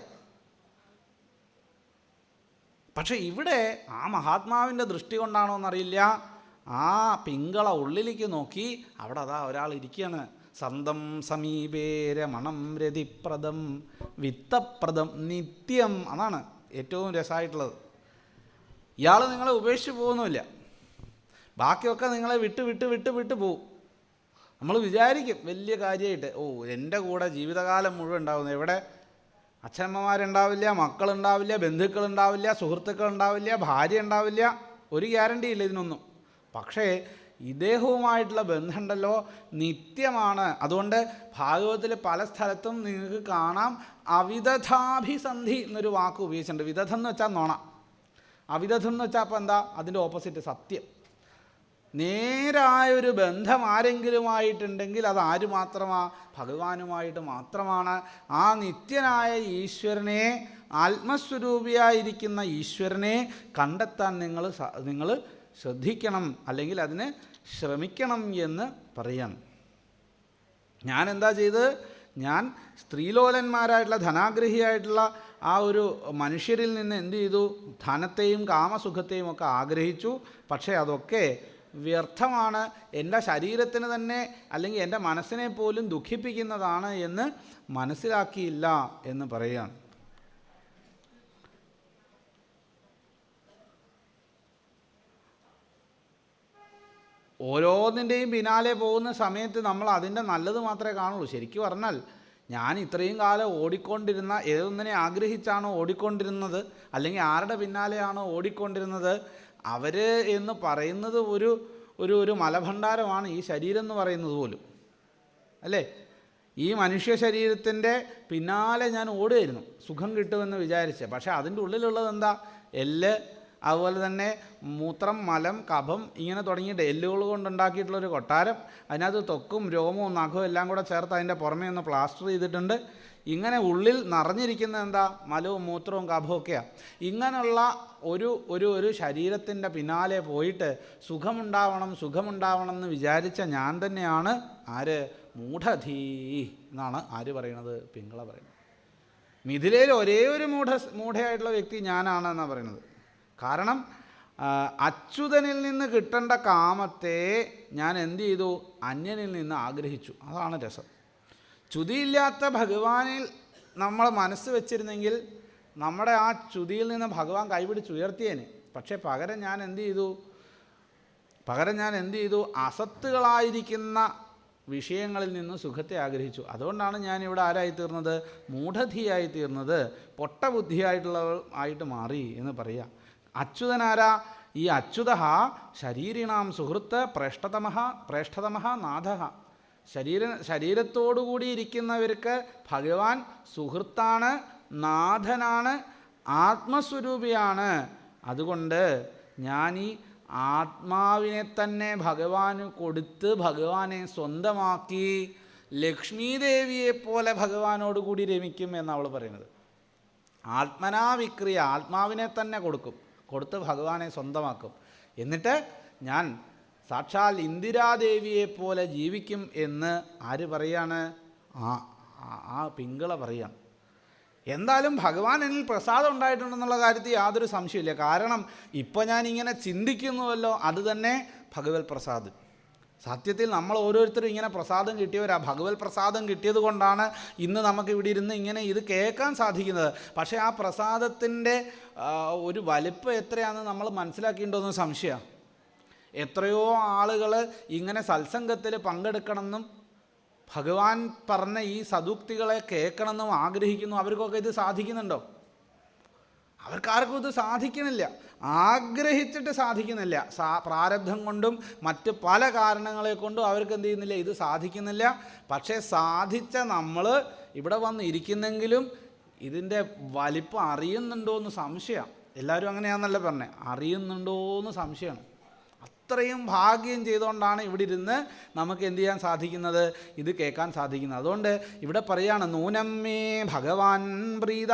പക്ഷെ ഇവിടെ ആ മഹാത്മാവിൻ്റെ ദൃഷ്ടി കൊണ്ടാണോ എന്നറിയില്ല, ആ പിങ്കള ഉള്ളിലേക്ക് നോക്കി അവിടെ അതാ ഒരാൾ ഇരിക്കുകയാണ്, സന്തം സമീപേ രമണം രതിപ്രദം വിത്തപ്രദം നിത്യം. അതാണ് ഏറ്റവും രസമായിട്ടുള്ളത്. ഇയാൾ നിങ്ങളെ ഉപേക്ഷിച്ച് പോകുന്നുമില്ല, ബാക്കിയൊക്കെ നിങ്ങളെ വിട്ട് പോവും. നമ്മൾ വിചാരിക്കും വലിയ കാര്യമായിട്ട്, എൻ്റെ കൂടെ ജീവിതകാലം മുഴുവൻ ഉണ്ടാവുന്നു. എവിടെ? അച്ഛനമ്മമാരുണ്ടാവില്ല, മക്കളുണ്ടാവില്ല, ബന്ധുക്കളുണ്ടാവില്ല, സുഹൃത്തുക്കളുണ്ടാവില്ല, ഭാര്യ ഉണ്ടാവില്ല, ഒരു ഗ്യാരണ്ടി ഇല്ല ഇതിനൊന്നും. പക്ഷേ ഇദ്ദേഹവുമായിട്ടുള്ള ബന്ധമുണ്ടല്ലോ നിത്യമാണ്. അതുകൊണ്ട് ഭാഗവതത്തിൽ പല സ്ഥലത്തും നിങ്ങൾക്ക് കാണാം അവിദധാഭിസന്ധി എന്നൊരു വാക്ക് ഉപയോഗിച്ചിട്ടുണ്ട്. വിദധം എന്ന് വെച്ചാൽ നുണ, അവിദധം എന്ന് വെച്ചാൽ അപ്പോൾ എന്താ? അതിൻ്റെ ഓപ്പോസിറ്റ് സത്യം. നേരായൊരു ബന്ധം ആരെങ്കിലുമായിട്ടുണ്ടെങ്കിൽ അത് ആര് മാത്രമാണ്? ഭഗവാനുമായിട്ട് മാത്രമാണ്. ആ നിത്യനായ ഈശ്വരനെ, ആത്മസ്വരൂപിയായിരിക്കുന്ന ഈശ്വരനെ കണ്ടെത്താൻ നിങ്ങൾ ശ്രദ്ധിക്കണം, അല്ലെങ്കിൽ അതിന് ശ്രമിക്കണം എന്ന് പറയാണ്. ഞാൻ എന്താ ചെയ്തത്? ഞാൻ സ്ത്രീലോലന്മാരായിട്ടുള്ള ധനാഗ്രഹിയായിട്ടുള്ള ആ ഒരു മനുഷ്യരിൽ നിന്ന് എന്ത് ചെയ്തു? ധനത്തെയും കാമസുഖത്തെയും ഒക്കെ ആഗ്രഹിച്ചു. പക്ഷേ അതൊക്കെ വ്യർത്ഥമാണ്, എൻ്റെ ശരീരത്തിന് തന്നെ അല്ലെങ്കിൽ എൻ്റെ മനസ്സിനെ പോലും ദുഃഖിപ്പിക്കുന്നതാണ് എന്ന് മനസ്സിലാക്കിയില്ല എന്ന് പറയുകയാണ്. ഓരോന്നിൻ്റെയും പിന്നാലെ പോകുന്ന സമയത്ത് നമ്മൾ അതിൻ്റെ നല്ലത് മാത്രമേ കാണുള്ളൂ. ശരിക്കും പറഞ്ഞാൽ ഞാൻ ഇത്രയും കാലം ഓടിക്കൊണ്ടിരുന്ന ഏതൊന്നിനെ ആഗ്രഹിച്ചാണോ ഓടിക്കൊണ്ടിരുന്നത്, അല്ലെങ്കിൽ ആരുടെ പിന്നാലെയാണോ ഓടിക്കൊണ്ടിരുന്നത്, അവർ എന്ന് പറയുന്നത് ഒരു മലഭണ്ഡാരമാണ് ഈ ശരീരം എന്ന് പറയുന്നത് പോലും, അല്ലേ? ഈ മനുഷ്യ ശരീരത്തിൻ്റെ പിന്നാലെ ഞാൻ ഓടുമായിരുന്നു സുഖം കിട്ടുമെന്ന് വിചാരിച്ച്. പക്ഷേ അതിൻ്റെ ഉള്ളിലുള്ളത് എന്താ? എല്ല്, അതുപോലെ തന്നെ മൂത്രം, മലം, കഫം, ഇങ്ങനെ തുടങ്ങിയിട്ട് എല്ലുകൾ കൊണ്ടുണ്ടാക്കിയിട്ടുള്ളൊരു കൊട്ടാരം. അതിനകത്ത് തൊക്കും രോമവും നഖവും എല്ലാം കൂടെ ചേർത്ത് അതിൻ്റെ പുറമേ ഒന്ന് പ്ലാസ്റ്റർ ചെയ്തിട്ടുണ്ട്. ഇങ്ങനെ ഉള്ളിൽ നിറഞ്ഞിരിക്കുന്നത് എന്താ? മലവും മൂത്രവും കഫവും ഒക്കെയാണ്. ഇങ്ങനെയുള്ള ഒരു ശരീരത്തിൻ്റെ പിന്നാലെ പോയിട്ട് സുഖമുണ്ടാവണം എന്ന് വിചാരിച്ച ഞാൻ തന്നെയാണ് ആര്? മൂഢധീ എന്നാണ് ആര് പറയണത്? പിങ്കള പറയുന്നത്. മിഥിലയിൽ ഒരേ ഒരു മൂഢയായിട്ടുള്ള വ്യക്തി ഞാനാണെന്നാണ് പറയുന്നത്. കാരണം അച്യുതനിൽ നിന്ന് കിട്ടേണ്ട കാമത്തെ ഞാൻ എന്ത് ചെയ്തു? അന്യനിൽ നിന്ന് ആഗ്രഹിച്ചു. അതാണ് രസം. ച്യുതിയില്ലാത്ത ഭഗവാനിൽ നമ്മൾ മനസ്സ് വെച്ചിരുന്നെങ്കിൽ നമ്മുടെ ആ ച്യുതിയിൽ നിന്ന് ഭഗവാൻ കൈപിടിച്ചുയർത്തിയേനെ. പക്ഷേ പകരം ഞാൻ എന്ത് ചെയ്തു? അസത്തുകളായിരിക്കുന്ന വിഷയങ്ങളിൽ നിന്ന് സുഖത്തെ ആഗ്രഹിച്ചു. അതുകൊണ്ടാണ് ഞാനിവിടെ ആരായിത്തീർന്നത്? മൂഢധിയായിത്തീർന്നത്, പൊട്ടബുദ്ധിയായിട്ട് മാറി എന്ന് പറയുക. അച്യുതനാരാ? ഈ അച്യുത ശരീരിണാം സുഹൃത്ത് പ്രേഷ്ഠതമഃ നാഥഃ. ശരീരത്തോടുകൂടി ഇരിക്കുന്നവർക്ക് ഭഗവാൻ സുഹൃത്താണ്, നാഥനാണ്, ആത്മസ്വരൂപിയാണ്. അതുകൊണ്ട് ഞാൻ ഈ ആത്മാവിനെ തന്നെ ഭഗവാന് കൊടുത്ത് ഭഗവാനെ സ്വന്തമാക്കി ലക്ഷ്മീദേവിയെപ്പോലെ ഭഗവാനോടുകൂടി രമിക്കും എന്നവൾ പറയുന്നത്. ആത്മനാ വിക്രിയ, ആത്മാവിനെ തന്നെ കൊടുത്ത് ഭഗവാനെ സ്വന്തമാക്കും. എന്നിട്ട് ഞാൻ സാക്ഷാൽ ഇന്ദിരാദേവിയെപ്പോലെ ജീവിക്കും എന്ന് ആര് പറയാണ്? ആ പിങ്കള പറയാണ്. എന്തായാലും ഭഗവാൻ എന്നിൽ പ്രസാദം ഉണ്ടായിട്ടുണ്ടെന്നുള്ള കാര്യത്തിൽ യാതൊരു സംശയമില്ല. കാരണം ഇപ്പോൾ ഞാനിങ്ങനെ ചിന്തിക്കുന്നുവല്ലോ, അത് തന്നെ ഭഗവത് പ്രസാദം. സത്യത്തിൽ നമ്മൾ ഓരോരുത്തരും ഇങ്ങനെ പ്രസാദം കിട്ടിയവരാ. ഭഗവത് പ്രസാദം കിട്ടിയത് കൊണ്ടാണ് ഇന്ന് നമുക്ക് ഇവിടെ ഇരുന്ന് ഇങ്ങനെ ഇത് കേൾക്കാൻ സാധിക്കുന്നത്. പക്ഷേ ആ പ്രസാദത്തിൻ്റെ ഒരു വലിപ്പം എത്രയാണെന്ന് നമ്മൾ മനസ്സിലാക്കിയിട്ടുണ്ടോയെന്ന് സംശയമാണ്. എത്രയോ ആളുകൾ ഇങ്ങനെ സത്സംഗത്തിൽ പങ്കെടുക്കണമെന്നും ഭഗവാൻ പറഞ്ഞ ഈ സദുക്തികളെ കേൾക്കണമെന്നും ആഗ്രഹിക്കുന്നു. അവർക്കൊക്കെ ഇത് സാധിക്കുന്നുണ്ടോ? അവർക്കാർക്കും ഇത് സാധിക്കുന്നില്ല. ആഗ്രഹിച്ചിട്ട് സാധിക്കുന്നില്ല. പ്രാരബ്ധം കൊണ്ടും മറ്റ് പല കാരണങ്ങളെ കൊണ്ടും അവർക്ക് എന്ത് ചെയ്യുന്നില്ല, ഇത് സാധിക്കുന്നില്ല. പക്ഷേ സാധിച്ച നമ്മൾ ഇവിടെ വന്ന് ഇരിക്കുന്നെങ്കിലും ഇതിൻ്റെ വലിപ്പം അറിയുന്നുണ്ടോ എന്ന് സംശയമാണ്. എല്ലാവരും അങ്ങനെയാണെന്നല്ല പറഞ്ഞത്, അറിയുന്നുണ്ടോ എന്ന് സംശയമാണ്. അത്രയും ഭാഗ്യം ചെയ്തുകൊണ്ടാണ് ഇവിടെ ഇരുന്ന് നമുക്ക് എന്ത് ചെയ്യാൻ സാധിക്കുന്നത്, ഇത് കേൾക്കാൻ സാധിക്കുന്നത്. അതുകൊണ്ട് ഇവിടെ പറയാണ്, നൂനമ്മേ ഭഗവാൻ പ്രീത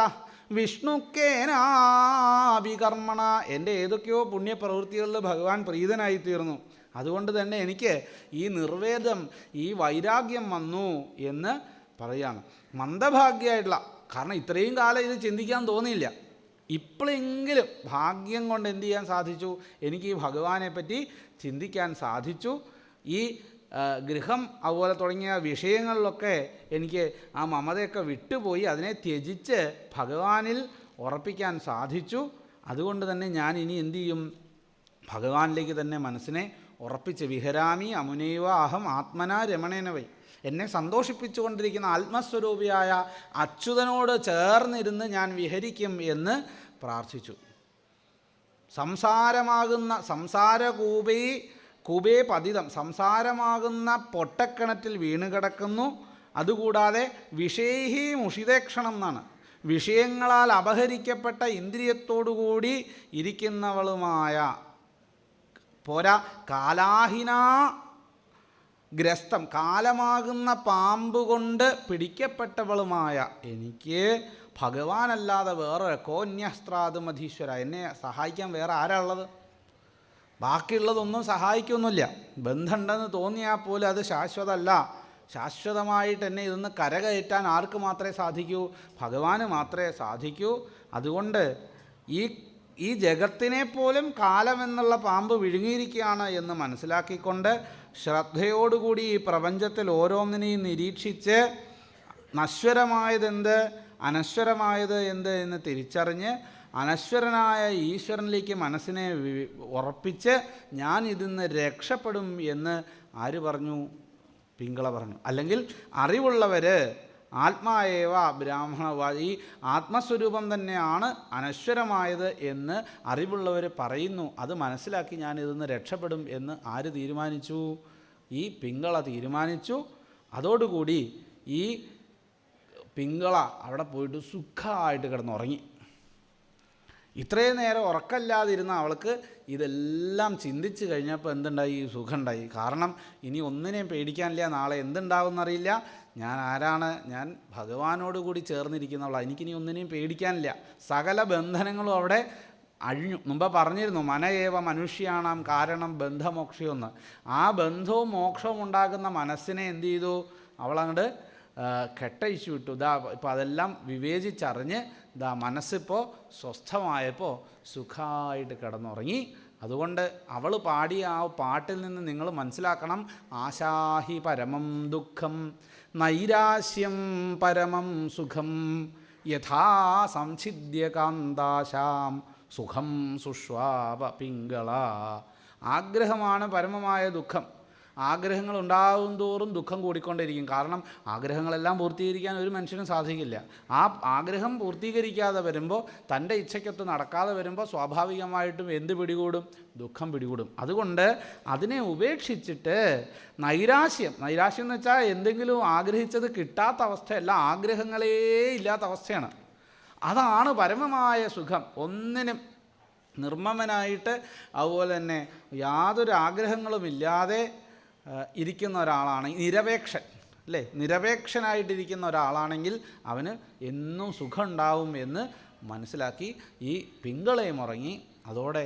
വിഷ്ണുക്കേനാഭികർമ്മണ. എൻ്റെ ഏതൊക്കെയോ പുണ്യപ്രവൃത്തികളിൽ ഭഗവാൻ പ്രീതനായിത്തീർന്നു. അതുകൊണ്ട് തന്നെ എനിക്ക് ഈ നിർവേദം, ഈ വൈരാഗ്യം വന്നു എന്ന് പറയാണ്. മന്ദഭാഗ്യമായിട്ടുള്ള, കാരണം ഇത്രയും കാലം ഇത് ചിന്തിക്കാൻ തോന്നിയില്ല. ഇപ്പോഴെങ്കിലും ഭാഗ്യം കൊണ്ട് എന്ത് ചെയ്യാൻ സാധിച്ചു, എനിക്ക് ഈ ഭഗവാനെ പറ്റി ചിന്തിക്കാൻ സാധിച്ചു. ഈ ഗൃഹം അതുപോലെ തുടങ്ങിയ വിഷയങ്ങളിലൊക്കെ എനിക്ക് ആ മമതയൊക്കെ വിട്ടുപോയി അതിനെ ത്യജിച്ച് ഭഗവാനിൽ ഉറപ്പിക്കാൻ സാധിച്ചു. അതുകൊണ്ട് തന്നെ ഞാൻ ഇനി എന്തു ചെയ്യും? ഭഗവാനിലേക്ക് തന്നെ മനസ്സിനെ ഉറപ്പിച്ച് വിഹരാമി അമുനൈവ അഹം ആത്മനാ രമണേനവൈ, എന്നെ സന്തോഷിപ്പിച്ചുകൊണ്ടിരിക്കുന്ന ആത്മസ്വരൂപിയായ അച്യുതനോട് ചേർന്നിരുന്ന് ഞാൻ വിഹരിക്കും എന്ന് പ്രാർത്ഥിച്ചു. സംസാരമാകുന്ന കൂപേ പതിതം, സംസാരമാകുന്ന പൊട്ടക്കിണറ്റിൽ വീണുകിടക്കുന്നു. അതുകൂടാതെ വിഷയൈഹി മുഷിതേക്ഷണം എന്നാണ്, വിഷയങ്ങളാൽ അപഹരിക്കപ്പെട്ട ഇന്ദ്രിയത്തോടുകൂടി ഇരിക്കുന്നവളുമായ പോരാ, കാലാഹിനാ ഗ്രസ്തം, കാലമാകുന്ന പാമ്പ് കൊണ്ട് പിടിക്കപ്പെട്ടവളുമായ എനിക്ക് ഭഗവാനല്ലാതെ വേറെ കോന്യസ്ത്രാത് മധീശ്വര, എന്നെ സഹായിക്കാൻ വേറെ ആരാ ഉള്ളത്? ബാക്കിയുള്ളതൊന്നും സഹായിക്കൊന്നുമില്ല. ബന്ധമുണ്ടെന്ന് തോന്നിയാൽ പോലും അത് ശാശ്വതമല്ല. ശാശ്വതമായിട്ട് എന്നെ ഇതൊന്ന് കരകയറ്റാൻ ആർക്ക് മാത്രമേ സാധിക്കൂ? ഭഗവാന് മാത്രമേ സാധിക്കൂ. അതുകൊണ്ട് ഈ ജഗത്തിനെ പോലും കാലമെന്നുള്ള പാമ്പ് വിഴുങ്ങിയിരിക്കുകയാണ് എന്ന് മനസ്സിലാക്കിക്കൊണ്ട് ശ്രദ്ധയോടുകൂടി ഈ പ്രപഞ്ചത്തിൽ ഓരോന്നിനെയും നിരീക്ഷിച്ച് നശ്വരമായതെന്ത് അനശ്വരമായത് എന്ത് എന്ന് തിരിച്ചറിഞ്ഞ് അനശ്വരനായ ഈശ്വരനിലേക്ക് മനസ്സിനെ ഉറപ്പിച്ച് ഞാൻ ഇതിന്ന് രക്ഷപ്പെടും എന്ന് ആര് പറഞ്ഞു? പിങ്കള പറഞ്ഞു. അല്ലെങ്കിൽ അറിവുള്ളവർ ആത്മാവേവ ബ്രാഹ്മണ, ഈ ആത്മസ്വരൂപം തന്നെയാണ് അനശ്വരമായത് എന്ന് അറിവുള്ളവർ പറയുന്നു. അത് മനസ്സിലാക്കി ഞാൻ ഇതിന്ന് രക്ഷപ്പെടും എന്ന് ആര് തീരുമാനിച്ചു? ഈ പിങ്കള തീരുമാനിച്ചു. അതോടുകൂടി ഈ പിങ്കള അവിടെ പോയിട്ട് സുഖമായിട്ട് കിടന്നുറങ്ങി. ഇത്രയും നേരം ഉറക്കമില്ലാതിരുന്ന അവൾക്ക് ഇതെല്ലാം ചിന്തിച്ച് കഴിഞ്ഞപ്പോൾ എന്തുണ്ടായി? സുഖമുണ്ടായി. കാരണം ഇനി ഒന്നിനെയും പേടിക്കാനില്ല. നാളെ എന്തുണ്ടാവുമെന്നറിയില്ല. ഞാൻ ആരാണ്? ഞാൻ ഭഗവാനോട് കൂടി ചേർന്നിരിക്കുന്നവളാണ്. എനിക്കിനി ഒന്നിനെയും പേടിക്കാനില്ല. സകല ബന്ധനങ്ങളും അവിടെ അഴിഞ്ഞു. മുമ്പ് പറഞ്ഞിരുന്നു മനയേവ മനുഷ്യാണാം കാരണം ബന്ധമോക്ഷമെന്ന്. ആ ബന്ധവും മോക്ഷവും ഉണ്ടാകുന്ന മനസ്സിനെ എന്ത് ചെയ്തു? അവളങ്ങോട്ട് കെട്ടഴിച്ചു വിട്ടു. ഇപ്പോൾ അതെല്ലാം വിവേചിച്ചറിഞ്ഞ് മനസ്സിപ്പോൾ സ്വസ്ഥമായപ്പോൾ സുഖമായിട്ട് കിടന്നുറങ്ങി. അതുകൊണ്ട് അവൾ പാടിയ ആ പാട്ടിൽ നിന്ന് നിങ്ങൾ മനസ്സിലാക്കണം, ആശാഹി പരമം ദുഃഖം നൈരാശ്യം പരമം സുഖം യഥാ സംഛിദ്യ കാന്താശാം സുഖം സുഷ്വാപ പിങ്കള. ആഗ്രഹമാണ് പരമമായ ദുഃഖം. ആഗ്രഹങ്ങൾ ഉണ്ടാകും തോറും ദുഃഖം കൂടിക്കൊണ്ടിരിക്കും. കാരണം ആഗ്രഹങ്ങളെല്ലാം പൂർത്തീകരിക്കാൻ ഒരു മനുഷ്യനും സാധിക്കില്ല. ആ ആഗ്രഹം പൂർത്തീകരിക്കാതെ വരുമ്പോൾ, തൻ്റെ ഇച്ഛയ്ക്കൊത്ത് നടക്കാതെ വരുമ്പോൾ സ്വാഭാവികമായിട്ടും എന്ത് പിടികൂടും? ദുഃഖം പിടികൂടും. അതുകൊണ്ട് അതിനെ ഉപേക്ഷിച്ചിട്ട് നൈരാശ്യം എന്ന് വെച്ചാൽ എന്തെങ്കിലും ആഗ്രഹിച്ചത് കിട്ടാത്ത അവസ്ഥയല്ല, ആഗ്രഹങ്ങളേ ഇല്ലാത്ത അവസ്ഥയാണ്. അതാണ് പരമമായ സുഖം. ഒന്നിനും നിർമ്മമനായിട്ട് അതുപോലെ തന്നെ യാതൊരു ആഗ്രഹങ്ങളുമില്ലാതെ ഇരിക്കുന്ന ഒരാളാണ് നിരപേക്ഷൻ, അല്ലേ? നിരപേക്ഷനായിട്ടിരിക്കുന്ന ഒരാളാണെങ്കിൽ അവന് എന്നും സുഖം ഉണ്ടാവും എന്ന് മനസ്സിലാക്കി ഈ പിങ്കളയും ഉറങ്ങി. അതോടെ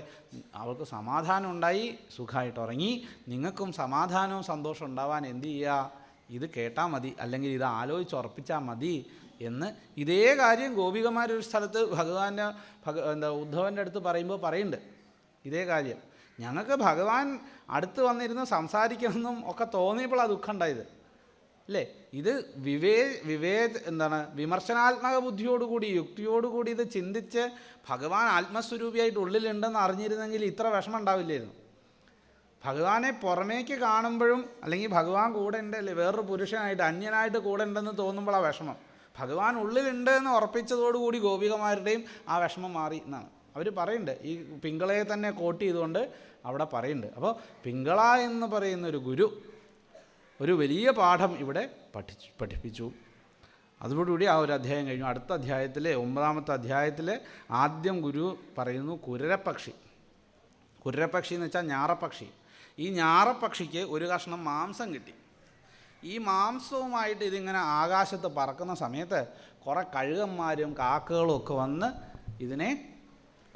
അവൾക്ക് സമാധാനം ഉണ്ടായി, സുഖമായിട്ട് ഉറങ്ങി. നിങ്ങൾക്കും സമാധാനവും സന്തോഷം ഉണ്ടാവാൻ എന്ത് ചെയ്യുക? ഇത് കേട്ടാൽ മതി, അല്ലെങ്കിൽ ഇത് ആലോചിച്ച് ഉറപ്പിച്ചാൽ മതി എന്ന് ഇതേ കാര്യം ഗോപികമാരൊരു സ്ഥലത്ത് ഉദ്ധവൻ്റെ അടുത്ത് പറയുമ്പോൾ പറയുന്നുണ്ട് ഇതേ കാര്യം. ഞങ്ങൾക്ക് ഭഗവാൻ അടുത്ത് വന്നിരുന്ന് സംസാരിക്കണമെന്നും ഒക്കെ തോന്നിയപ്പോഴാണ് ദുഃഖം ഉണ്ടായത്, അല്ലേ? ഇത് വിമർശനാത്മക ബുദ്ധിയോടുകൂടി യുക്തിയോടുകൂടി ഇത് ചിന്തിച്ച് ഭഗവാൻ ആത്മസ്വരൂപിയായിട്ട് ഉള്ളിലുണ്ടെന്ന് അറിഞ്ഞിരുന്നെങ്കിൽ ഇത്ര വിഷമം ഉണ്ടാവില്ലായിരുന്നു. ഭഗവാനെ പുറമേക്ക് കാണുമ്പോഴും അല്ലെങ്കിൽ ഭഗവാൻ കൂടെ ഉണ്ട്, അല്ലേ, വേറൊരു പുരുഷനായിട്ട് അന്യനായിട്ട് കൂടെ ഉണ്ടെന്ന് തോന്നുമ്പോഴാണ് വിഷമം. ഭഗവാൻ ഉള്ളിലുണ്ട് എന്ന് ഉറപ്പിച്ചതോടുകൂടി ഗോപികമാരുടെയും ആ വിഷമം മാറി എന്നാണ് അവർ പറയുന്നുണ്ട്. ഈ പിങ്കളയെ തന്നെ കോട്ട് ചെയ്തുകൊണ്ട് അവിടെ പറയുന്നുണ്ട്. അപ്പോൾ പിങ്കള എന്ന് പറയുന്ന ഒരു ഗുരു ഒരു വലിയ പാഠം ഇവിടെ പഠിപ്പിച്ചു. അതോടുകൂടി ആ ഒരു അധ്യായം കഴിഞ്ഞു. അടുത്ത അധ്യായത്തിൽ 9-ാമത്തെ അധ്യായത്തിൽ ആദ്യം ഗുരു പറയുന്നു കുരരപ്പക്ഷി. കുരരപ്പക്ഷി എന്ന് വെച്ചാൽ ഞാറപ്പക്ഷി. ഈ ഞാറപ്പക്ഷിക്ക് ഒരു കഷ്ണം മാംസം കിട്ടി. ഈ മാംസവുമായിട്ട് ഇതിങ്ങനെ ആകാശത്ത് പറക്കുന്ന സമയത്ത് കുറേ കഴുകന്മാരും കാക്കകളും ഒക്കെ വന്ന് ഇതിനെ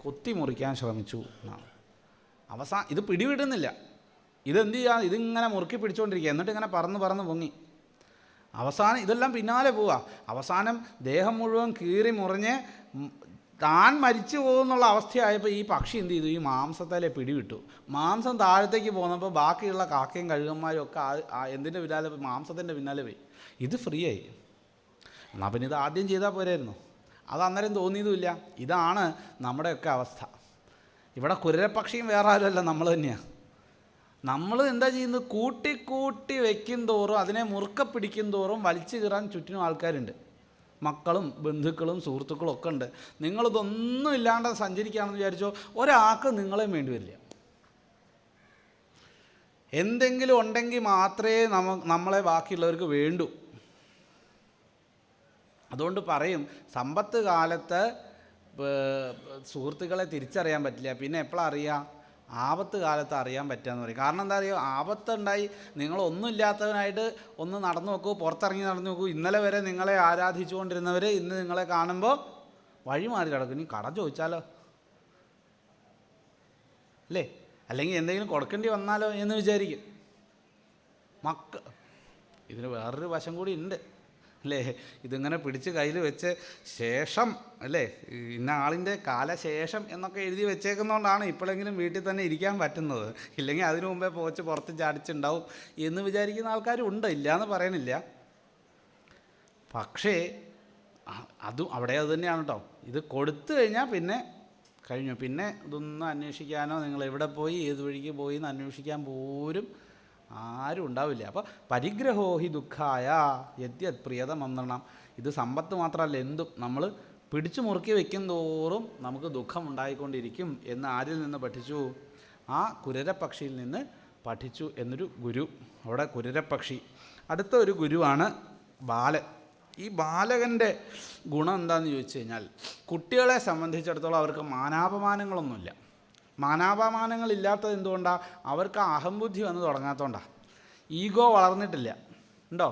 കൊത്തിമുറിക്കാൻ ശ്രമിച്ചു എന്നാണ്. ഇത് പിടിവിടുന്നില്ല. ഇതെന്ത് ചെയ്യുക? ഇതിങ്ങനെ മുറുക്കി പിടിച്ചുകൊണ്ടിരിക്കുക. എന്നിട്ട് ഇങ്ങനെ പറന്ന് പൊങ്ങി. അവസാനം ഇതെല്ലാം പിന്നാലെ പോവുക. അവസാനം ദേഹം മുഴുവൻ കീറി മുറിഞ്ഞ് താൻ മരിച്ചു പോകുന്നുള്ള അവസ്ഥയായപ്പോൾ ഈ പക്ഷി എന്ത് ചെയ്തു? ഈ മാംസത്തിലെ പിടിവിട്ടു. മാംസം താഴത്തേക്ക് പോന്നപ്പോൾ ബാക്കിയുള്ള കാക്കയും കഴുകന്മാരും ഒക്കെ എന്തിൻ്റെ പിന്നാലെ? മാംസത്തിൻ്റെ പിന്നാലെ പോയി. ഇത് ഫ്രീ ആയി. എന്നാൽ പിന്നെ ഇത് ആദ്യം ചെയ്താൽ പോരായിരുന്നു. അത് അന്നേരം തോന്നിയതുമില്ല. ഇതാണ് നമ്മുടെയൊക്കെ അവസ്ഥ. ഇവിടെ കുരരപ്പക്ഷിയും വേറെ ആരുമല്ല, നമ്മൾ തന്നെയാണ്. നമ്മൾ എന്താ ചെയ്യുന്നത്? കൂട്ടി കൂട്ടി വയ്ക്കും തോറും, അതിനെ മുറുക്ക പിടിക്കും തോറും വലിച്ചു കീറാൻ ചുറ്റിനും ആൾക്കാരുണ്ട്. മക്കളും ബന്ധുക്കളും സുഹൃത്തുക്കളും ഒക്കെ ഉണ്ട്. നിങ്ങളിതൊന്നും ഇല്ലാണ്ട് സഞ്ചരിക്കുകയാണെന്ന് വിചാരിച്ചോ, ഒരാൾക്ക് നിങ്ങളെയും വേണ്ടി വരില്ല. എന്തെങ്കിലും ഉണ്ടെങ്കിൽ മാത്രമേ നമ്മളെ ബാക്കിയുള്ളവർക്ക് വേണ്ടൂ. അതുകൊണ്ട് പറയും, സമ്പത്ത് കാലത്ത് സുഹൃത്തുക്കളെ തിരിച്ചറിയാൻ പറ്റില്ല, പിന്നെ എപ്പോഴാണ് അറിയാം? ആപത്ത് കാലത്ത് അറിയാൻ പറ്റുകയെന്ന് പറയും. കാരണം എന്താ അറിയുമോ? ആപത്തുണ്ടായി നിങ്ങളൊന്നും ഇല്ലാത്തവനായിട്ട് ഒന്ന് നടന്നു നോക്കൂ, പുറത്തിറങ്ങി നടന്നു നോക്കൂ. ഇന്നലെ വരെ നിങ്ങളെ ആരാധിച്ചുകൊണ്ടിരുന്നവർ ഇന്ന് നിങ്ങളെ കാണുമ്പോൾ വഴി മാറി കിടക്കും. ഇനി കടം ചോദിച്ചാലോ, അല്ലേ? അല്ലെങ്കിൽ എന്തെങ്കിലും കൊടുക്കേണ്ടി വന്നാലോ എന്ന് വിചാരിക്കും. ഇതിന് വേറൊരു വശം കൂടി ഉണ്ട്, അല്ലേ? ഇതിങ്ങനെ പിടിച്ച് കയ്യിൽ വെച്ച് ശേഷം, അല്ലേ, ഇന്ന ആളിൻ്റെ കാലശേഷം എന്നൊക്കെ എഴുതി വെച്ചേക്കുന്നതുകൊണ്ടാണ് ഇപ്പോഴെങ്കിലും വീട്ടിൽ തന്നെ ഇരിക്കാൻ പറ്റുന്നത്. ഇല്ലെങ്കിൽ അതിനു മുമ്പേ പോച്ച് പുറത്ത് ചാടിച്ചുണ്ടാവും എന്ന് വിചാരിക്കുന്ന ആൾക്കാരും ഉണ്ട്, ഇല്ല എന്ന് പറയണില്ല. പക്ഷേ അതും അവിടെ അത് തന്നെയാണ് കേട്ടോ. ഇത് കൊടുത്തു കഴിഞ്ഞാൽ പിന്നെ കഴിഞ്ഞു. പിന്നെ ഇതൊന്നും അന്വേഷിക്കാനോ നിങ്ങൾ എവിടെ പോയി ഏത് വഴിക്ക് പോയി എന്ന് അന്വേഷിക്കാൻ പോലും ആരും ഉണ്ടാവില്ല. അപ്പോൾ പരിഗ്രഹോ ഹി ദുഃഖായ യദ്യത് പ്രിയതമന്ത്രണം. ഇത് സമ്പത്ത് മാത്രമല്ല, എന്തും നമ്മൾ പിടിച്ചു മുറുക്കി വയ്ക്കും തോറും നമുക്ക് ദുഃഖം ഉണ്ടായിക്കൊണ്ടിരിക്കും എന്ന് ആരിൽ നിന്ന് പഠിച്ചു? ആ കുരരപ്പക്ഷിയിൽ നിന്ന് പഠിച്ചു എന്നൊരു ഗുരു. അവിടെ കുരരപ്പക്ഷി. അടുത്ത ഒരു ഗുരുവാണ് ബാലൻ. ഈ ബാലകൻ്റെ ഗുണം എന്താണെന്ന് ചോദിച്ചു കഴിഞ്ഞാൽ, കുട്ടികളെ സംബന്ധിച്ചിടത്തോളം അവർക്ക് മാനാപമാനങ്ങളൊന്നുമില്ല. മാനാപമാനങ്ങളില്ലാത്തത് എന്തുകൊണ്ടാണ്? അവർക്ക് അഹംബുദ്ധി വന്ന് തുടങ്ങാത്തതുകൊണ്ടാണ്. ഈഗോ വളർന്നിട്ടില്ല. ഉണ്ടോ?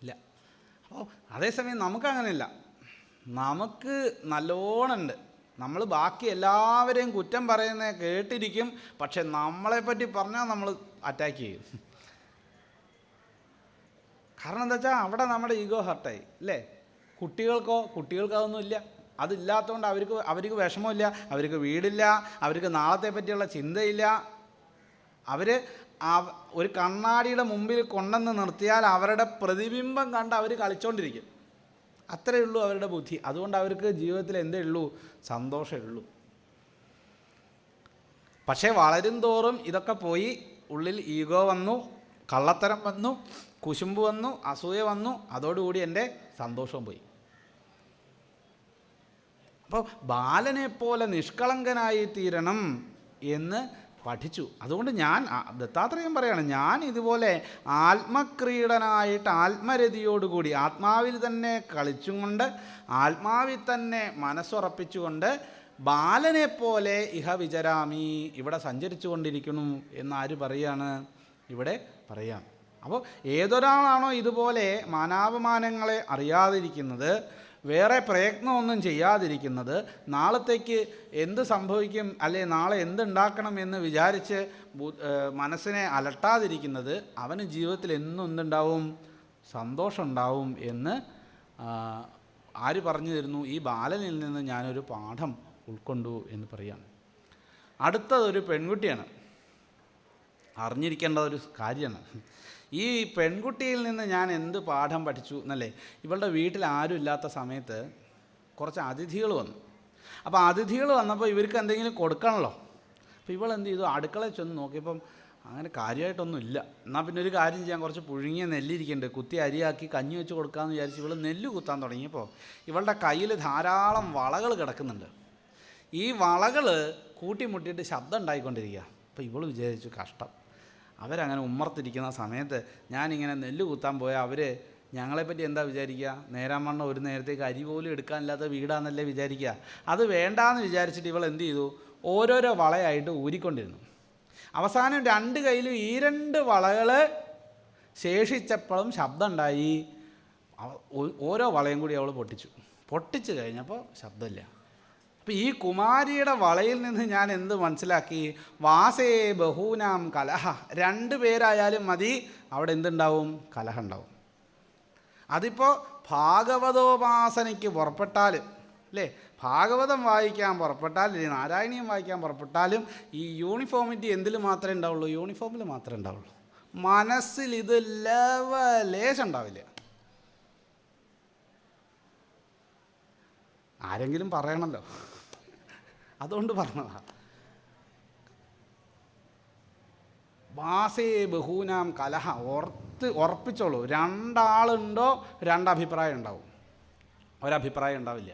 ഇല്ല. അപ്പോൾ അതേസമയം നമുക്കങ്ങനെയില്ല. നമുക്ക് നല്ലോണമുണ്ട്. നമ്മൾ ബാക്കി എല്ലാവരെയും കുറ്റം പറയുന്നത് കേട്ടിരിക്കും, പക്ഷെ നമ്മളെപ്പറ്റി പറഞ്ഞാൽ നമ്മൾ അറ്റാക്ക് ചെയ്യും. കാരണം എന്താ വെച്ചാൽ അവിടെ നമ്മുടെ ഈഗോ ഹർട്ടായി, അല്ലേ? കുട്ടികൾക്കതൊന്നുമില്ല. അതില്ലാത്തതുകൊണ്ട് അവർക്ക് വിഷമമില്ല, അവർക്ക് വീടില്ല, അവർക്ക് നാളത്തെ പറ്റിയുള്ള ചിന്തയില്ല. അവർ ഒരു കണ്ണാടിയുടെ മുമ്പിൽ കൊണ്ടുവന്ന് നിർത്തിയാൽ അവരുടെ പ്രതിബിംബം കണ്ട് അവർ കളിച്ചുകൊണ്ടിരിക്കും. അത്രയേ ഉള്ളൂ അവരുടെ ബുദ്ധി. അതുകൊണ്ട് അവർക്ക് ജീവിതത്തിൽ എന്തേ ഉള്ളൂ? സന്തോഷമേ ഉള്ളൂ. പക്ഷേ വളരും തോറും ഇതൊക്കെ പോയി, ഉള്ളിൽ ഈഗോ വന്നു, കള്ളത്തരം വന്നു, കുശുമ്പ് വന്നു, അസൂയ വന്നു. അതോടുകൂടി എൻ്റെ സന്തോഷം പോയി. അപ്പോൾ ബാലനെപ്പോലെ നിഷ്കളങ്കനായി തീരണം എന്ന് പഠിച്ചു. അതുകൊണ്ട് ഞാൻ ദത്താത്രേയൻ പറയാണ്, ഞാൻ ഇതുപോലെ ആത്മക്രീഡനായിട്ട് ആത്മരതിയോടുകൂടി ആത്മാവിൽ തന്നെ കളിച്ചും കൊണ്ട് ആത്മാവിൽ തന്നെ മനസ്സുറപ്പിച്ചുകൊണ്ട് ബാലനെപ്പോലെ ഇഹ വിചരാമി, ഇവിടെ സഞ്ചരിച്ചു കൊണ്ടിരിക്കുന്നു എന്നാര് പറയാണ്? ഇവിടെ പറയാം. അപ്പോൾ ഏതൊരാളാണോ ഇതുപോലെ മാനാപമാനങ്ങളെ അറിയാതിരിക്കുന്നത്, വേറെ പ്രയത്നമൊന്നും ചെയ്യാതിരിക്കുന്നത്, നാളത്തേക്ക് എന്ത് സംഭവിക്കും അല്ലെ നാളെ എന്തുണ്ടാക്കണം എന്ന് വിചാരിച്ച് മനസ്സിനെ അലട്ടാതിരിക്കുന്നത്, അവന് ജീവിതത്തിൽ എന്നും എന്തുണ്ടാവും? സന്തോഷം ഉണ്ടാവും എന്ന് ആര് പറഞ്ഞു തരുന്നു? ഈ ബാലനിൽ നിന്ന് ഞാനൊരു പാഠം ഉൾക്കൊണ്ടു എന്ന് പറയാണ്. അടുത്തതൊരു പെൺകുട്ടിയാണ്. അറിഞ്ഞിരിക്കേണ്ട ഒരു കാര്യമാണ്. ഈ പെൺകുട്ടിയിൽ നിന്ന് ഞാൻ എന്ത് പാഠം പഠിച്ചു എന്നല്ലേ? ഇവളുടെ വീട്ടിൽ ആരും ഇല്ലാത്ത സമയത്ത് കുറച്ച് അതിഥികൾ വന്നു. അപ്പോൾ അതിഥികൾ വന്നപ്പോൾ ഇവർക്ക് എന്തെങ്കിലും കൊടുക്കണമല്ലോ. അപ്പോൾ ഇവളെന്ത് ചെയ്തു? അടുക്കളയിൽ ചെന്ന് നോക്കിയപ്പം അങ്ങനെ കാര്യമായിട്ടൊന്നും ഇല്ല. എന്നാൽ പിന്നെ ഒരു കാര്യം ചെയ്യാൻ, കുറച്ച് പുഴുങ്ങിയ നെല്ലിരിക്കുന്നുണ്ട്, കുത്തി അരിയാക്കി കഞ്ഞി വെച്ച് കൊടുക്കാമെന്ന് വിചാരിച്ച് ഇവൾ നെല്ല് കുത്താൻ തുടങ്ങിയപ്പോൾ ഇവളുടെ കയ്യിൽ ധാരാളം വളകൾ കിടക്കുന്നുണ്ട്. ഈ വളകൾ കൂട്ടിമുട്ടിയിട്ട് ശബ്ദം ഉണ്ടായിക്കൊണ്ടിരിക്കുക. അപ്പോൾ ഇവൾ വിചാരിച്ചു, കഷ്ടം, അവരങ്ങനെ ഉമ്മർത്തിരിക്കുന്ന സമയത്ത് ഞാനിങ്ങനെ നെല്ല് കുത്താൻ പോയാൽ അവർ ഞങ്ങളെപ്പറ്റി എന്താ വിചാരിക്കുക? നേരാമണ്ണം ഒരു നേരത്തേക്ക് അരി പോലും എടുക്കാനില്ലാത്ത വീടാണെന്നല്ലേ വിചാരിക്കുക. അത് വേണ്ടാന്ന് വിചാരിച്ചിട്ട് ഇവൾ എന്ത് ചെയ്തു? ഓരോരോ വളയായിട്ട് ഊരിക്കൊണ്ടിരുന്നു. അവസാനം രണ്ട് കയ്യിലും ഈ രണ്ട് വളകൾ ശേഷിച്ചപ്പോഴും ശബ്ദം ഉണ്ടായി. ഓരോ വളയും കൂടി അവൾ പൊട്ടിച്ചു കഴിഞ്ഞപ്പോൾ ശബ്ദമില്ല. അപ്പം ഈ കുമാരിയുടെ വളയിൽ നിന്ന് ഞാൻ എന്ത് മനസ്സിലാക്കി? വാസേ ബഹൂനാം കലഹ. 2 പേരായാലും മതി, അവിടെ എന്തുണ്ടാവും? കലഹം ഉണ്ടാവും. അതിപ്പോൾ ഭാഗവതോപാസനയ്ക്ക് പുറപ്പെട്ടാൽ, അല്ലേ? ഭാഗവതം വായിക്കാൻ പുറപ്പെട്ടാൽ, നാരായണീയം വായിക്കാൻ പുറപ്പെട്ടാലും ഈ യൂണിഫോമിറ്റി എന്തിൽ മാത്രമേ ഉണ്ടാവുള്ളൂ? യൂണിഫോമിൽ മാത്രമേ ഉണ്ടാവുള്ളൂ. മനസ്സിൽ ഇത് ലേശം ഉണ്ടാവില്ല. ആരെങ്കിലും പറയണമല്ലോ, അതുകൊണ്ട് പറഞ്ഞതാ. വാസേ ബഹൂനാം കലഹ, ഉറപ്പിച്ചോളൂ. രണ്ടാളുണ്ടോ രണ്ടഭിപ്രായം ഉണ്ടാവും, ഒരഭിപ്രായം ഉണ്ടാവില്ല.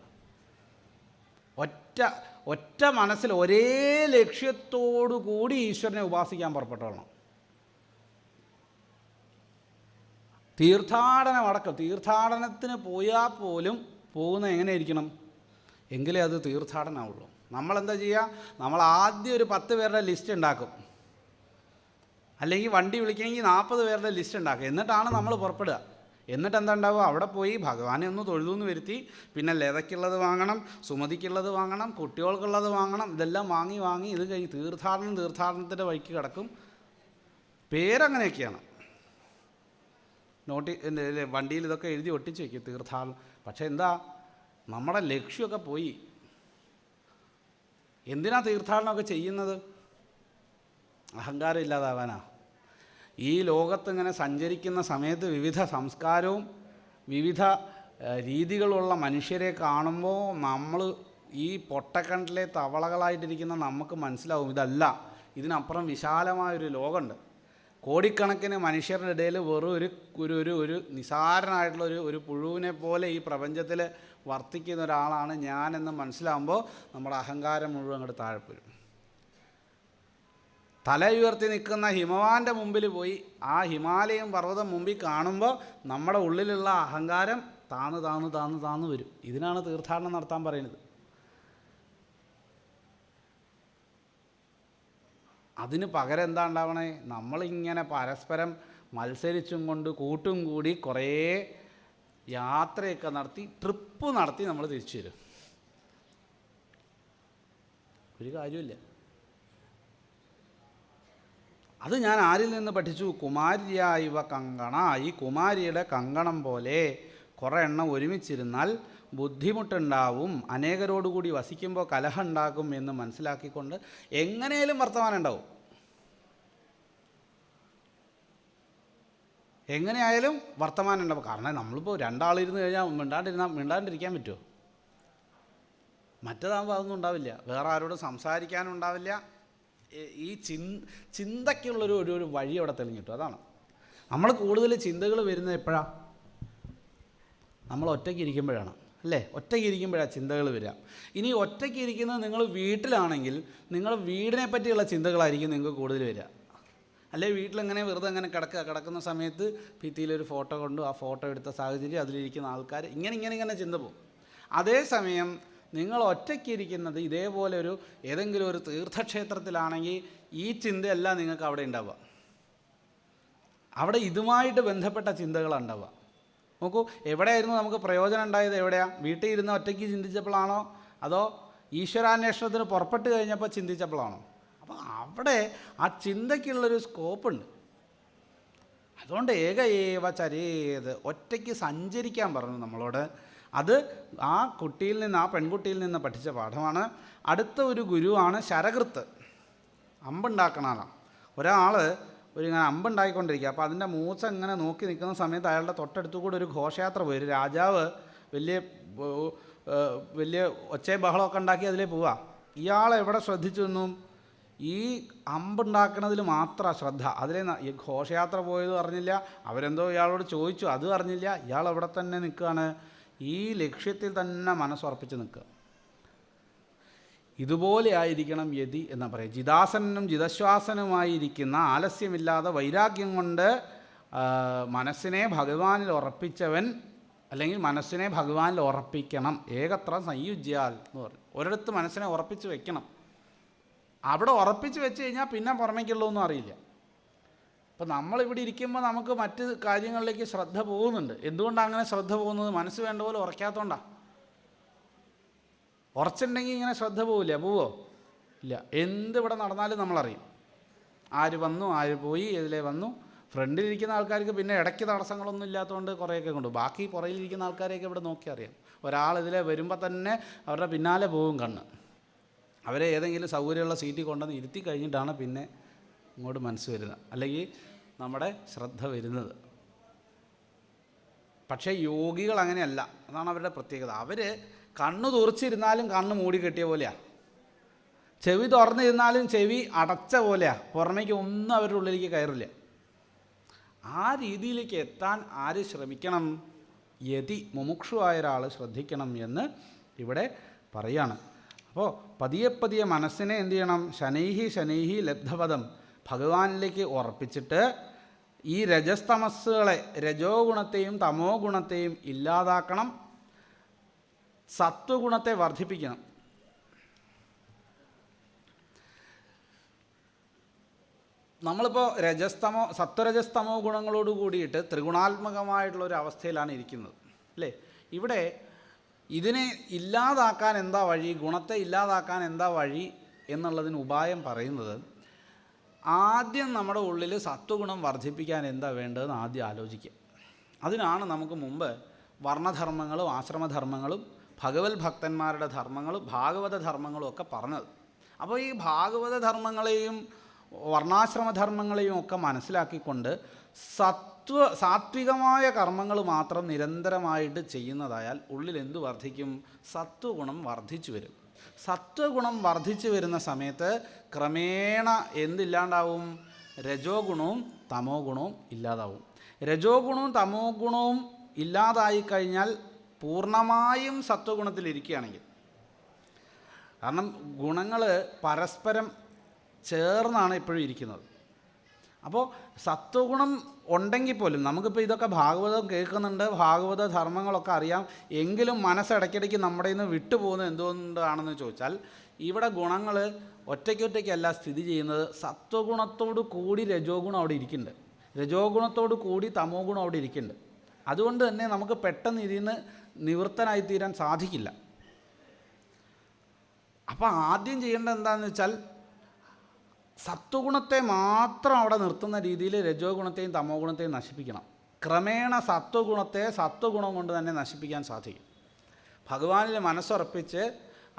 ഒറ്റ മനസ്സിൽ ഒരേ ലക്ഷ്യത്തോടു കൂടി ഈശ്വരനെ ഉപാസിക്കാൻ പുറപ്പെട്ടോളണം. തീർത്ഥാടനത്തിന് പോയാൽ പോലും പോകുന്നത് എങ്ങനെ ഇരിക്കണം? എങ്കിലേ അത് തീർത്ഥാടനമാവുള്ളൂ. നമ്മളെന്താ ചെയ്യുക? നമ്മൾ ആദ്യം ഒരു 10 പേരുടെ ലിസ്റ്റ് ഉണ്ടാക്കും, അല്ലെങ്കിൽ വണ്ടി വിളിക്കണമെങ്കിൽ 40 പേരുടെ ലിസ്റ്റ് ഉണ്ടാക്കും. എന്നിട്ടാണ് നമ്മൾ പുറപ്പെടുക. എന്നിട്ട് എന്താ ഉണ്ടാവുക? അവിടെ പോയി ഭഗവാനെ ഒന്ന് തൊഴുതെന്ന് വരുത്തി, പിന്നെ ലതയ്ക്കുള്ളത് വാങ്ങണം, സുമതിക്കുള്ളത് വാങ്ങണം, കുട്ടികൾക്കുള്ളത് വാങ്ങണം. ഇതെല്ലാം വാങ്ങി ഇത് കഴിഞ്ഞ് തീർത്ഥാടനത്തിൻ്റെ വഴിക്ക് കിടക്കും. പേരങ്ങനെയൊക്കെയാണ്. വണ്ടിയിൽ ഇതൊക്കെ എഴുതി ഒട്ടിച്ച് വയ്ക്കും, തീർത്ഥാടനം. പക്ഷേ എന്താ, നമ്മുടെ ലക്ഷ്യമൊക്കെ പോയി. എന്തിനാ തീർത്ഥാടനമൊക്കെ ചെയ്യുന്നത്? അഹങ്കാരം ഇല്ലാതാവാനാ. ഈ ലോകത്തിങ്ങനെ സഞ്ചരിക്കുന്ന സമയത്ത് വിവിധ സംസ്കാരവും വിവിധ രീതികളുള്ള മനുഷ്യരെ കാണുമ്പോൾ നമ്മൾ ഈ പൊട്ടക്കണ്ടിലെ തവളകളായിട്ടിരിക്കുന്ന നമുക്ക് മനസ്സിലാവും, ഇതല്ല, ഇതിനപ്പുറം വിശാലമായൊരു ലോകമുണ്ട്. കോടിക്കണക്കിന് മനുഷ്യരുടെ ഇടയിൽ വെറും ഒരു നിസാരനായിട്ടുള്ള ഒരു പുഴുവിനെ പോലെ ഈ പ്രപഞ്ചത്തിൽ വർത്തിക്കുന്ന ഒരാളാണ് ഞാനെന്ന് മനസ്സിലാകുമ്പോൾ നമ്മുടെ അഹങ്കാരം മുഴുവൻ അങ്ങോട്ട് താഴെപ്പോരും. തല ഉയർത്തി നിൽക്കുന്ന ഹിമവാൻ്റെ മുമ്പിൽ പോയി ആ ഹിമാലയം പർവ്വതം മുമ്പിൽ കാണുമ്പോൾ നമ്മുടെ ഉള്ളിലുള്ള അഹങ്കാരം താന്ന് വരും. ഇതിനാണ് തീർത്ഥാടനം നടത്താൻ പറയുന്നത്. അതിന് പകരം എന്താ ഉണ്ടാവണേ? നമ്മളിങ്ങനെ പരസ്പരം മത്സരിച്ചും കൊണ്ട് കൂട്ടും കൂടി കുറേ യാത്രയൊക്കെ നടത്തി, ട്രിപ്പ് നടത്തി നമ്മൾ തിരിച്ചു വരും. ഒരു കാര്യമില്ല. അത് ഞാൻ ആരിൽ നിന്ന് പഠിച്ചു? കുമാരിയായവ കങ്കണ. ഈ കുമാരിയുടെ കങ്കണം പോലെ കുറേ എണ്ണം ഒരുമിച്ചിരുന്നാൽ ബുദ്ധിമുട്ടുണ്ടാവും, അനേകരോടുകൂടി വസിക്കുമ്പോൾ കലഹം ഉണ്ടാകും എന്ന് മനസ്സിലാക്കിക്കൊണ്ട് എങ്ങനെയും വർത്തമാനം ഉണ്ടാവും. എങ്ങനെയായാലും വർത്തമാനം ഉണ്ടാവും. കാരണം നമ്മളിപ്പോൾ രണ്ടാളിരുന്ന് കഴിഞ്ഞാൽ മിണ്ടാണ്ടിരിക്കാൻ പറ്റുമോ? മറ്റേതാകുമ്പോൾ അതൊന്നും ഉണ്ടാവില്ല. വേറെ ആരോടും സംസാരിക്കാനും ഉണ്ടാവില്ല. ഈ ചിന്തയ്ക്കുള്ളൊരു ഒരു വഴി അവിടെ തെളിഞ്ഞിട്ടു. അതാണ് നമ്മൾ കൂടുതൽ ചിന്തകൾ വരുന്നത് എപ്പോഴാണ്? നമ്മൾ ഒറ്റയ്ക്ക് ഇരിക്കുമ്പോഴാണ്, അല്ലേ? ഒറ്റയ്ക്ക് ഇരിക്കുമ്പോഴാണ് ചിന്തകൾ വരിക. ഇനി ഒറ്റയ്ക്ക് ഇരിക്കുന്നത് നിങ്ങൾ വീട്ടിലാണെങ്കിൽ നിങ്ങൾ വീടിനെ പറ്റിയുള്ള ചിന്തകളായിരിക്കും നിങ്ങൾക്ക് കൂടുതൽ വരിക. അല്ലെ വീട്ടിലെങ്ങനെ വെറുതെ അങ്ങനെ കിടക്കുന്ന സമയത്ത് ഭിത്തിയിലൊരു ഫോട്ടോ കൊണ്ടു ആ ഫോട്ടോ എടുത്ത സാഹചര്യം, അതിലിരിക്കുന്ന ആൾക്കാർ, ഇങ്ങനെ ചിന്ത പോകും. അതേസമയം നിങ്ങൾ ഒറ്റയ്ക്കിരിക്കുന്നത് ഇതേപോലെ ഏതെങ്കിലും ഒരു തീർത്ഥക്ഷേത്രത്തിലാണെങ്കിൽ ഈ ചിന്തയല്ല നിങ്ങൾക്ക് അവിടെ ഉണ്ടാവുക. അവിടെ ഇതുമായിട്ട് ബന്ധപ്പെട്ട ചിന്തകളാണ് ഉണ്ടാവുക. നോക്കൂ, എവിടെയായിരുന്നു നമുക്ക് പ്രയോജനം ഉണ്ടായത്? എവിടെയാണ്? വീട്ടിൽ ഇരുന്ന് ഒറ്റയ്ക്ക് ചിന്തിച്ചപ്പോഴാണോ അതോ ഈശ്വരാന്വേഷണത്തിന് പുറപ്പെട്ട് കഴിഞ്ഞപ്പോൾ ചിന്തിച്ചപ്പോഴാണോ? അപ്പോൾ അവിടെ ആ ചിന്തയ്ക്കുള്ളൊരു സ്കോപ്പുണ്ട്. അതുകൊണ്ട് ഏക ചരേത്, ഒറ്റയ്ക്ക് സഞ്ചരിക്കാൻ പറഞ്ഞു നമ്മളോട്. അത് ആ പെൺകുട്ടിയിൽ നിന്ന് പഠിച്ച പാഠമാണ്. അടുത്ത ഒരു ഗുരുവാണ് ശരകൃത്ത്. അമ്പുണ്ടാക്കണ ആളാണ്. ഒരാൾ ഇങ്ങനെ അമ്പുണ്ടാക്കിക്കൊണ്ടിരിക്കുക. അപ്പോൾ അതിൻ്റെ മൂച്ച ഇങ്ങനെ നോക്കി നിൽക്കുന്ന സമയത്ത് അയാളുടെ തൊട്ടടുത്തു കൂടെ ഒരു ഘോഷയാത്ര പോയി. ഒരു രാജാവ് വലിയ ഒച്ചയും ബഹളമൊക്കെ ഉണ്ടാക്കി അതിലേ പോവുക. ഇയാൾ എവിടെ ശ്രദ്ധിച്ചു നിന്നും? ഈ അമ്പുണ്ടാക്കണതിൽ മാത്രമാണ് ശ്രദ്ധ. ഈ ഘോഷയാത്ര പോയത് അറിഞ്ഞില്ല. അവരെന്തോ ഇയാളോട് ചോദിച്ചു, അത് അറിഞ്ഞില്ല. ഇയാൾ എവിടെ തന്നെ നിൽക്കുകയാണ്? ഈ ലക്ഷ്യത്തിൽ തന്നെ മനസ്സുറപ്പിച്ച് നിൽക്കുക. ഇതുപോലെ ആയിരിക്കണം യതി എന്ന് പറയും. ജിതാസനും ജിതശ്വാസനുമായിരിക്കുന്ന, ആലസ്യമില്ലാതെ വൈരാഗ്യം കൊണ്ട് മനസ്സിനെ ഭഗവാനിൽ ഉറപ്പിച്ചവൻ, അല്ലെങ്കിൽ മനസ്സിനെ ഭഗവാനിൽ ഉറപ്പിക്കണം. ഏകത്ര സംയുജ്യാൽ എന്ന് പറയും. ഒരിടത്ത് മനസ്സിനെ ഉറപ്പിച്ച് വെക്കണം. അവിടെ ഉറപ്പിച്ച് വെച്ച് കഴിഞ്ഞാൽ പിന്നെ പുറമേക്കുള്ളതൊന്നും അറിയില്ല. അപ്പോൾ നമ്മളിവിടെ ഇരിക്കുമ്പോൾ നമുക്ക് മറ്റ് കാര്യങ്ങളിലേക്ക് ശ്രദ്ധ പോകുന്നുണ്ട്. എന്തുകൊണ്ടാണ് അങ്ങനെ ശ്രദ്ധ പോകുന്നത്? മനസ്സ് വേണ്ട പോലെ ഉറക്കാത്തതുകൊണ്ടാണ്. ഉറച്ചിട്ടുണ്ടെങ്കിൽ ഇങ്ങനെ ശ്രദ്ധ പോവില്ല. പോവോ? ഇല്ല. എന്തിവിടെ നടന്നാലും നമ്മളറിയും. ആര് വന്നു, ആര് പോയി, ഇതിലേ വന്നു, ഫ്രണ്ടിലിരിക്കുന്ന ആൾക്കാർക്ക് പിന്നെ ഇടയ്ക്ക് തടസ്സങ്ങളൊന്നും ഇല്ലാത്തതുകൊണ്ട് കുറേയൊക്കെ കൊണ്ടു. ബാക്കി പുറകിലിരിക്കുന്ന ആൾക്കാരെയൊക്കെ ഇവിടെ നോക്കി അറിയാം. ഒരാൾ ഇതിലെ വരുമ്പോൾ തന്നെ അവരുടെ പിന്നാലെ പോകും കണ്ണ്. അവരെ ഏതെങ്കിലും സൗകര്യമുള്ള സീറ്റിൽ കൊണ്ടുവന്ന് ഇരുത്തി കഴിഞ്ഞിട്ടാണ് പിന്നെ ഇങ്ങോട്ട് മനസ്സ് വരുന്നത്, അല്ലെങ്കിൽ നമ്മുടെ ശ്രദ്ധ വരുന്നത്. പക്ഷേ യോഗികൾ അങ്ങനെയല്ല. അതാണ് അവരുടെ പ്രത്യേകത. അവർ കണ്ണ് തുറച്ചിരുന്നാലും കണ്ണ് മൂടി കെട്ടിയ പോലെയാണ്, ചെവി തുറന്നിരുന്നാലും ചെവി അടച്ച പോലെയാണ്, പുറമേക്ക് ഒന്നും അവരുടെ ഉള്ളിലേക്ക് കയറില്ല. ആ രീതിയിലേക്ക് എത്താൻ ആര് ശ്രമിക്കണം? യതി മുമുക്ഷുവായ ഒരാൾ ശ്രദ്ധിക്കണം എന്ന് ഇവിടെ പറയാണ്. അപ്പോൾ പതിയെ പതിയെ മനസ്സിനെ എന്ത് ചെയ്യണം? ശനൈഹി ലബ്ധപദം ഭഗവാനിലേക്ക് ഉറപ്പിച്ചിട്ട് ഈ രജസ്തമസ്സുകളെ, രജോ ഗുണത്തെയും തമോ ഗുണത്തെയും ഇല്ലാതാക്കണം, സത്വഗുണത്തെ വർദ്ധിപ്പിക്കണം. നമ്മളിപ്പോൾ സത്വരജസ്തമോ ഗുണങ്ങളോട് കൂടിയിട്ട് ത്രിഗുണാത്മകമായിട്ടുള്ളൊരു അവസ്ഥയിലാണ് ഇരിക്കുന്നത്, അല്ലേ? ഇവിടെ ഇതിനെ ഇല്ലാതാക്കാൻ എന്താ വഴി, ഗുണത്തെ ഇല്ലാതാക്കാൻ എന്താ വഴി എന്നുള്ളതിന് ഉപായം പറയുന്നത്, ആദ്യം നമ്മുടെ ഉള്ളിൽ സത്വഗുണം വർദ്ധിപ്പിക്കാൻ എന്താ വേണ്ടതെന്ന് ആദ്യം ആലോചിക്കുക. അതിനാണ് നമുക്ക് മുമ്പ് വർണ്ണധർമ്മങ്ങളും ആശ്രമധർമ്മങ്ങളും ഭഗവത് ഭക്തന്മാരുടെ ധർമ്മങ്ങളും ഭാഗവത ധർമ്മങ്ങളും ഒക്കെ പറഞ്ഞത്. അപ്പോൾ ഈ ഭാഗവത ധർമ്മങ്ങളെയും വർണ്ണാശ്രമധർമ്മങ്ങളെയും ഒക്കെ മനസ്സിലാക്കിക്കൊണ്ട് സാത്വികമായ കർമ്മങ്ങൾ മാത്രം നിരന്തരമായിട്ട് ചെയ്യുന്നതായാൽ ഉള്ളിൽ എന്തു വർദ്ധിക്കും? സത്വഗുണം വർദ്ധിച്ചു വരും. സത്വഗുണം വർദ്ധിച്ചു വരുന്ന സമയത്ത് ക്രമേണ എന്തില്ലാണ്ടാവും? രജോ ഗുണവും തമോ ഗുണവും ഇല്ലാതാവും. രജോ ഗുണവും തമോ ഗുണവും ഇല്ലാതായി കഴിഞ്ഞാൽ പൂർണ്ണമായും സത്വഗുണത്തിലിരിക്കുകയാണെങ്കിൽ, കാരണം ഗുണങ്ങൾ പരസ്പരം ചേർന്നാണ് ഇപ്പോഴും ഇരിക്കുന്നത്. അപ്പോൾ സത്വഗുണം ഉണ്ടെങ്കിൽ പോലും നമുക്കിപ്പോൾ ഇതൊക്കെ ഭാഗവതം കേൾക്കുന്നുണ്ട്, ഭാഗവത ധർമ്മങ്ങളൊക്കെ അറിയാം, എങ്കിലും മനസ്സിടയ്ക്കിടയ്ക്ക് നമ്മുടെ നിന്ന് വിട്ടുപോകുന്നത് എന്തുകൊണ്ടാണെന്ന് ചോദിച്ചാൽ, ഇവിടെ ഗുണങ്ങൾ ഒറ്റയ്ക്കൊറ്റയ്ക്കല്ല സ്ഥിതി ചെയ്യുന്നത്. സത്വഗുണത്തോട് കൂടി രജോ ഗുണം അവിടെ ഇരിക്കുന്നുണ്ട്, രജോ ഗുണത്തോട് കൂടി തമോ ഗുണം അവിടെ ഇരിക്കുന്നുണ്ട്. അതുകൊണ്ട് തന്നെ നമുക്ക് പെട്ടെന്ന് ഇതിൽ നിന്ന് നിവൃത്തനായിത്തീരാൻ സാധിക്കില്ല. അപ്പോൾ ആദ്യം ചെയ്യേണ്ടത് എന്താണെന്ന് വെച്ചാൽ, സത്വഗുണത്തെ മാത്രം അവിടെ നിർത്തുന്ന രീതിയിൽ രജോ ഗുണത്തെയും തമോ ഗുണത്തെയും നശിപ്പിക്കണം. ക്രമേണ സത്വഗുണത്തെ സത്വഗുണം കൊണ്ട് തന്നെ നശിപ്പിക്കാൻ സാധിക്കും. ഭഗവാനിൽ മനസ്സുറപ്പിച്ച്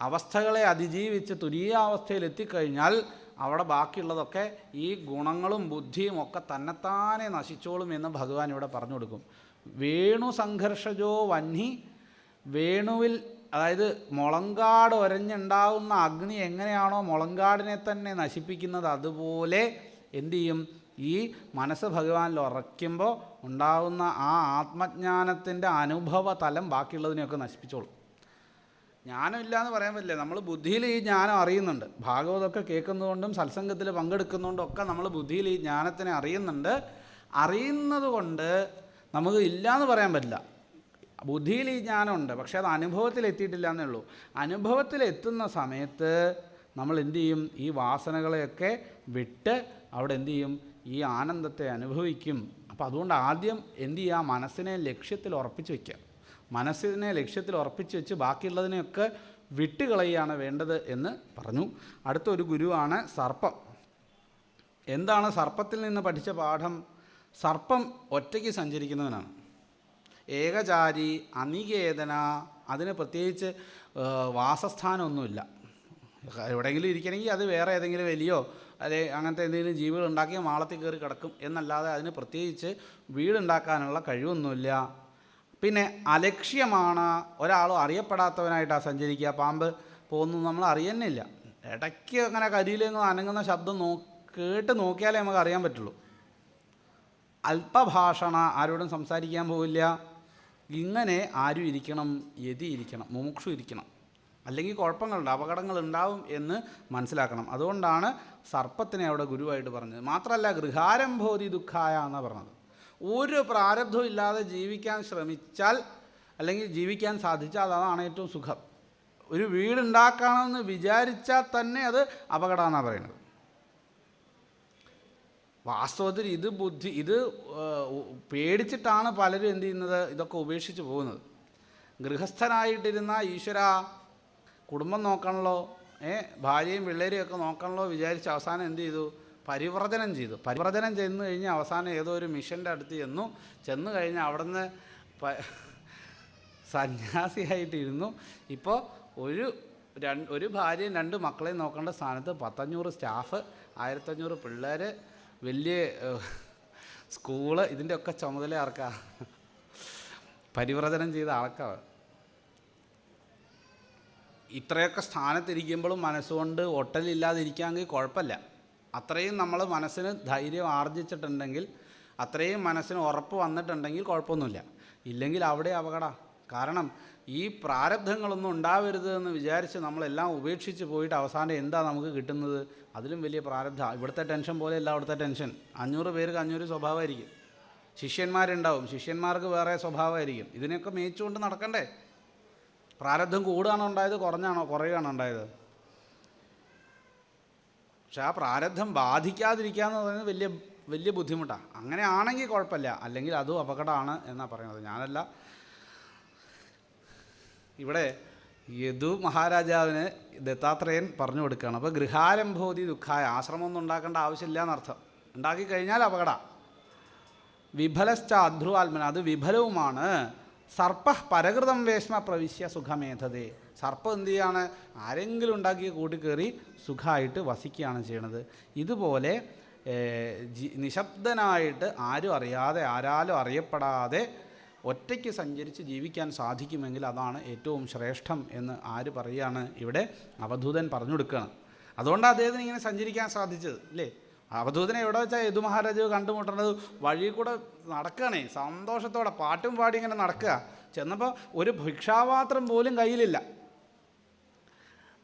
അവസ്ഥകളെ അതിജീവിച്ച് തുരീയാവസ്ഥയിൽ എത്തിക്കഴിഞ്ഞാൽ അവിടെ ബാക്കിയുള്ളതൊക്കെ ഈ ഗുണങ്ങളും ബുദ്ധിയും ഒക്കെ തന്നെത്താനെ നശിച്ചോളും എന്ന് ഭഗവാൻ ഇവിടെ പറഞ്ഞു കൊടുക്കും. വേണു സംഘർഷജോ വന്നി, വേണുവിൽ, അതായത് മുളങ്കാട് ഒരഞ്ഞുണ്ടാകുന്ന അഗ്നി എങ്ങനെയാണോ മുളങ്കാടിനെ തന്നെ നശിപ്പിക്കുന്നത്, അതുപോലെ എന്തു ചെയ്യും? ഈ മനസ്സ് ഭഗവാനിൽ ഉറയ്ക്കുമ്പോൾ ഉണ്ടാകുന്ന ആ ആത്മജ്ഞാനത്തിൻ്റെ അനുഭവ തലം ബാക്കിയുള്ളതിനെയൊക്കെ നശിപ്പിച്ചോളും. ജ്ഞാനമില്ല എന്ന് പറയാൻ പറ്റില്ല. നമ്മൾ ബുദ്ധിയിൽ ഈ ജ്ഞാനം അറിയുന്നുണ്ട്, ഭാഗവതമൊക്കെ കേൾക്കുന്നതുകൊണ്ടും സത്സംഗത്തിൽ പങ്കെടുക്കുന്നതുകൊണ്ടും ഒക്കെ നമ്മൾ ബുദ്ധിയിൽ ഈ ജ്ഞാനത്തിനെ അറിയുന്നുണ്ട്. അറിയുന്നത് കൊണ്ട് നമുക്ക് ഇല്ല എന്ന് പറയാൻ പറ്റില്ല. ബുദ്ധിയിൽ ഈ ജ്ഞാനമുണ്ട്, പക്ഷേ അത് അനുഭവത്തിൽ എത്തിയിട്ടില്ല എന്നേ ഉള്ളൂ. അനുഭവത്തിലെത്തുന്ന സമയത്ത് നമ്മൾ എന്തു ചെയ്യും? ഈ വാസനകളെയൊക്കെ വിട്ട് അവിടെ എന്തു ചെയ്യും? ഈ ആനന്ദത്തെ അനുഭവിക്കും. അപ്പോൾ അതുകൊണ്ട് ആദ്യം എന്തു ചെയ്യുക? മനസ്സിനെ ലക്ഷ്യത്തിൽ ഉറപ്പിച്ച് വയ്ക്കുക. മനസ്സിനെ ലക്ഷ്യത്തിൽ ഉറപ്പിച്ച് വെച്ച് ബാക്കിയുള്ളതിനെയൊക്കെ വിട്ടുകളയുകയാണ് വേണ്ടത് എന്ന് പറഞ്ഞു. അടുത്തൊരു ഗുരുവാണ് സർപ്പം. എന്താണ് സർപ്പത്തിൽ നിന്ന് പഠിച്ച പാഠം? സർപ്പം ഒറ്റയ്ക്ക് സഞ്ചരിക്കുന്നവനാണ്, ഏകചാരി, അനികേതന. അതിന് പ്രത്യേകിച്ച് വാസസ്ഥാനമൊന്നുമില്ല. എവിടെയെങ്കിലും ഇരിക്കണമെങ്കിൽ അത് വേറെ ഏതെങ്കിലും വലിയോ അല്ലെ അങ്ങനത്തെ എന്തെങ്കിലും ജീവികൾ ഉണ്ടാക്കി മാളത്തിൽ കയറി കിടക്കും എന്നല്ലാതെ അതിന് പ്രത്യേകിച്ച് വീടുണ്ടാക്കാനുള്ള കഴിവൊന്നുമില്ല. പിന്നെ അലക്ഷ്യമാണ്. ഒരാളും അറിയപ്പെടാത്തവനായിട്ടാണ് സഞ്ചരിക്കുക. പാമ്പ് പോകുന്നു നമ്മൾ അറിയുന്നില്ല. ഇടയ്ക്ക് അങ്ങനെ കരിയിലെങ്ങും അനങ്ങുന്ന ശബ്ദം കേട്ട് നോക്കിയാലേ നമുക്ക് അറിയാൻ പറ്റുള്ളൂ. അല്പഭാഷണ, ആരോടും സംസാരിക്കാൻ പോവില്ല. ഇങ്ങനെ ആരും ഇരിക്കണം? യതി ഇരിക്കണം, മുമുക്ഷു ഇരിക്കണം. അല്ലെങ്കിൽ കുഴപ്പങ്ങളുണ്ട്, അപകടങ്ങളുണ്ടാവും എന്ന് മനസ്സിലാക്കണം. അതുകൊണ്ടാണ് സർപ്പത്തിനെ അവിടെ ഗുരുവായിട്ട് പറഞ്ഞത്. മാത്രമല്ല ഗൃഹാരംഭോതി ദുഃഖായ എന്നാണ് പറഞ്ഞത്. ഒരു പ്രാരബ്ധവും ഇല്ലാതെ ജീവിക്കാൻ ശ്രമിച്ചാൽ അല്ലെങ്കിൽ ജീവിക്കാൻ സാധിച്ചാൽ അതാണ് ഏറ്റവും സുഖം. ഒരു വീടുണ്ടാക്കണമെന്ന് വിചാരിച്ചാൽ തന്നെ അത് അപകടമെന്നാണ് പറയുന്നത്. വാസ്തവത്തിൽ ഇത് പേടിച്ചിട്ടാണ് പലരും എന്ത് ചെയ്യുന്നത്? ഇതൊക്കെ ഉപേക്ഷിച്ച് പോകുന്നത്. ഗൃഹസ്ഥനായിട്ടിരുന്ന ഈശ്വര കുടുംബം നോക്കണമല്ലോ, ഭാര്യയും പിള്ളേരെയും ഒക്കെ നോക്കണമല്ലോ വിചാരിച്ച് അവസാനം എന്ത് ചെയ്തു? പരിവ്രജനം ചെയ്തു. പരിവ്രജനം ചെന്ന് കഴിഞ്ഞ് അവസാനം ഏതോ ഒരു മിഷൻ്റെ അടുത്ത് ചെന്ന് കഴിഞ്ഞ് അവിടുന്ന് സന്യാസിയായിട്ടിരുന്നു. ഇപ്പോൾ ഒരു ഭാര്യയും 2 മക്കളെയും നോക്കേണ്ട സ്ഥാനത്ത് 1,500 സ്റ്റാഫ്, 1,500 പിള്ളേർ, വലിയ സ്കൂള്, ഇതിൻ്റെയൊക്കെ ചുമതല ആർക്കാ? പരിവ്രജനം ചെയ്ത ആൾക്കാണ്. ഇത്രയൊക്കെ സ്ഥാനത്തിരിക്കുമ്പോഴും മനസ്സുകൊണ്ട് ഒട്ടലില്ലാതിരിക്കാമെങ്കിൽ കുഴപ്പമില്ല. അത്രയും നമ്മൾ മനസ്സിന് ധൈര്യം ആർജിച്ചിട്ടുണ്ടെങ്കിൽ, അത്രയും മനസ്സിന് ഉറപ്പ് വന്നിട്ടുണ്ടെങ്കിൽ കുഴപ്പമൊന്നുമില്ല. ഇല്ലെങ്കിൽ അവിടെ അപകടം. കാരണം ഈ പ്രാരബ്ധങ്ങളൊന്നും ഉണ്ടാവരുത് എന്ന് വിചാരിച്ച് നമ്മളെല്ലാം ഉപേക്ഷിച്ച് പോയിട്ട് അവസാനം എന്താ നമുക്ക് കിട്ടുന്നത്? അതിലും വലിയ പ്രാരബ്ധം. ഇവിടുത്തെ ടെൻഷൻ പോലെയല്ല അവിടുത്തെ ടെൻഷൻ. 500 പേർക്ക് 500 സ്വഭാവമായിരിക്കും. ശിഷ്യന്മാരുണ്ടാവും, ശിഷ്യന്മാർക്ക് വേറെ സ്വഭാവമായിരിക്കും. ഇതിനെയൊക്കെ മേയിച്ചുകൊണ്ട് നടക്കണ്ടേ? പ്രാരബ്ധം കൂടുകയാണോ ഉണ്ടായത്, കുറയുകയാണോ ഉണ്ടായത്? പക്ഷെ ആ പ്രാരബ്ധം ബാധിക്കാതിരിക്കുക എന്ന് പറയുന്നത് വലിയ വലിയ ബുദ്ധിമുട്ടാണ്. അങ്ങനെ ആണെങ്കിൽ കുഴപ്പമില്ല, അല്ലെങ്കിൽ അതും അപകടമാണ് എന്നാണ് പറയുന്നത്. ഞാനല്ല, ഇവിടെ യദു മഹാരാജാവിന് ദത്താത്രേയൻ പറഞ്ഞു കൊടുക്കുകയാണ്. അപ്പോൾ ഗൃഹാരംഭോതി ദുഃഖായ, ആശ്രമമൊന്നും ഉണ്ടാക്കേണ്ട ആവശ്യമില്ല എന്നർത്ഥം. ഉണ്ടാക്കിക്കഴിഞ്ഞാൽ അപകടം. വിഫലശ്ച അധ്രുവാത്മന, അത് വിഫലവുമാണ്. സർപ്പ പരകൃതം വേശ്മ പ്രവിശ്യ സുഖമേധതേ, സർപ്പം എന്ത് ചെയ്യാണ്? ആരെങ്കിലും ഉണ്ടാക്കി കൂട്ടിക്കയറി സുഖമായിട്ട് വസിക്കുകയാണ് ചെയ്യണത്. ഇതുപോലെ നിശബ്ദനായിട്ട് ആരും അറിയാതെ, ആരാലും അറിയപ്പെടാതെ ഒറ്റയ്ക്ക് സഞ്ചരിച്ച് ജീവിക്കാൻ സാധിക്കുമെങ്കിൽ അതാണ് ഏറ്റവും ശ്രേഷ്ഠം എന്ന് ആര് പറയുകയാണ്? ഇവിടെ അവധൂതൻ പറഞ്ഞു കൊടുക്കുകയാണ്. അതുകൊണ്ടാണ് അദ്ദേഹത്തിന് ഇങ്ങനെ സഞ്ചരിക്കാൻ സാധിച്ചത്, അല്ലേ? അവധൂതനെ എവിടെ വെച്ചാൽ യദു മഹാരാജാവ് കണ്ടുമുട്ടേണ്ടത്? വഴി കൂടെ നടക്കുകയാണേ, സന്തോഷത്തോടെ പാട്ടും പാടി ഇങ്ങനെ നടക്കുക. ചെന്നപ്പോൾ ഒരു ഭിക്ഷാപാത്രം പോലും കയ്യിലില്ല.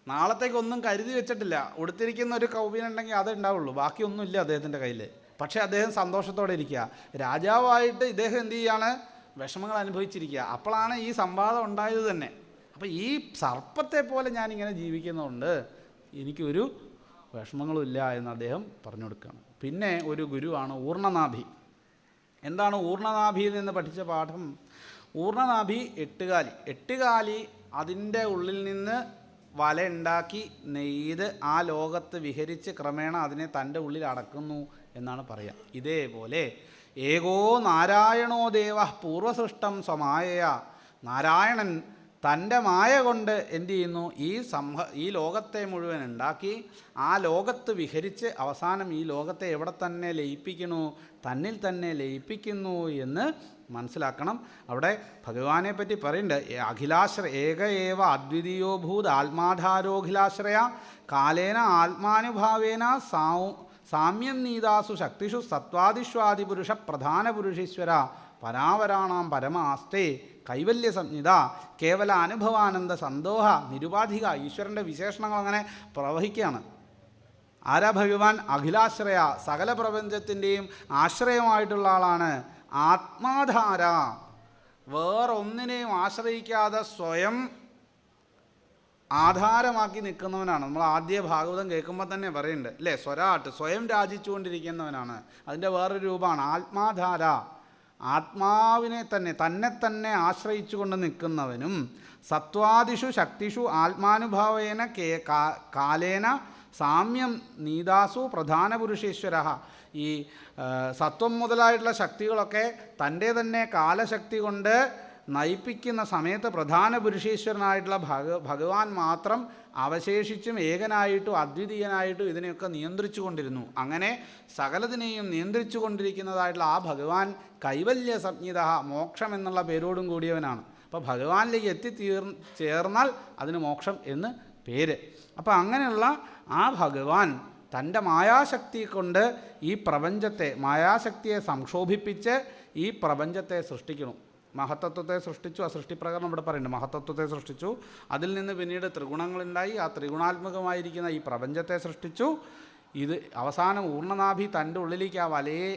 നാളത്തേക്കൊന്നും കരുതി വെച്ചിട്ടില്ല. ഉടുത്തിരിക്കുന്ന ഒരു കൗബീനുണ്ടെങ്കിൽ അതേ ഉണ്ടാവുള്ളൂ, ബാക്കിയൊന്നുമില്ല അദ്ദേഹത്തിൻ്റെ കയ്യിൽ. പക്ഷേ അദ്ദേഹം സന്തോഷത്തോടെ ഇരിക്കുക. രാജാവായിട്ട് ഇദ്ദേഹം എന്ത് ചെയ്യാണ്? വിഷമങ്ങൾ അനുഭവിച്ചിരിക്കുക. അപ്പോഴാണ് ഈ സംവാദം ഉണ്ടായത് തന്നെ. അപ്പോൾ ഈ സർപ്പത്തെ പോലെ ഞാനിങ്ങനെ ജീവിക്കുന്നതുകൊണ്ട് എനിക്കൊരു വിഷമങ്ങളും ഇല്ല എന്ന് അദ്ദേഹം പറഞ്ഞു കൊടുക്കുകയാണ്. പിന്നെ ഒരു ഗുരുവാണ് ഊർണനാഭി. എന്താണ് ഊർണനാഭിയിൽ നിന്ന് പഠിച്ച പാഠം? ഊർണനാഭി എട്ടുകാലി അതിൻ്റെ ഉള്ളിൽ നിന്ന് വല ഉണ്ടാക്കി നെയ്ത് ആ ലോകത്ത് വിഹരിച്ച് ക്രമേണ അതിനെ തൻ്റെ ഉള്ളിൽ അടക്കുന്നു എന്നാണ് പറയുക. ഇതേപോലെ ഏകോ നാരായണോ ദേവ പൂർവസൃഷ്ടം സ്വമായയ, നാരായണൻ തൻ്റെ മായ കൊണ്ട് എന്തു ചെയ്യുന്നു? ഈ ലോകത്തെ മുഴുവൻ ഉണ്ടാക്കി ആ ലോകത്ത് വിഹരിച്ച് അവസാനം ഈ ലോകത്തെ എവിടെ തന്നെ ലയിപ്പിക്കുന്നു? തന്നിൽ തന്നെ ലയിപ്പിക്കുന്നു എന്ന് മനസ്സിലാക്കണം. അവിടെ ഭഗവാനെ പറ്റി പറയുന്നുണ്ട്, ഏക ഏവ അദ്വിതീയോ ഭൂത് ആത്മാധാരോഖിലാശ്രയ കാലേന ആത്മാനുഭാവേന സാമ്യം നീതാസു ശക്തിഷു സത്വാദിഷ്വാദിപുരുഷ പ്രധാനപുരുഷീശ്വര പരാവരാണാം പരമാസ്തേ കൈവല്യ സംഹിത കേവല അനുഭവാനന്ദ സന്തോഹ നിരുപാധിക. ഈശ്വരൻ്റെ വിശേഷണങ്ങൾ അങ്ങനെ പ്രവഹിക്കുകയാണ്. ആരാ ഭഗവാൻ? അഖിലാശ്രയ, സകല പ്രപഞ്ചത്തിൻ്റെയും ആശ്രയമായിട്ടുള്ള ആളാണ്. ആത്മാധാര, വേറൊന്നിനെയും ആശ്രയിക്കാതെ സ്വയം ആധാരമാക്കി നിൽക്കുന്നവനാണ്. നമ്മൾ ആദ്യ ഭാഗവതം കേൾക്കുമ്പോൾ തന്നെ പറയുന്നുണ്ട്, അല്ലേ? സ്വരാട്ട്, സ്വയം രാജിച്ചുകൊണ്ടിരിക്കുന്നവനാണ്. അതിൻ്റെ വേറൊരു രൂപമാണ് ആത്മാധാര. ആത്മാവിനെ തന്നെ ആശ്രയിച്ചു കൊണ്ട് നിൽക്കുന്നവനും സത്വാദിഷു ശക്തിഷു ആത്മാനുഭാവേന കാലേന സാമ്യം നീതാസു പ്രധാന പുരുഷേശ്വര. ഈ സത്വം മുതലായിട്ടുള്ള ശക്തികളൊക്കെ തൻ്റെ തന്നെ കാലശക്തി കൊണ്ട് നയിപ്പിക്കുന്ന സമയത്ത് പ്രധാന പുരുഷേശ്വരനായിട്ടുള്ള ഭഗവാൻ മാത്രം അവശേഷിച്ചും ഏകനായിട്ടും അദ്വിതീയനായിട്ടും ഇതിനെയൊക്കെ നിയന്ത്രിച്ചു കൊണ്ടിരുന്നു. അങ്ങനെ സകലതിനെയും നിയന്ത്രിച്ചു കൊണ്ടിരിക്കുന്നതായിട്ടുള്ള ആ ഭഗവാൻ കൈവല്യ സംഹിത, മോക്ഷം എന്നുള്ള പേരോടും കൂടിയവനാണ്. അപ്പോൾ ഭഗവാനിലേക്ക് ചേർന്നാൽ അതിന് മോക്ഷം എന്ന് പേര്. അപ്പോൾ അങ്ങനെയുള്ള ആ ഭഗവാൻ തൻ്റെ മായാശക്തി കൊണ്ട് ഈ പ്രപഞ്ചത്തെ, മായാശക്തിയെ സംക്ഷോഭിപ്പിച്ച് ഈ പ്രപഞ്ചത്തെ സൃഷ്ടിക്കണം. മഹത്തത്വത്തെ സൃഷ്ടിച്ചു. ആ സൃഷ്ടിപ്രകാരം ഇവിടെ പറയുന്നുണ്ട്, മഹത്തത്വത്തെ സൃഷ്ടിച്ചു. അതിൽ നിന്ന് പിന്നീട് ത്രിഗുണങ്ങളുണ്ടായി. ആ ത്രിഗുണാത്മകമായിരിക്കുന്ന ഈ പ്രപഞ്ചത്തെ സൃഷ്ടിച്ചു. ഇത് അവസാനം ഊർണനാഭി തൻ്റെ ഉള്ളിലേക്ക് ആ വലയെ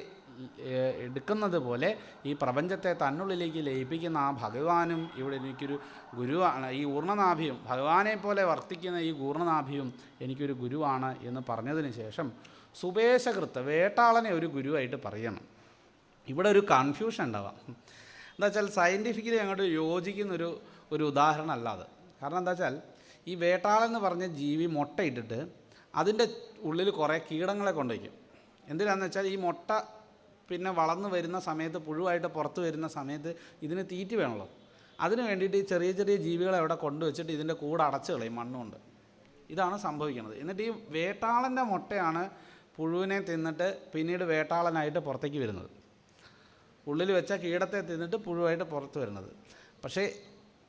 എടുക്കുന്നത് പോലെ ഈ പ്രപഞ്ചത്തെ തന്നുള്ളിലേക്ക് ലയിപ്പിക്കുന്ന ആ ഭഗവാനും ഇവിടെ എനിക്കൊരു ഗുരുവാണ്. ഈ ഊർണനാഭിയും ഭഗവാനെ പോലെ വർത്തിക്കുന്ന ഈ ഊർണനാഭിയും എനിക്കൊരു ഗുരുവാണ് എന്ന് പറഞ്ഞതിന് ശേഷം സുപേശകൃത്ത്, വേട്ടാളനെ ഒരു ഗുരുവായിട്ട് പറയണം. ഇവിടെ ഒരു കൺഫ്യൂഷൻ ഉണ്ടാവാം. എന്താ വെച്ചാൽ സയൻറ്റിഫിക്കലി അങ്ങോട്ട് യോജിക്കുന്നൊരു ഉദാഹരണം അല്ല അത്. കാരണം എന്താ വെച്ചാൽ ഈ വേട്ടാളെന്ന് പറഞ്ഞ ജീവി മുട്ടയിട്ടിട്ട് അതിൻ്റെ ഉള്ളിൽ കുറേ കീടങ്ങളെ കൊണ്ടുവയ്ക്കും. എന്തിനാണെന്ന് വെച്ചാൽ ഈ മുട്ട പിന്നെ വളർന്നു വരുന്ന സമയത്ത്, പുഴുവായിട്ട് പുറത്ത് വരുന്ന സമയത്ത് ഇതിന് തീറ്റി വേണമല്ലോ. അതിന് വേണ്ടിയിട്ട് ഈ ചെറിയ ചെറിയ ജീവികളെ അവിടെ കൊണ്ടുവച്ചിട്ട് ഇതിൻ്റെ കൂടെ അടച്ചു കളയും മണ്ണുകൊണ്ട്. ഇതാണ് സംഭവിക്കുന്നത്. എന്നിട്ട് ഈ വേട്ടാളൻ്റെ മുട്ടയാണ് പുഴുവിനെ തിന്നിട്ട് പിന്നീട് വേട്ടാളനായിട്ട് പുറത്തേക്ക് വരുന്നത്. ഉള്ളിൽ വെച്ച കീടത്തെ തിന്നിട്ട് പുഴുവായിട്ട് പുറത്ത് വരുന്നത്. പക്ഷേ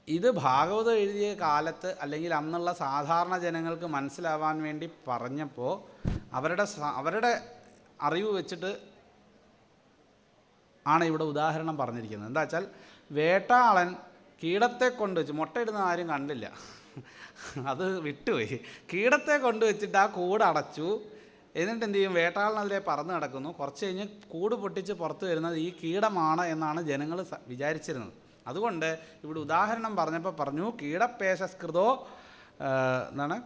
ഇത് ഭാഗവതം എഴുതിയ കാലത്ത് അല്ലെങ്കിൽ അന്നുള്ള സാധാരണ ജനങ്ങൾക്ക് മനസ്സിലാവാൻ വേണ്ടി പറഞ്ഞപ്പോൾ അവരുടെ അറിവ് വെച്ചിട്ട് ആണ് ഇവിടെ ഉദാഹരണം പറഞ്ഞിരിക്കുന്നത്. എന്താ വെച്ചാൽ വേട്ടാളൻ കീടത്തെ കൊണ്ടുവച്ച്, മുട്ടയിടുന്ന ആരും കണ്ടില്ല, അത് വിട്ടുപോയി. കീടത്തെ കൊണ്ടുവച്ചിട്ട് ആ കൂട് അടച്ചു. എന്നിട്ട് എന്ത് ചെയ്യും? വേട്ടാളനതിലെ പറന്ന് കിടക്കുന്നു. കുറച്ച് കഴിഞ്ഞ് കൂട് പൊട്ടിച്ച് പുറത്ത് വരുന്നത് ഈ കീടമാണ് എന്നാണ് ജനങ്ങൾ വിചാരിച്ചിരുന്നത്. അതുകൊണ്ട് ഇവിടെ ഉദാഹരണം പറഞ്ഞപ്പോൾ പറഞ്ഞു, കീടപേശസ്കൃതോ എന്താണ്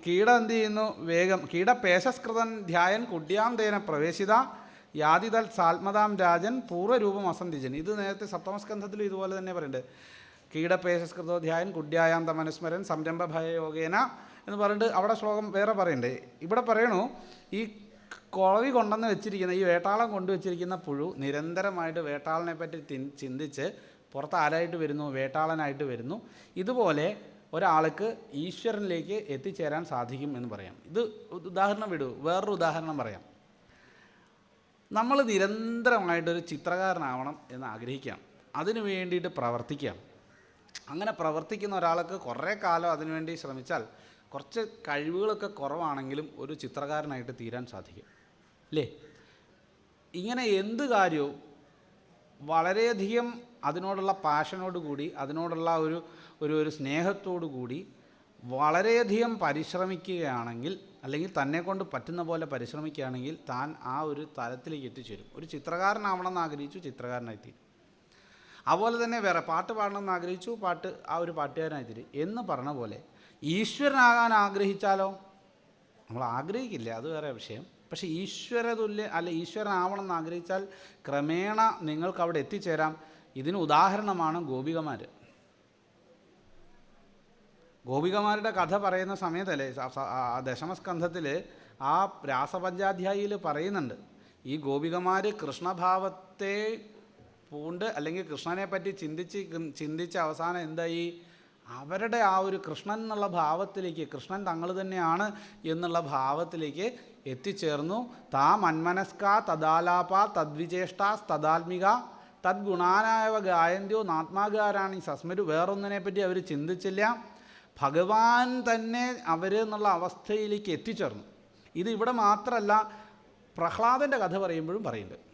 കീടം എന്ത് ചെയ്യുന്നു? വേഗം കീടപേശസ്കൃതൻ ധ്യായൻ കുഡ്യാം തേന പ്രവേശിത യാതിതൽ സാത്മതാം രാജൻ പൂർവ്വരൂപം അസന്ധിജൻ. ഇത് നേരത്തെ സപ്തമസ്കന്ധത്തിലും ഇതുപോലെ തന്നെ പറയുന്നുണ്ട്. കീടപേശസ്കൃതോ ധ്യായൻ കുഡ്യായാം തമനുസ്മരൻ സംരംഭ ഭയയോഗേന എന്ന് പറഞ്ഞിട്ട് അവിടെ ശ്ലോകം വേറെ പറയണ്ടേ. ഇവിടെ പറയണു, ഈ കുളവി കൊണ്ടുവന്ന് വെച്ചിരിക്കുന്ന, ഈ വേട്ടാളം കൊണ്ടുവച്ചിരിക്കുന്ന പുഴു നിരന്തരമായിട്ട് വേട്ടാളനെ പറ്റി ചിന്തിച്ച് പുറത്ത് ആരായിട്ട് വരുന്നു? വേട്ടാളനായിട്ട് വരുന്നു. ഇതുപോലെ ഒരാൾക്ക് ഈശ്വരനിലേക്ക് എത്തിച്ചേരാൻ സാധിക്കും എന്ന് പറയാം. ഇത് ഉദാഹരണം വിടൂ, വേറൊരു ഉദാഹരണം പറയാം. നമ്മൾ നിരന്തരമായിട്ടൊരു ചിത്രകാരനാവണം എന്ന് ആഗ്രഹിക്കാം, അതിനു വേണ്ടിയിട്ട് പ്രവർത്തിക്കാം. അങ്ങനെ പ്രവർത്തിക്കുന്ന ഒരാൾക്ക് കുറേ കാലം അതിനുവേണ്ടി ശ്രമിച്ചാൽ കുറച്ച് കഴിവുകളൊക്കെ കുറവാണെങ്കിലും ഒരു ചിത്രകാരനായിട്ട് തീരാൻ സാധിക്കും, അല്ലേ? ഇങ്ങനെ എന്ത് കാര്യവും വളരെയധികം അതിനോടുള്ള പാഷനോട് കൂടി, അതിനോടുള്ള ഒരു സ്നേഹത്തോടു കൂടി വളരെയധികം പരിശ്രമിക്കുകയാണെങ്കിൽ, അല്ലെങ്കിൽ തന്നെ കൊണ്ട് പറ്റുന്ന പോലെ പരിശ്രമിക്കുകയാണെങ്കിൽ താൻ ആ ഒരു തലത്തിലേക്ക് എത്തിച്ചേരും. ഒരു ചിത്രകാരനാവണമെന്ന് ആഗ്രഹിച്ചു, ചിത്രകാരനായിത്തീരും. അതുപോലെ തന്നെ വേറെ പാട്ട് പാടണമെന്ന് ആഗ്രഹിച്ചു, ആ ഒരു പാട്ടുകാരനായിത്തീരും എന്ന് പറഞ്ഞ പോലെ ഈശ്വരനാകാൻ ആഗ്രഹിച്ചാലോ? നമ്മൾ ആഗ്രഹിക്കില്ല, അത് വേറെ വിഷയം. പക്ഷേ ഈശ്വരതുല്യ ഈശ്വരനാവണമെന്ന് ആഗ്രഹിച്ചാൽ ക്രമേണ നിങ്ങൾക്ക് അവിടെ എത്തിച്ചേരാം. ഇതിന് ഉദാഹരണമാണ് ഗോപികമാർ. ഗോപികമാരുടെ കഥ പറയുന്ന സമയത്തല്ലേ, ദശമസ്കന്ധത്തിൽ ആ രാസപഞ്ചാധ്യായിയിൽ പറയുന്നുണ്ട്, ഈ ഗോപികമാർ കൃഷ്ണഭാവത്തെ പൂണ്ട് അല്ലെങ്കിൽ കൃഷ്ണനെ പറ്റി ചിന്തിച്ച് അവസാനം എന്തായി? അവരുടെ ആ ഒരു കൃഷ്ണൻ എന്നുള്ള ഭാവത്തിലേക്ക്, കൃഷ്ണൻ തങ്ങൾ തന്നെയാണ് എന്നുള്ള ഭാവത്തിലേക്ക് എത്തിച്ചേർന്നു. താ മന്മനസ്ക തദാലാപ തദ്വിചേഷ്ടാസ് തദാത്മിക തദ്ഗുണാനായവ ഗായന്ത്യോ നാത്മാകാരാണി സസ്മരു. വേറൊന്നിനെ പറ്റി അവർ ചിന്തിച്ചില്ല, ഭഗവാൻ തന്നെ അവർ എന്നുള്ള അവസ്ഥയിലേക്ക് എത്തിച്ചേർന്നു. ഇത് ഇവിടെ മാത്രമല്ല, പ്രഹ്ലാദൻ്റെ കഥ പറയുമ്പോഴും പറയുന്നുണ്ട്.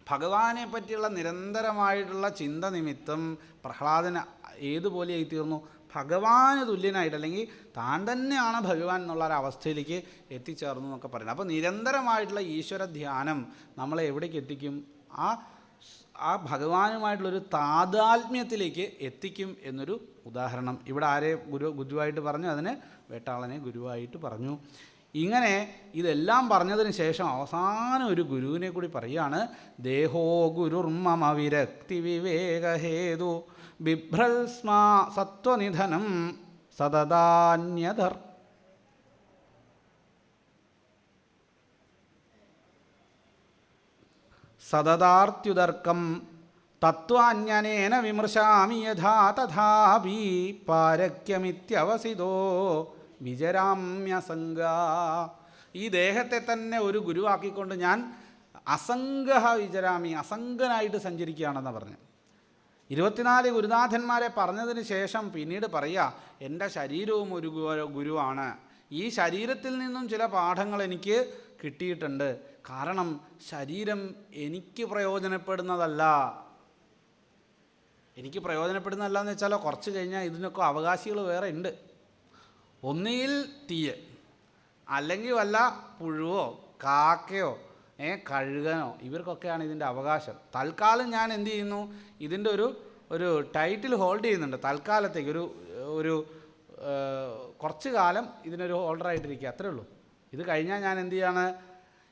ഭഗവാനെ പറ്റിയുള്ള നിരന്തരമായിട്ടുള്ള ചിന്ത നിമിത്തം പ്രഹ്ലാദന് ഏതുപോലെയായി തീർന്നു? ഭഗവാന് തുല്യനായിട്ട്, അല്ലെങ്കിൽ താൻ തന്നെയാണ് ഭഗവാൻ എന്നുള്ള ഒരവസ്ഥയിലേക്ക് എത്തിച്ചേർന്നു എന്നൊക്കെ പറയുന്നത്. അപ്പോൾ നിരന്തരമായിട്ടുള്ള ഈശ്വര ധ്യാനം നമ്മളെ എവിടേക്ക് എത്തിക്കും? ആ ഭഗവാനുമായിട്ടുള്ളൊരു താതാത്മ്യത്തിലേക്ക് എത്തിക്കും എന്നൊരു ഉദാഹരണം ഇവിടെ ആരെ ഗുരുവായിട്ട് പറഞ്ഞു? അതിന് വേട്ടാളനെ ഗുരുവായിട്ട് പറഞ്ഞു. ഇങ്ങനെ ഇതെല്ലാം പറഞ്ഞതിന് ശേഷം അവസാനം ഒരു ഗുരുവിനെ കൂടി പറയുകയാണ്. ദേഹോ ഗുരുർമമ വിരക്തി വിവേകഹേതു ബിഭ്രൽസ്മാ സത്വനിധനം സതതാന്യധർ. സതതാർത്യുതർക്കം തത്വാന്യനേന വിമർശാമി യഥാ തഥാപി പാരക്യമിത്യവസിതോ വിചരാമ്യസംഗ. ഈ ദേഹത്തെ തന്നെ ഒരു ഗുരുവാക്കിക്കൊണ്ട് ഞാൻ അസംഗഹ വിചരാമി, അസംഗനായിട്ട് സഞ്ചരിക്കുകയാണെന്ന് പറഞ്ഞു. 24 ഗുരുനാഥന്മാരെ പറഞ്ഞതിന് ശേഷം പിന്നീട് പറയുക, എൻ്റെ ശരീരവും ഒരു ഗുരുവാണ്. ഈ ശരീരത്തിൽ നിന്നും ചില പാഠങ്ങൾ എനിക്ക് കിട്ടിയിട്ടുണ്ട്. കാരണം ശരീരം എനിക്ക് പ്രയോജനപ്പെടുന്നതല്ല. എനിക്ക് പ്രയോജനപ്പെടുന്നതല്ല എന്ന് വെച്ചാൽ കുറച്ച് കഴിഞ്ഞാൽ ഇതിനൊക്കെ അവകാശികൾ വേറെ ഉണ്ട്. ഒന്നുകിൽ തീയ്, അല്ലെങ്കിൽ വല്ല പുഴുവോ കാക്കയോ കഴുകനോ, ഇവർക്കൊക്കെയാണ് ഇതിൻ്റെ അവകാശം. തൽക്കാലം ഞാൻ എന്ത് ചെയ്യുന്നു? ഇതിൻ്റെ ഒരു ടൈറ്റിൽ ഹോൾഡ് ചെയ്യുന്നുണ്ട് തൽക്കാലത്തേക്ക്. ഒരു കുറച്ച് കാലം ഇതിനൊരു ഹോൾഡറായിട്ടിരിക്കുക, അത്രേ ഉള്ളൂ. ഇത് കഴിഞ്ഞാൽ ഞാൻ എന്ത് ചെയ്യാണ്?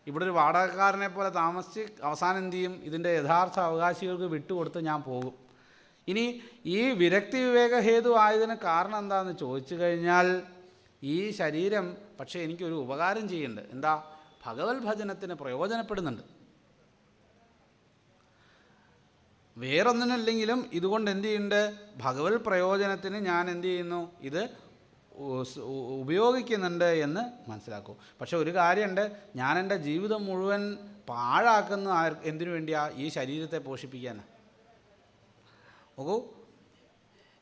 ഇവിടെ ഒരു വാടകക്കാരനെ പോലെ താമസിച്ച് അവസാനം എന്ത് ചെയ്യും? ഇതിൻ്റെ യഥാർത്ഥ അവകാശികൾക്ക് വിട്ടുകൊടുത്ത് ഞാൻ പോകും. ഇനി ഈ വിരക്തി വിവേക ഹേതു ആയതിന് കാരണം എന്താണെന്ന് ചോദിച്ചു കഴിഞ്ഞാൽ, ഈ ശരീരം പക്ഷേ എനിക്കൊരു ഉപകാരം ചെയ്യുന്നുണ്ട്. എന്താ? ഭഗവത് ഭജനത്തിന് പ്രയോജനപ്പെടുന്നുണ്ട്. വേറൊന്നിനല്ലെങ്കിലും ഇതുകൊണ്ട് എന്ത് ചെയ്യുന്നുണ്ട്? ഭഗവത് പ്രയോജനത്തിന് ഞാൻ എന്ത് ചെയ്യുന്നു? ഇത് ഉപയോഗിക്കുന്നുണ്ട് എന്ന് മനസ്സിലാക്കൂ. പക്ഷെ ഒരു കാര്യമുണ്ട്, ഞാൻ എൻ്റെ ജീവിതം മുഴുവൻ പാഴാക്കുന്ന എന്തിനു വേണ്ടിയാ? ഈ ശരീരത്തെ പോഷിപ്പിക്കാനാണ്. നോക്കൂ,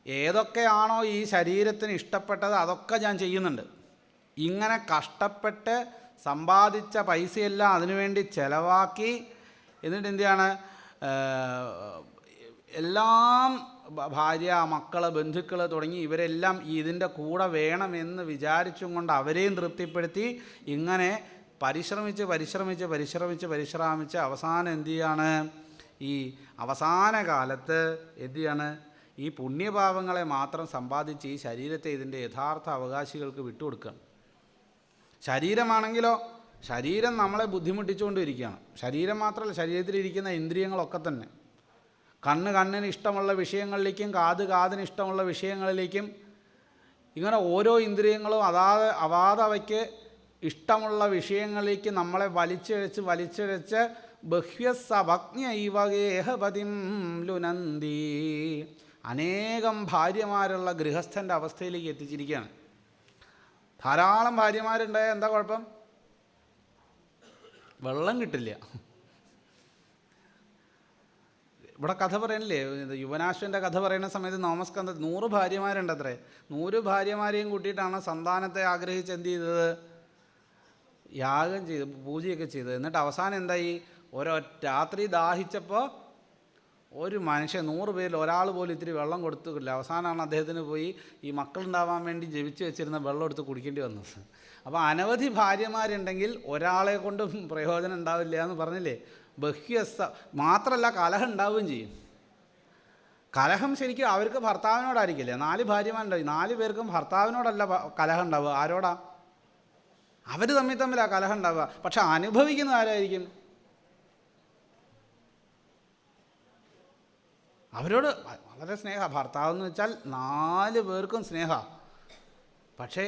ഏതൊക്കെയാണോ ഈ ശരീരത്തിന് ഇഷ്ടപ്പെട്ടത് അതൊക്കെ ഞാൻ ചെയ്യുന്നുണ്ട്. ഇങ്ങനെ കഷ്ടപ്പെട്ട് സമ്പാദിച്ച പൈസയെല്ലാം അതിനുവേണ്ടി ചിലവാക്കി, എന്നിട്ട് എന്തിനാണ് എല്ലാം ഭാര്യ, മക്കൾ, ബന്ധുക്കൾ തുടങ്ങി ഇവരെല്ലാം ഇതിൻ്റെ കൂടെ വേണമെന്ന് വിചാരിച്ചും കൊണ്ട് അവരെയും തൃപ്തിപ്പെടുത്തി ഇങ്ങനെ പരിശ്രമിച്ച് അവസാനം എന്തു ചെയ്യാണ്? ഈ അവസാന കാലത്ത് എന്തു ചെയ്യാണ്? ഈ പുണ്യപാപങ്ങളെ മാത്രം സമ്പാദിച്ച് ഈ ശരീരത്തെ ഇതിൻ്റെ യഥാർത്ഥ അവകാശികൾക്ക് വിട്ടുകൊടുക്കുകയാണ്. ശരീരമാണെങ്കിലോ, ശരീരം നമ്മളെ ബുദ്ധിമുട്ടിച്ചുകൊണ്ടിരിക്കുകയാണ്. ശരീരം മാത്രമല്ല, ശരീരത്തിലിരിക്കുന്ന ഇന്ദ്രിയങ്ങളൊക്കെ തന്നെ. കണ്ണിന് ഇഷ്ടമുള്ള വിഷയങ്ങളിലേക്കും കാതിന് ഇഷ്ടമുള്ള വിഷയങ്ങളിലേക്കും ഇങ്ങനെ ഓരോ ഇന്ദ്രിയങ്ങളും അവാതവയ്ക്ക് ഇഷ്ടമുള്ള വിഷയങ്ങളിലേക്ക് നമ്മളെ വലിച്ചിഴച്ച് ബഹ്യസവജ്ഞൈവഗേഹപതിം ലുനന്തി, അനേകം ഭാര്യമാരുള്ള ഗൃഹസ്ഥൻ്റെ അവസ്ഥയിലേക്ക് എത്തിച്ചിരിക്കുകയാണ്. ധാരാളം ഭാര്യമാരുണ്ടായാൽ എന്താ കുഴപ്പം? വെള്ളം കിട്ടില്ല. ഇവിടെ കഥ പറയണില്ലേ, യുവനാശ്വൻ്റെ കഥ പറയുന്ന സമയത്ത് നോമസ്കന്ധ 100 ഭാര്യമാരുണ്ടത്രേ. 100 ഭാര്യമാരെയും കൂട്ടിയിട്ടാണ് സന്താനത്തെ ആഗ്രഹിച്ച് എന്ത് ചെയ്തത്? യാഗം ചെയ്ത് പൂജയൊക്കെ ചെയ്തത്. എന്നിട്ട് അവസാനം എന്തായി? രാത്രി ദാഹിച്ചപ്പോൾ ഒരു മനുഷ്യൻ 100 പേരിൽ ഒരാൾ പോലും ഇത്തിരി വെള്ളം കൊടുത്തില്ല. അവസാനമാണ് അദ്ദേഹത്തിന് പോയി ഈ മക്കളുണ്ടാവാൻ വേണ്ടി ജപിച്ച് വെച്ചിരുന്ന വെള്ളം എടുത്ത് കുടിക്കേണ്ടി വന്നത്. അപ്പോൾ അനവധി ഭാര്യമാരുണ്ടെങ്കിൽ ഒരാളെ കൊണ്ടും പ്രയോജനം ഉണ്ടാവില്ല എന്ന് പറഞ്ഞില്ലേ? മാത്രമല്ല, കലഹം ഉണ്ടാവുകയും ചെയ്യും. കലഹം ശരിക്കും അവർക്ക് ഭർത്താവിനോടായിരിക്കില്ല. 4 ഭാര്യമാരുണ്ടാവും, 4 പേർക്കും ഭർത്താവിനോടല്ല കലഹം ഉണ്ടാവുക. ആരോടാ? അവർ തമ്മിലാണ് കലഹം ഉണ്ടാവുക. പക്ഷെ അനുഭവിക്കുന്ന ആരായിരിക്കും? അവരോട് വളരെ സ്നേഹ. ഭർത്താവെന്ന് വെച്ചാൽ 4 പേർക്കും സ്നേഹ. പക്ഷേ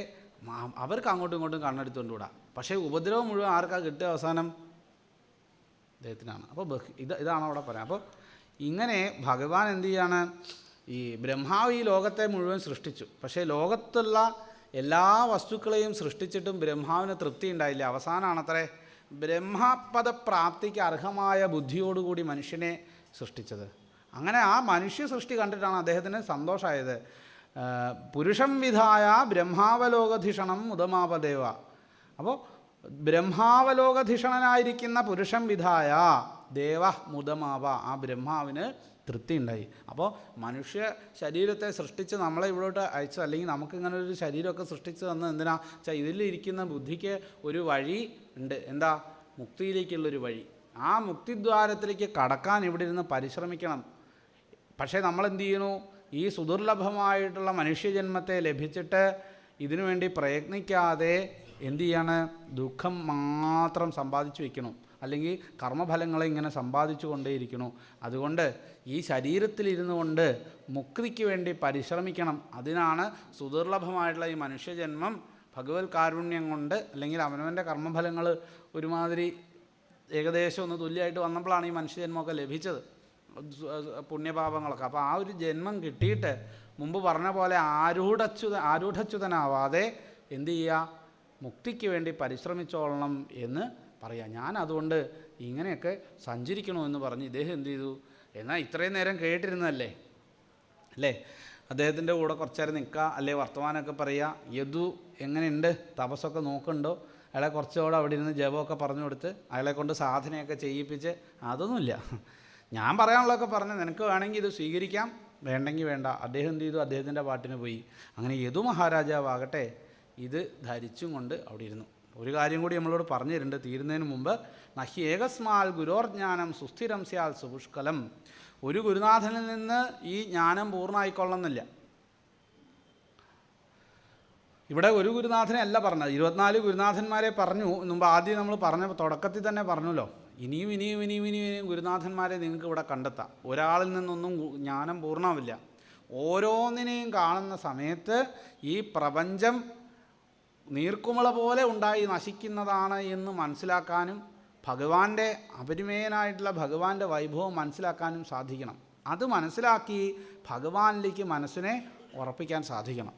അവർക്ക് അങ്ങോട്ടും ഇങ്ങോട്ടും കണ്ണെടുത്തുകൊണ്ടുകൂടാ. പക്ഷേ ഉപദ്രവം മുഴുവൻ ആർക്കാ കിട്ടുക? അവസാനം അദ്ദേഹത്തിനാണ്. അപ്പോൾ ഇതാണ് അവിടെ പറയാം. അപ്പോൾ ഇങ്ങനെ ഭഗവാൻ എന്തു ചെയ്യാണ്? ഈ ബ്രഹ്മാവ് ഈ ലോകത്തെ മുഴുവൻ സൃഷ്ടിച്ചു. പക്ഷേ ലോകത്തുള്ള എല്ലാ വസ്തുക്കളെയും സൃഷ്ടിച്ചിട്ടും ബ്രഹ്മാവിന് തൃപ്തി ഉണ്ടായില്ല. അവസാനമാണത്രേ ബ്രഹ്മപദ പ്രാപ്തിക്ക് അർഹമായ ബുദ്ധിയോടുകൂടി മനുഷ്യനെ സൃഷ്ടിച്ചത്. അങ്ങനെ ആ മനുഷ്യ സൃഷ്ടി കണ്ടിട്ടാണ് അദ്ദേഹത്തിന് സന്തോഷമായത്. പുരുഷം വിധായ ബ്രഹ്മാവലോകധിഷണം മുദമാപദേവ. അപ്പോൾ ബ്രഹ്മാവലോകധിഷണനായിരിക്കുന്ന പുരുഷം വിധായ ദേവ മുദമാവ, ആ ബ്രഹ്മാവിന് തൃപ്തി ഉണ്ടായി. അപ്പോൾ മനുഷ്യ ശരീരത്തെ സൃഷ്ടിച്ച് നമ്മളെ ഇവിടോട്ട് അയച്ചു, അല്ലെങ്കിൽ നമുക്കിങ്ങനെ ഒരു ശരീരമൊക്കെ സൃഷ്ടിച്ച് തന്ന് എന്തിനാ വെച്ചാൽ ഇതിലിരിക്കുന്ന ബുദ്ധിക്ക് ഒരു വഴി ഉണ്ട്. എന്താ? മുക്തിയിലേക്കുള്ളൊരു വഴി. ആ മുക്തിദ്വാരത്തിലേക്ക് കടക്കാൻ ഇവിടെ ഇരുന്ന് പരിശ്രമിക്കണം. പക്ഷേ നമ്മളെന്ത് ചെയ്യണു? ഈ സുദുർലഭമായിട്ടുള്ള മനുഷ്യജന്മത്തെ ലഭിച്ചിട്ട് ഇതിനു വേണ്ടി പ്രയത്നിക്കാതെ എന്തു ചെയ്യാണ്? ദുഃഖം മാത്രം സമ്പാദിച്ചു വയ്ക്കണം, അല്ലെങ്കിൽ കർമ്മഫലങ്ങളെ ഇങ്ങനെ സമ്പാദിച്ചു കൊണ്ടേയിരിക്കണു. അതുകൊണ്ട് ഈ ശരീരത്തിലിരുന്നു കൊണ്ട് മുക്തിക്ക് വേണ്ടി പരിശ്രമിക്കണം. അതിനാണ് സുദുർലഭമായിട്ടുള്ള ഈ മനുഷ്യജന്മം ഭഗവത് കാരുണ്യം കൊണ്ട്, അല്ലെങ്കിൽ അവനവൻ്റെ കർമ്മഫലങ്ങൾ ഒരുമാതിരി ഏകദേശം ഒന്ന് തുല്യമായിട്ട് വന്നപ്പോഴാണ് ഈ മനുഷ്യജന്മമൊക്കെ ലഭിച്ചത്, പുണ്യപാപങ്ങളൊക്കെ. അപ്പോൾ ആ ഒരു ജന്മം കിട്ടിയിട്ട് മുമ്പ് പറഞ്ഞ പോലെ ആരൂഢച്യുതനാവാതെ എന്തു ചെയ്യുക? മുക്തിക്ക് വേണ്ടി പരിശ്രമിച്ചോളണം എന്ന് പറയാം. ഞാൻ അതുകൊണ്ട് ഇങ്ങനെയൊക്കെ സഞ്ചരിക്കണമെന്ന് പറഞ്ഞ് ഇദ്ദേഹം എന്ത് ചെയ്തു? എന്നാൽ ഇത്രയും നേരം കേട്ടിരുന്നല്ലേ അല്ലേ? അദ്ദേഹത്തിൻ്റെ കൂടെ കുറച്ച് നേരം നിൽക്കുക, അല്ലെ വർത്തമാനമൊക്കെ പറയുക. യദു എങ്ങനെയുണ്ട്? തപസ്സൊക്കെ നോക്കുന്നുണ്ടോ? അയാളെ കുറച്ചുകൂടെ അവിടെ ഇരുന്ന് ജപമൊക്കെ പറഞ്ഞു കൊടുത്ത് അയാളെ കൊണ്ട് സാധനയൊക്കെ ചെയ്യിപ്പിച്ച്, അതൊന്നുമില്ല. ഞാൻ പറയാനുള്ളതൊക്കെ പറഞ്ഞ് നിനക്ക് വേണമെങ്കിൽ ഇത് സ്വീകരിക്കാം, വേണ്ടെങ്കിൽ വേണ്ട. അദ്ദേഹം എന്ത് ചെയ്തു? അദ്ദേഹത്തിൻ്റെ പാട്ടിന് പോയി. അങ്ങനെ യദു മഹാരാജാവാകട്ടെ ഇത് ധരിച്ചും കൊണ്ട് അവിടെ ഇരുന്നു. ഒരു കാര്യം കൂടി നമ്മളോട് പറഞ്ഞിട്ടുണ്ട് തീരുന്നതിന് മുമ്പ്. നഹി ഏകസ്മാൽ ഗുരോർജ്ഞാനം സുസ്ഥിരം സ്യാൽ സുപുഷ്കലം. ഒരു ഗുരുനാഥനിൽ നിന്ന് ഈ ജ്ഞാനം പൂർണ്ണമായിക്കൊള്ളുന്നില്ല. ഇവിടെ ഒരു ഗുരുനാഥനെ അല്ല പറഞ്ഞത്, 24 ഗുരുനാഥന്മാരെ പറഞ്ഞു. മുമ്പ് ആദ്യം നമ്മൾ പറഞ്ഞ തുടക്കത്തിൽ തന്നെ പറഞ്ഞല്ലോ, ഇനിയും ഗുരുനാഥന്മാരെ നിങ്ങൾക്ക് ഇവിടെ കണ്ടെത്താം. ഒരാളിൽ നിന്നൊന്നും ജ്ഞാനം പൂർണ്ണമാവില്ല. ഓരോന്നിനെയും കാണുന്ന സമയത്ത് ഈ പ്രപഞ്ചം നീർക്കുമിള പോലെ ഉണ്ടായി നശിക്കുന്നതാണ് എന്ന് മനസ്സിലാക്കാനും ഭഗവാന്റെ അപരിമേയനായിട്ടുള്ള ഭഗവാന്റെ വൈഭവം മനസ്സിലാക്കാനും സാധിക്കണം. അത് മനസ്സിലാക്കി ഭഗവാനിലേക്ക് മനസ്സിനെ ഉറപ്പിക്കാൻ സാധിക്കണം.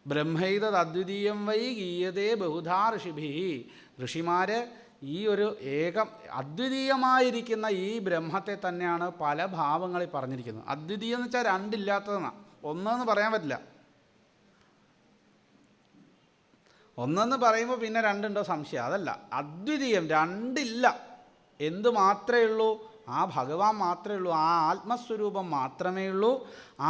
ബ്രഹ്മൈതത് അദ്വിതീയം വൈ ഗീയതേ ബഹുധാ ഋഷിഭി. ഋഷിമാർ ഈ ഒരു അദ്വിതീയമായിരിക്കുന്ന ഈ ബ്രഹ്മത്തെ തന്നെയാണ് പല ഭാവങ്ങളിൽ പറഞ്ഞിരിക്കുന്നത്. അദ്വിതീയം എന്ന് വെച്ചാൽ രണ്ടില്ലാത്തതെന്നാണ്. ഒന്നെന്ന് പറയാൻ പറ്റില്ല. ഒന്നെന്ന് പറയുമ്പോൾ പിന്നെ രണ്ടുണ്ടോ സംശയം. അതല്ല, അദ്വിതീയം, രണ്ടില്ല. എന്ത് മാത്രമേ ഉള്ളൂ? ആ ഭഗവാൻ മാത്രമേ ഉള്ളൂ. ആ ആത്മസ്വരൂപം മാത്രമേ ഉള്ളൂ.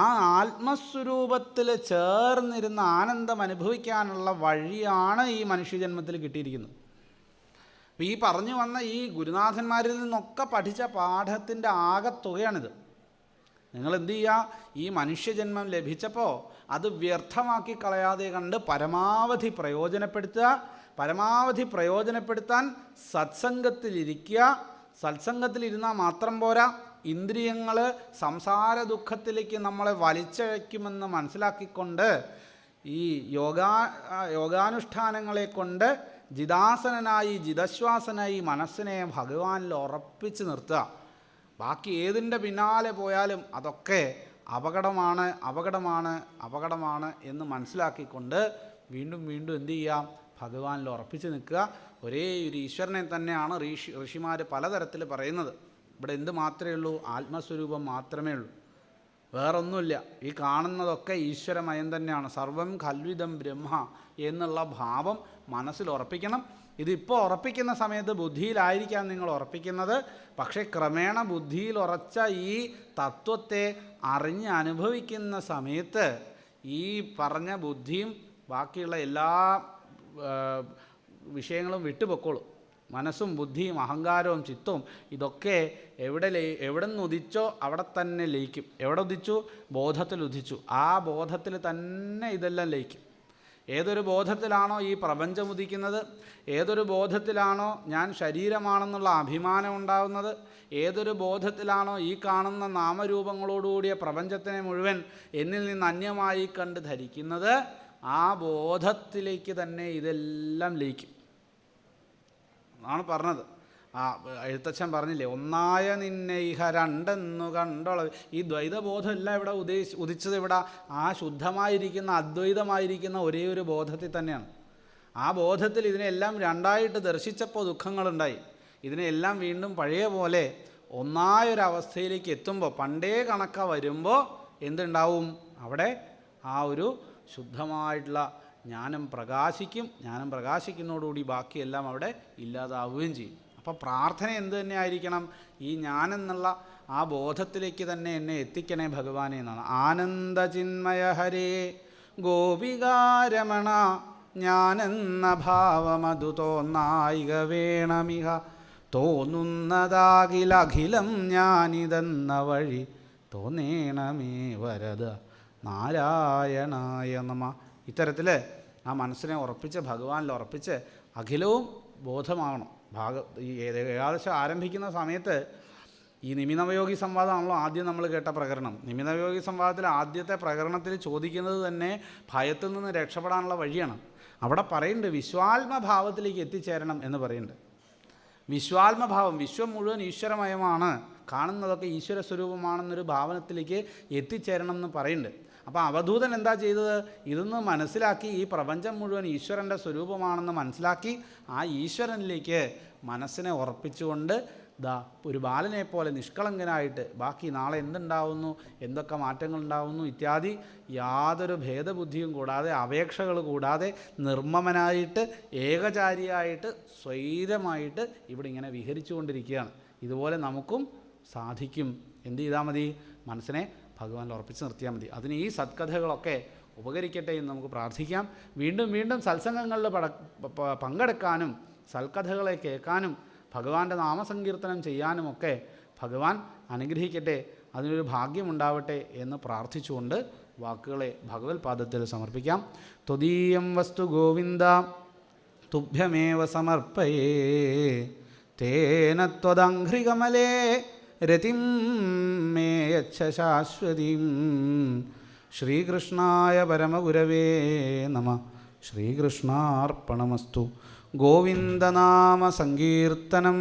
ആ ആത്മസ്വരൂപത്തിൽ ചേർന്നിരുന്ന ആനന്ദം അനുഭവിക്കാനുള്ള വഴിയാണ് ഈ മനുഷ്യജന്മത്തിൽ കിട്ടിയിരിക്കുന്നത്. അപ്പോൾ ഈ പറഞ്ഞു വന്ന ഈ ഗുരുനാഥന്മാരിൽ നിന്നൊക്കെ പഠിച്ച പാഠത്തിൻ്റെ ആകത്തുകയാണിത്. നിങ്ങൾ എന്തു ചെയ്യുക? ഈ മനുഷ്യജന്മം ലഭിച്ചപ്പോൾ അത് വ്യർത്ഥമാക്കി കളയാതെ കണ്ട് പരമാവധി പ്രയോജനപ്പെടുത്തുക. പരമാവധി പ്രയോജനപ്പെടുത്താൻ സത്സംഗത്തിലിരിക്കുക. സത്സംഗത്തിലിരുന്നാൽ മാത്രം പോരാ, ഇന്ദ്രിയങ്ങൾ സംസാര ദുഃഖത്തിലേക്ക് നമ്മളെ വലിച്ചഴയ്ക്കുമെന്ന് മനസ്സിലാക്കിക്കൊണ്ട് ഈ യോഗാനുഷ്ഠാനങ്ങളെ കൊണ്ട് ജിതാസനായി ജിതശ്വാസനായി മനസ്സിനെ ഭഗവാനിൽ ഉറപ്പിച്ച് നിർത്തുക. ബാക്കി ഏതിൻ്റെ പിന്നാലെ പോയാലും അതൊക്കെ അപകടമാണ് അപകടമാണ് അപകടമാണ് എന്ന് മനസ്സിലാക്കിക്കൊണ്ട് വീണ്ടും വീണ്ടും എന്തു ചെയ്യാം? ഭഗവാനിൽ ഉറപ്പിച്ച് നിൽക്കുക. ഒരേ ഒരു ഈശ്വരനെ തന്നെയാണ് ഋഷിമാർ പലതരത്തിൽ പറയുന്നത്. ഇവിടെ എന്ത് മാത്രമേ ഉള്ളൂ? ആത്മസ്വരൂപം മാത്രമേ ഉള്ളൂ, വേറൊന്നുമില്ല. ഈ കാണുന്നതൊക്കെ ഈശ്വരമയം തന്നെയാണ്. സർവം ഖൽവിദം ബ്രഹ്മ എന്നുള്ള ഭാവം മനസ്സിൽ ഉറപ്പിക്കണം. ഇതിപ്പോൾ ഉറപ്പിക്കുന്ന സമയത്ത് ബുദ്ധിയിലായിരിക്കാം നിങ്ങൾ ഉറപ്പിക്കുന്നത്. പക്ഷേ ക്രമേണ ബുദ്ധിയിൽ ഉറച്ച ഈ തത്വത്തെ അറിഞ്ഞ് അനുഭവിക്കുന്ന സമയത്ത് ഈ പറഞ്ഞ ബുദ്ധിയും ബാക്കിയുള്ള എല്ലാ വിഷയങ്ങളും വിട്ടുപൊക്കോളും. മനസ്സും ബുദ്ധിയും അഹങ്കാരവും ചിത്തവും ഇതൊക്കെ എവിടെ നിന്ന് ഉദിച്ചോ അവിടെ തന്നെ ലയിക്കും. എവിടെ ഉദിച്ചു? ബോധത്തിൽ ഉദിച്ചു. ആ ബോധത്തിൽ തന്നെ ഇതെല്ലാം ലയിക്കും. ഏതൊരു ബോധത്തിലാണോ ഈ പ്രപഞ്ചം ഉദിക്കുന്നത്, ഏതൊരു ബോധത്തിലാണോ ഞാൻ ശരീരമാണെന്നുള്ള അഭിമാനം ഉണ്ടാകുന്നത്, ഏതൊരു ബോധത്തിലാണോ ഈ കാണുന്ന നാമരൂപങ്ങളോടുകൂടിയ പ്രപഞ്ചത്തിനെ മുഴുവൻ എന്നിൽ നിന്ന് അന്യമായി കണ്ട് ധരിക്കുന്നത്, ആ ബോധത്തിലേക്ക് തന്നെ ഇതെല്ലാം ലയിക്കും എന്നാണ് പറഞ്ഞത്. ആ എഴുത്തച്ഛൻ പറഞ്ഞില്ലേ, ഒന്നായ നിന്നെ ഇഹ രണ്ടെന്നു കണ്ടോള. ഈ ദ്വൈതബോധമല്ല ഇവിടെ ഉദിച്ചത്. ഇവിടെ ആ ശുദ്ധമായിരിക്കുന്ന അദ്വൈതമായിരിക്കുന്ന ഒരേ ഒരു ബോധത്തിൽ തന്നെയാണ്. ആ ബോധത്തിൽ ഇതിനെല്ലാം രണ്ടായിട്ട് ദർശിച്ചപ്പോൾ ദുഃഖങ്ങളുണ്ടായി. ഇതിനെല്ലാം വീണ്ടും പഴയ പോലെ ഒന്നായൊരവസ്ഥയിലേക്ക് എത്തുമ്പോൾ, പണ്ടേ കണക്ക വരുമ്പോൾ എന്തുണ്ടാവും? അവിടെ ആ ഒരു ശുദ്ധമായിട്ടുള്ള ജ്ഞാനം പ്രകാശിക്കും. ജ്ഞാനം പ്രകാശിക്കുന്നതോടുകൂടി ബാക്കിയെല്ലാം അവിടെ ഇല്ലാതാവുകയും ചെയ്യും. അപ്പോൾ പ്രാർത്ഥന എന്ത് തന്നെ ആയിരിക്കണം? ഈ ഞാനെന്നുള്ള ആ ബോധത്തിലേക്ക് തന്നെ എന്നെ എത്തിക്കണേ ഭഗവാനെ എന്നാണ്. ആനന്ദചിന്മയ ഹരേ ഗോപികാരമണ ഞാനെന്ന ഭാവമതു തോന്നായിക വേണമിഹ തോന്നുന്നതാകിലഖിലം ഞാനിതെന്ന വഴി തോന്നേണമേ വരദ നാരായണായ നമ. ഇത്തരത്തിൽ ആ മനസ്സിനെ ഉറപ്പിച്ച് ഭഗവാനിൽ ഉറപ്പിച്ച് അഖിലവും ബോധമാകണം. ഈ ഏകാദശം ആരംഭിക്കുന്ന സമയത്ത് ഈ നിമിനവയോഗി സംവാദമാണല്ലോ ആദ്യം നമ്മൾ കേട്ട പ്രകരണം. നിമിനവയോഗി സംവാദത്തിൽ ആദ്യത്തെ പ്രകരണത്തിൽ ചോദിക്കുന്നത് തന്നെ ഭയത്തിൽ നിന്ന് രക്ഷപ്പെടാനുള്ള വഴിയാണ്. അവിടെ പറയുന്നുണ്ട് വിശ്വാത്മഭാവത്തിലേക്ക് എത്തിച്ചേരണം എന്ന് പറയുന്നുണ്ട്. വിശ്വാത്മഭാവം, വിശ്വം മുഴുവൻ ഈശ്വരമയമാണ്, കാണുന്നതൊക്കെ ഈശ്വര സ്വരൂപമാണെന്നൊരു ഭാവനത്തിലേക്ക് എത്തിച്ചേരണം എന്ന് പറയുന്നുണ്ട്. അപ്പോൾ അവധൂതൻ എന്താ ചെയ്തത്? ഇതൊന്ന് മനസ്സിലാക്കി ഈ പ്രപഞ്ചം മുഴുവൻ ഈശ്വരൻ്റെ സ്വരൂപമാണെന്ന് മനസ്സിലാക്കി ആ ഈശ്വരനിലേക്ക് മനസ്സിനെ ഉറപ്പിച്ചുകൊണ്ട് ഒരു ബാലനെ പോലെ നിഷ്കളങ്കനായിട്ട് ബാക്കി നാളെ എന്തുണ്ടാവുന്നു, എന്തൊക്കെ മാറ്റങ്ങളുണ്ടാവുന്നു ഇത്യാദി യാതൊരു ഭേദബുദ്ധിയും കൂടാതെ, അപേക്ഷകൾ കൂടാതെ നിർമ്മമനായിട്ട് ഏകചാരിയായിട്ട് സ്വൈരമായിട്ട് ഇവിടെ ഇങ്ങനെ വിഹരിച്ചു കൊണ്ടിരിക്കുകയാണ്. ഇതുപോലെ നമുക്കും സാധിക്കും. എന്ത് ചെയ്താൽ മതി? മനസ്സിനെ ഭഗവാനിൽ ഉറപ്പിച്ച് നിർത്തിയാൽ മതി. അതിന് ഈ സത്കഥകളൊക്കെ ഉപകരിക്കട്ടെ എന്ന് നമുക്ക് പ്രാർത്ഥിക്കാം. വീണ്ടും വീണ്ടും സത്സംഗങ്ങളിൽ പങ്കെടുക്കാനും സൽക്കഥകളെ കേൾക്കാനും ഭഗവാന്റെ നാമസങ്കീർത്തനം ചെയ്യാനുമൊക്കെ ഭഗവാൻ അനുഗ്രഹിക്കട്ടെ, അതിനൊരു ഭാഗ്യമുണ്ടാവട്ടെ എന്ന് പ്രാർത്ഥിച്ചുകൊണ്ട് വാക്കുകളെ ഭഗവത് പാദത്തിൽ സമർപ്പിക്കാം. ത്വദീയം വസ്തു ഗോവിന്ദ തുഭ്യമേവ സമർപ്പയേ തേന ത്വദംഘ്രികമലേ രതിം മേ യച്ഛ ശാശ്വതീം. ശ്രീകൃഷ്ണായ പരമഗുരവേ നമഃ. ശ്രീകൃഷ്ണാർപ്പണമസ്തു. ഗോവിന്ദനാമ സങ്കീർത്തനം.